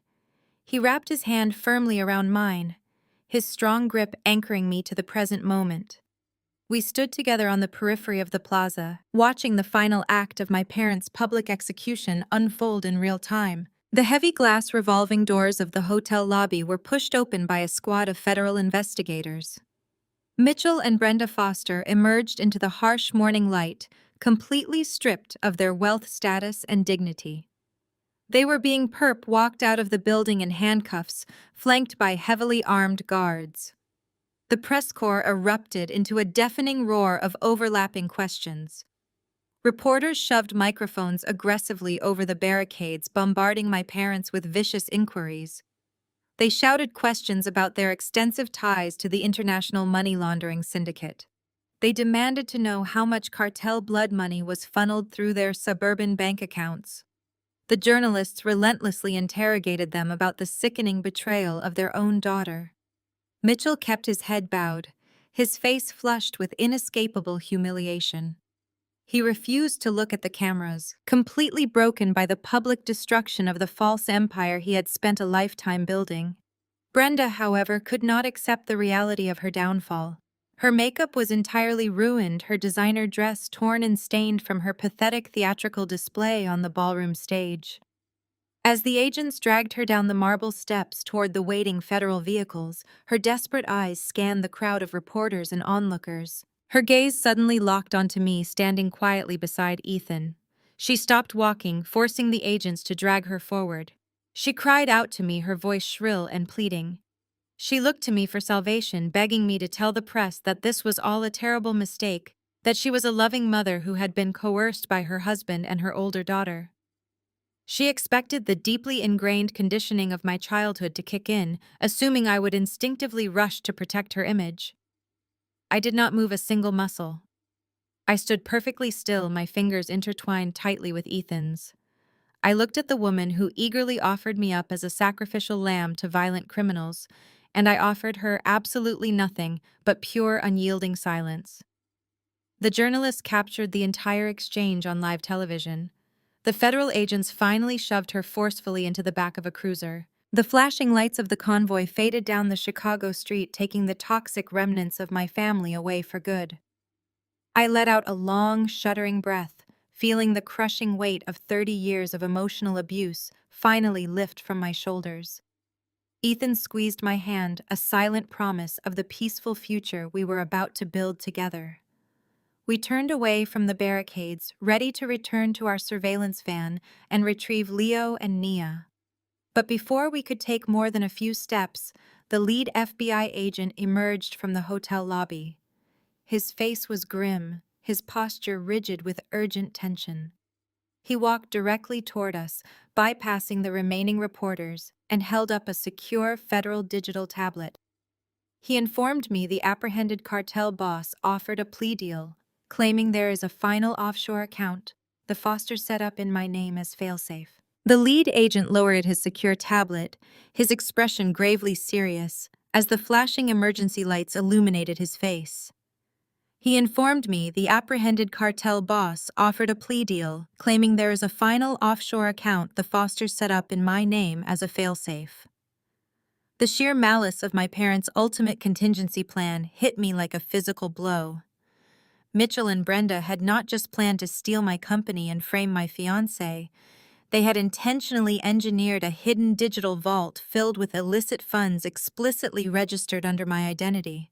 He wrapped his hand firmly around mine, his strong grip anchoring me to the present moment. We stood together on the periphery of the plaza, watching the final act of my parents' public execution unfold in real time. The heavy glass revolving doors of the hotel lobby were pushed open by a squad of federal investigators. Mitchell and Brenda Foster emerged into the harsh morning light, completely stripped of their wealth status and dignity. They were being walked out of the building in handcuffs, flanked by heavily armed guards. The press corps erupted into a deafening roar of overlapping questions. Reporters shoved microphones aggressively over the barricades, bombarding my parents with vicious inquiries. They shouted questions about their extensive ties to the international money laundering syndicate. They demanded to know how much cartel blood money was funneled through their suburban bank accounts. The journalists relentlessly interrogated them about the sickening betrayal of their own daughter. Mitchell kept his head bowed, his face flushed with inescapable humiliation. He refused to look at the cameras, completely broken by the public destruction of the false empire he had spent a lifetime building. Brenda, however, could not accept the reality of her downfall. Her makeup was entirely ruined, her designer dress torn and stained from her pathetic theatrical display on the ballroom stage. As the agents dragged her down the marble steps toward the waiting federal vehicles, her desperate eyes scanned the crowd of reporters and onlookers. Her gaze suddenly locked onto me, standing quietly beside Ethan. She stopped walking, forcing the agents to drag her forward. She cried out to me, her voice shrill and pleading. She looked to me for salvation, begging me to tell the press that this was all a terrible mistake, that she was a loving mother who had been coerced by her husband and her older daughter. She expected the deeply ingrained conditioning of my childhood to kick in, assuming I would instinctively rush to protect her image. I did not move a single muscle. I stood perfectly still, my fingers intertwined tightly with Ethan's. I looked at the woman who eagerly offered me up as a sacrificial lamb to violent criminals, and I offered her absolutely nothing but pure, unyielding silence. The journalists captured the entire exchange on live television. The federal agents finally shoved her forcefully into the back of a cruiser. The flashing lights of the convoy faded down the Chicago street, taking the toxic remnants of my family away for good. I let out a long, shuddering breath, feeling the crushing weight of 30 years of emotional abuse finally lift from my shoulders. Ethan squeezed my hand, a silent promise of the peaceful future we were about to build together. We turned away from the barricades, ready to return to our surveillance van and retrieve Leo and Nia. But before we could take more than a few steps, the lead FBI agent emerged from the hotel lobby. His face was grim, his posture rigid with urgent tension. He walked directly toward us, bypassing the remaining reporters, and held up a secure federal digital tablet. He informed me the apprehended cartel boss offered a plea deal, claiming there is a final offshore account the Fosters set up in my name as failsafe. The lead agent lowered his secure tablet, his expression gravely serious, as the flashing emergency lights illuminated his face. He informed me the apprehended cartel boss offered a plea deal, claiming there is a final offshore account the Fosters set up in my name as a failsafe. The sheer malice of my parents' ultimate contingency plan hit me like a physical blow. Mitchell and Brenda had not just planned to steal my company and frame my fiancé, they had intentionally engineered a hidden digital vault filled with illicit funds explicitly registered under my identity.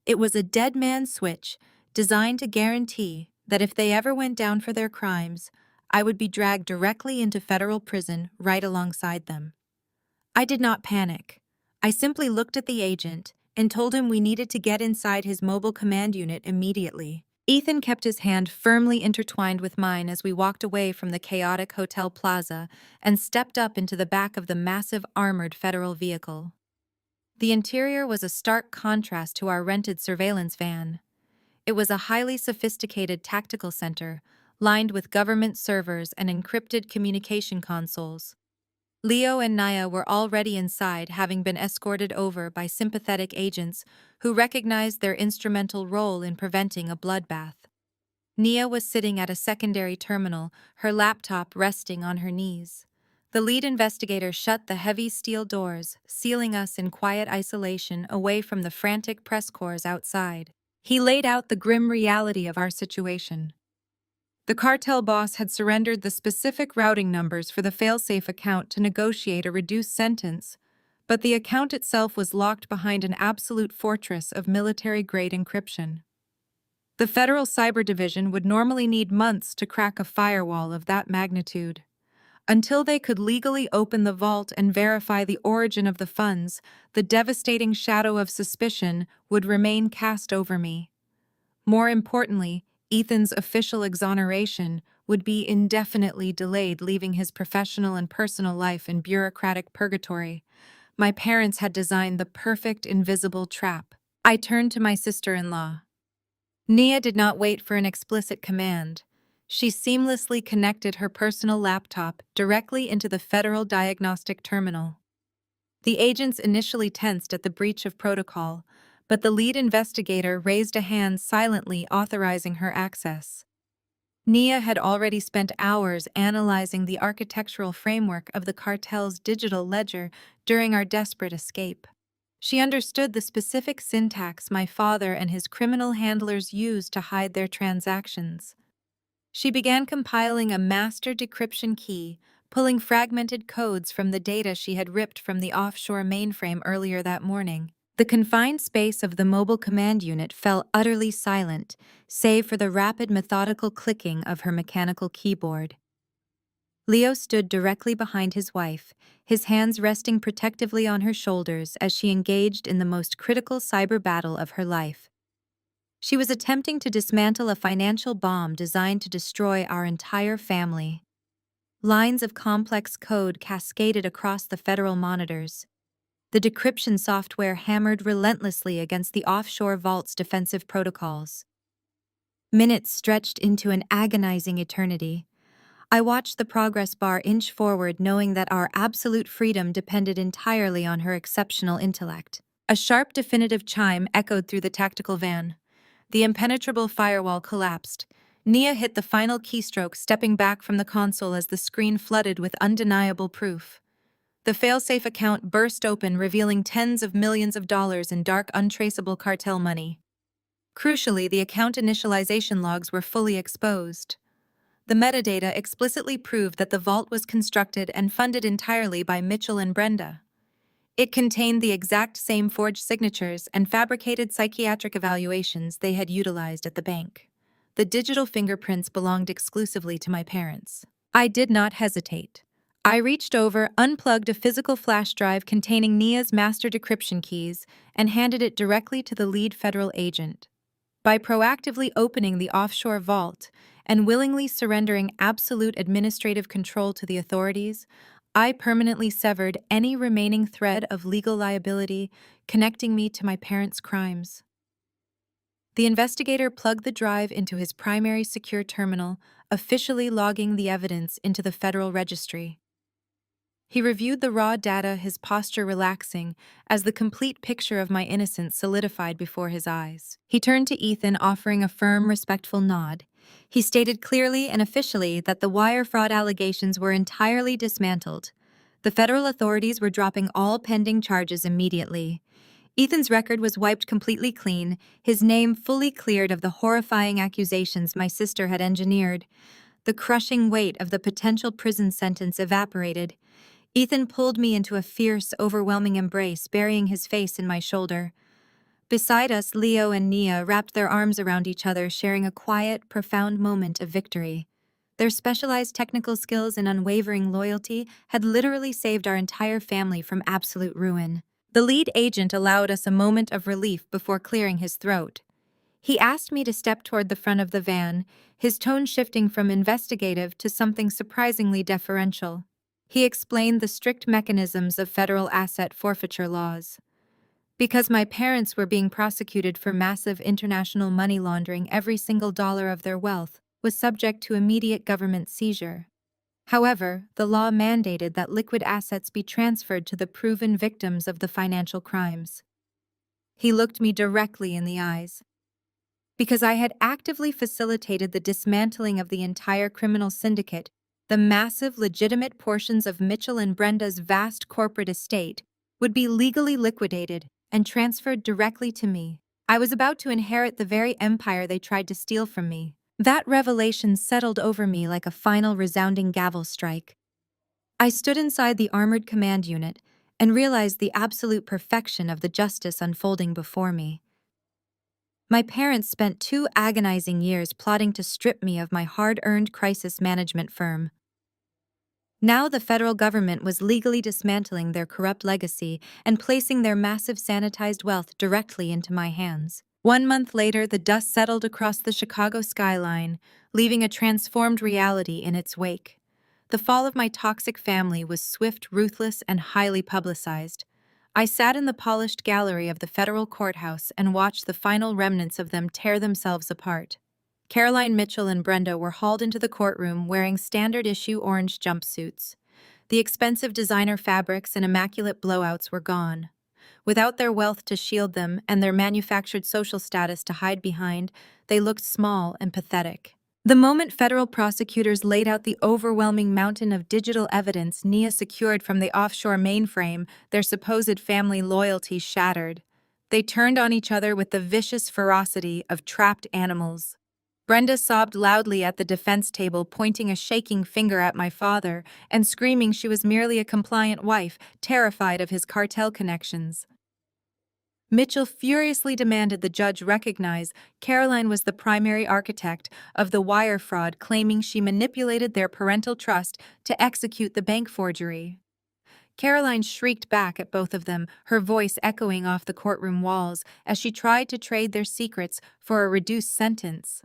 It was a dead man switch designed to guarantee that if they ever went down for their crimes, I would be dragged directly into federal prison right alongside them. I did not panic. I simply looked at the agent and told him we needed to get inside his mobile command unit immediately. Ethan kept his hand firmly intertwined with mine as we walked away from the chaotic hotel plaza and stepped up into the back of the massive armored federal vehicle. The interior was a stark contrast to our rented surveillance van. It was a highly sophisticated tactical center, lined with government servers and encrypted communication consoles. Leo and Naya were already inside, having been escorted over by sympathetic agents who recognized their instrumental role in preventing a bloodbath. Nia was sitting at a secondary terminal, her laptop resting on her knees. The lead investigator shut the heavy steel doors, sealing us in quiet isolation away from the frantic press corps outside. He laid out the grim reality of our situation. The cartel boss had surrendered the specific routing numbers for the failsafe account to negotiate a reduced sentence, but the account itself was locked behind an absolute fortress of military-grade encryption. The Federal Cyber Division would normally need months to crack a firewall of that magnitude. Until they could legally open the vault and verify the origin of the funds, the devastating shadow of suspicion would remain cast over me. More importantly, Ethan's official exoneration would be indefinitely delayed, leaving his professional and personal life in bureaucratic purgatory. My parents had designed the perfect invisible trap. I turned to my sister-in-law. Nia did not wait for an explicit command. She seamlessly connected her personal laptop directly into the Federal Diagnostic Terminal. The agents initially tensed at the breach of protocol, but the lead investigator raised a hand silently authorizing her access. Nia had already spent hours analyzing the architectural framework of the cartel's digital ledger during our desperate escape. She understood the specific syntax my father and his criminal handlers used to hide their transactions. She began compiling a master decryption key, pulling fragmented codes from the data she had ripped from the offshore mainframe earlier that morning. The confined space of the mobile command unit fell utterly silent, save for the rapid methodical clicking of her mechanical keyboard. Leo stood directly behind his wife, his hands resting protectively on her shoulders as she engaged in the most critical cyber battle of her life. She was attempting to dismantle a financial bomb designed to destroy our entire family. Lines of complex code cascaded across the federal monitors. The decryption software hammered relentlessly against the offshore vault's defensive protocols. Minutes stretched into an agonizing eternity. I watched the progress bar inch forward, knowing that our absolute freedom depended entirely on her exceptional intellect. A sharp, definitive chime echoed through the tactical van. The impenetrable firewall collapsed. Nia hit the final keystroke, stepping back from the console as the screen flooded with undeniable proof. The failsafe account burst open, revealing tens of millions of dollars in dark, untraceable cartel money. Crucially, the account initialization logs were fully exposed. The metadata explicitly proved that the vault was constructed and funded entirely by Mitchell and Brenda. It contained the exact same forged signatures and fabricated psychiatric evaluations they had utilized at the bank. The digital fingerprints belonged exclusively to my parents. I did not hesitate. I reached over, unplugged a physical flash drive containing Nia's master decryption keys, and handed it directly to the lead federal agent. By proactively opening the offshore vault and willingly surrendering absolute administrative control to the authorities, I permanently severed any remaining thread of legal liability connecting me to my parents' crimes. The investigator plugged the drive into his primary secure terminal, officially logging the evidence into the federal registry. He reviewed the raw data, his posture relaxing, as the complete picture of my innocence solidified before his eyes. He turned to Ethan, offering a firm, respectful nod. He stated clearly and officially that the wire fraud allegations were entirely dismantled. The federal authorities were dropping all pending charges immediately. Ethan's record was wiped completely clean, his name fully cleared of the horrifying accusations my sister had engineered. The crushing weight of the potential prison sentence evaporated. Ethan pulled me into a fierce, overwhelming embrace, burying his face in my shoulder. Beside us, Leo and Nia wrapped their arms around each other, sharing a quiet, profound moment of victory. Their specialized technical skills and unwavering loyalty had literally saved our entire family from absolute ruin. The lead agent allowed us a moment of relief before clearing his throat. He asked me to step toward the front of the van, his tone shifting from investigative to something surprisingly deferential. He explained the strict mechanisms of federal asset forfeiture laws. Because my parents were being prosecuted for massive international money laundering, every single dollar of their wealth was subject to immediate government seizure. However, the law mandated that liquid assets be transferred to the proven victims of the financial crimes. He looked me directly in the eyes. Because I had actively facilitated the dismantling of the entire criminal syndicate, the massive legitimate portions of Mitchell and Brenda's vast corporate estate would be legally liquidated and transferred directly to me. I was about to inherit the very empire they tried to steal from me. That revelation settled over me like a final resounding gavel strike. I stood inside the armored command unit and realized the absolute perfection of the justice unfolding before me. My parents spent 2 agonizing years plotting to strip me of my hard-earned crisis management firm. Now the federal government was legally dismantling their corrupt legacy and placing their massive sanitized wealth directly into my hands. 1 month later, the dust settled across the Chicago skyline, leaving a transformed reality in its wake. The fall of my toxic family was swift, ruthless, and highly publicized. I sat in the polished gallery of the federal courthouse and watched the final remnants of them tear themselves apart. Caroline Mitchell and Brenda were hauled into the courtroom wearing standard-issue orange jumpsuits. The expensive designer fabrics and immaculate blowouts were gone. Without their wealth to shield them and their manufactured social status to hide behind, they looked small and pathetic. The moment federal prosecutors laid out the overwhelming mountain of digital evidence Nia secured from the offshore mainframe, their supposed family loyalty shattered. They turned on each other with the vicious ferocity of trapped animals. Brenda sobbed loudly at the defense table, pointing a shaking finger at my father and screaming she was merely a compliant wife, terrified of his cartel connections. Mitchell furiously demanded the judge recognize Caroline was the primary architect of the wire fraud, claiming she manipulated their parental trust to execute the bank forgery. Caroline shrieked back at both of them, her voice echoing off the courtroom walls as she tried to trade their secrets for a reduced sentence.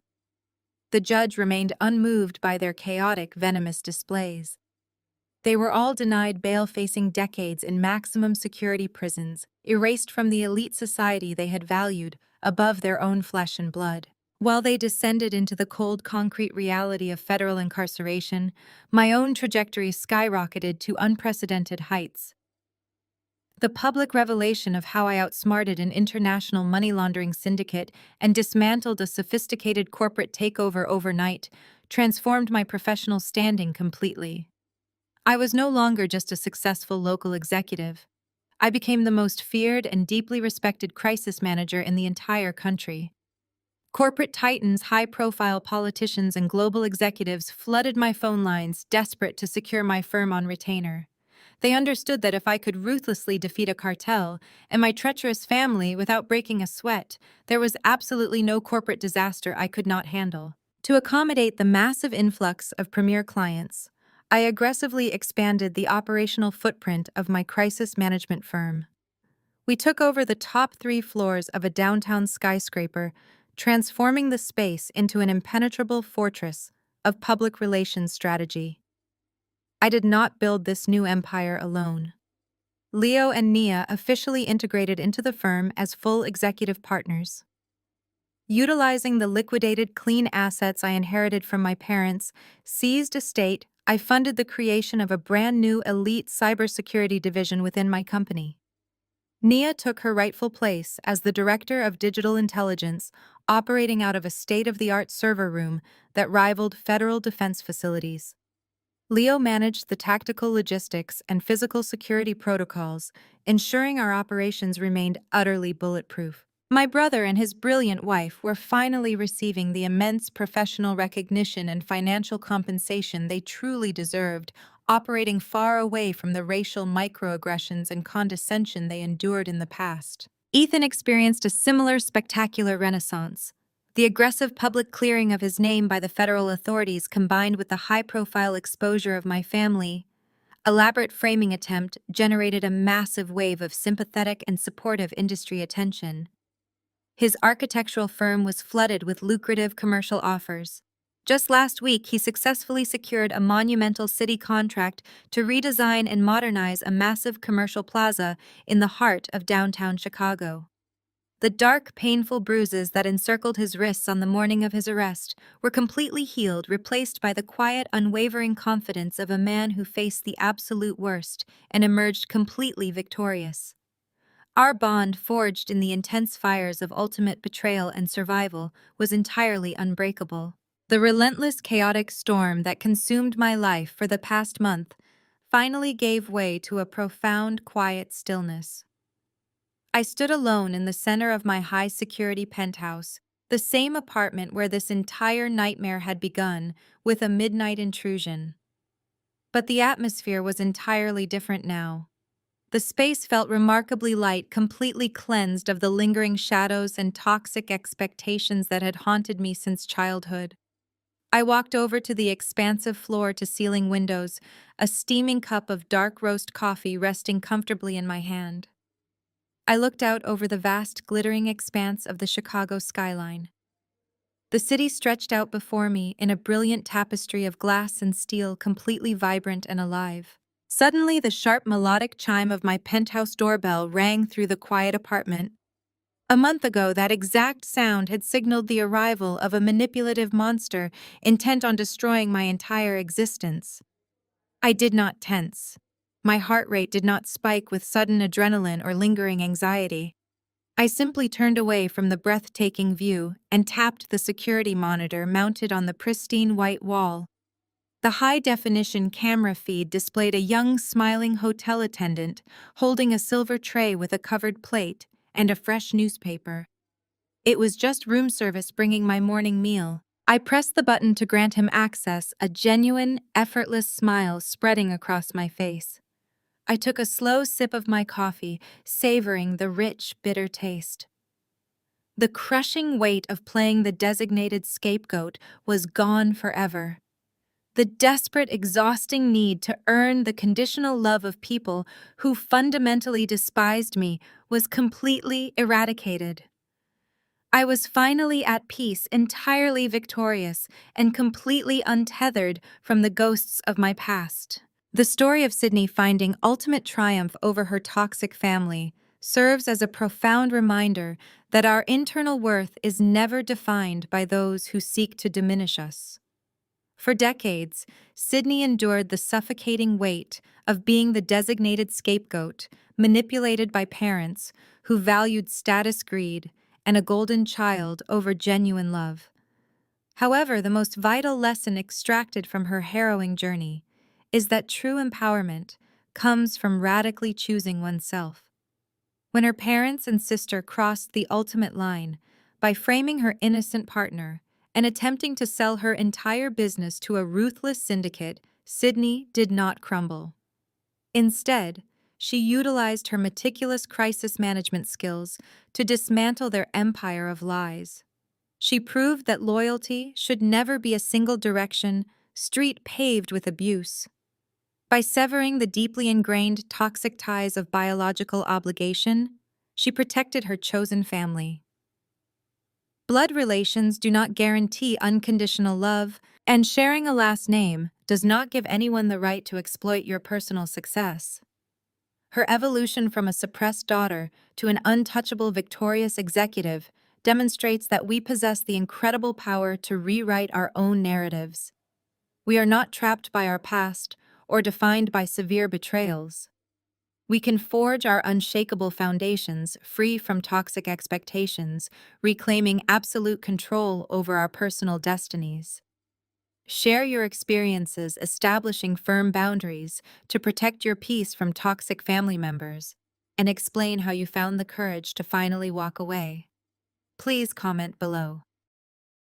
The judge remained unmoved by their chaotic, venomous displays. They were all denied bail, facing decades in maximum security prisons, erased from the elite society they had valued above their own flesh and blood. While they descended into the cold, concrete reality of federal incarceration, my own trajectory skyrocketed to unprecedented heights. The public revelation of how I outsmarted an international money laundering syndicate and dismantled a sophisticated corporate takeover overnight transformed my professional standing completely. I was no longer just a successful local executive. I became the most feared and deeply respected crisis manager in the entire country. Corporate titans, high-profile politicians, and global executives flooded my phone lines, desperate to secure my firm on retainer. They understood that if I could ruthlessly defeat a cartel and my treacherous family without breaking a sweat, there was absolutely no corporate disaster I could not handle. To accommodate the massive influx of premier clients, I aggressively expanded the operational footprint of my crisis management firm. We took over the top 3 floors of a downtown skyscraper, transforming the space into an impenetrable fortress of public relations strategy. I did not build this new empire alone. Leo and Nia officially integrated into the firm as full executive partners. Utilizing the liquidated clean assets I inherited from my parents' seized estate, I funded the creation of a brand new elite cybersecurity division within my company. Nia took her rightful place as the Director of Digital Intelligence, operating out of a state-of-the-art server room that rivaled federal defense facilities. Leo managed the tactical logistics and physical security protocols, ensuring our operations remained utterly bulletproof. My brother and his brilliant wife were finally receiving the immense professional recognition and financial compensation they truly deserved, operating far away from the racial microaggressions and condescension they endured in the past. Ethan experienced a similar spectacular renaissance. The aggressive public clearing of his name by the federal authorities combined with the high-profile exposure of my family, elaborate framing attempt generated a massive wave of sympathetic and supportive industry attention. His architectural firm was flooded with lucrative commercial offers. Just last week, he successfully secured a monumental city contract to redesign and modernize a massive commercial plaza in the heart of downtown Chicago. The dark, painful bruises that encircled his wrists on the morning of his arrest were completely healed, replaced by the quiet, unwavering confidence of a man who faced the absolute worst and emerged completely victorious. Our bond, forged in the intense fires of ultimate betrayal and survival, was entirely unbreakable. The relentless, chaotic storm that consumed my life for the past month finally gave way to a profound, quiet stillness. I stood alone in the center of my high-security penthouse, the same apartment where this entire nightmare had begun, with a midnight intrusion. But the atmosphere was entirely different now. The space felt remarkably light, completely cleansed of the lingering shadows and toxic expectations that had haunted me since childhood. I walked over to the expansive floor-to-ceiling windows, a steaming cup of dark roast coffee resting comfortably in my hand. I looked out over the vast, glittering expanse of the Chicago skyline. The city stretched out before me in a brilliant tapestry of glass and steel, completely vibrant and alive. Suddenly, the sharp, melodic chime of my penthouse doorbell rang through the quiet apartment. A month ago, that exact sound had signaled the arrival of a manipulative monster intent on destroying my entire existence. I did not tense. My heart rate did not spike with sudden adrenaline or lingering anxiety. I simply turned away from the breathtaking view and tapped the security monitor mounted on the pristine white wall. The high-definition camera feed displayed a young, smiling hotel attendant holding a silver tray with a covered plate and a fresh newspaper. It was just room service bringing my morning meal. I pressed the button to grant him access, a genuine, effortless smile spreading across my face. I took a slow sip of my coffee, savoring the rich, bitter taste. The crushing weight of playing the designated scapegoat was gone forever. The desperate, exhausting need to earn the conditional love of people who fundamentally despised me was completely eradicated. I was finally at peace, entirely victorious, and completely untethered from the ghosts of my past. The story of Sydney finding ultimate triumph over her toxic family serves as a profound reminder that our internal worth is never defined by those who seek to diminish us. For decades, Sydney endured the suffocating weight of being the designated scapegoat, manipulated by parents who valued status greed and a golden child over genuine love. However, the most vital lesson extracted from her harrowing journey is that true empowerment comes from radically choosing oneself. When her parents and sister crossed the ultimate line by framing her innocent partner and attempting to sell her entire business to a ruthless syndicate, Sydney did not crumble. Instead, she utilized her meticulous crisis management skills to dismantle their empire of lies. She proved that loyalty should never be a single-direction street paved with abuse. By severing the deeply ingrained toxic ties of biological obligation, she protected her chosen family. Blood relations do not guarantee unconditional love, and sharing a last name does not give anyone the right to exploit your personal success. Her evolution from a suppressed daughter to an untouchable, victorious executive demonstrates that we possess the incredible power to rewrite our own narratives. We are not trapped by our past or defined by severe betrayals. We can forge our unshakable foundations free from toxic expectations, reclaiming absolute control over our personal destinies. Share your experiences establishing firm boundaries to protect your peace from toxic family members, and explain how you found the courage to finally walk away. Please comment below.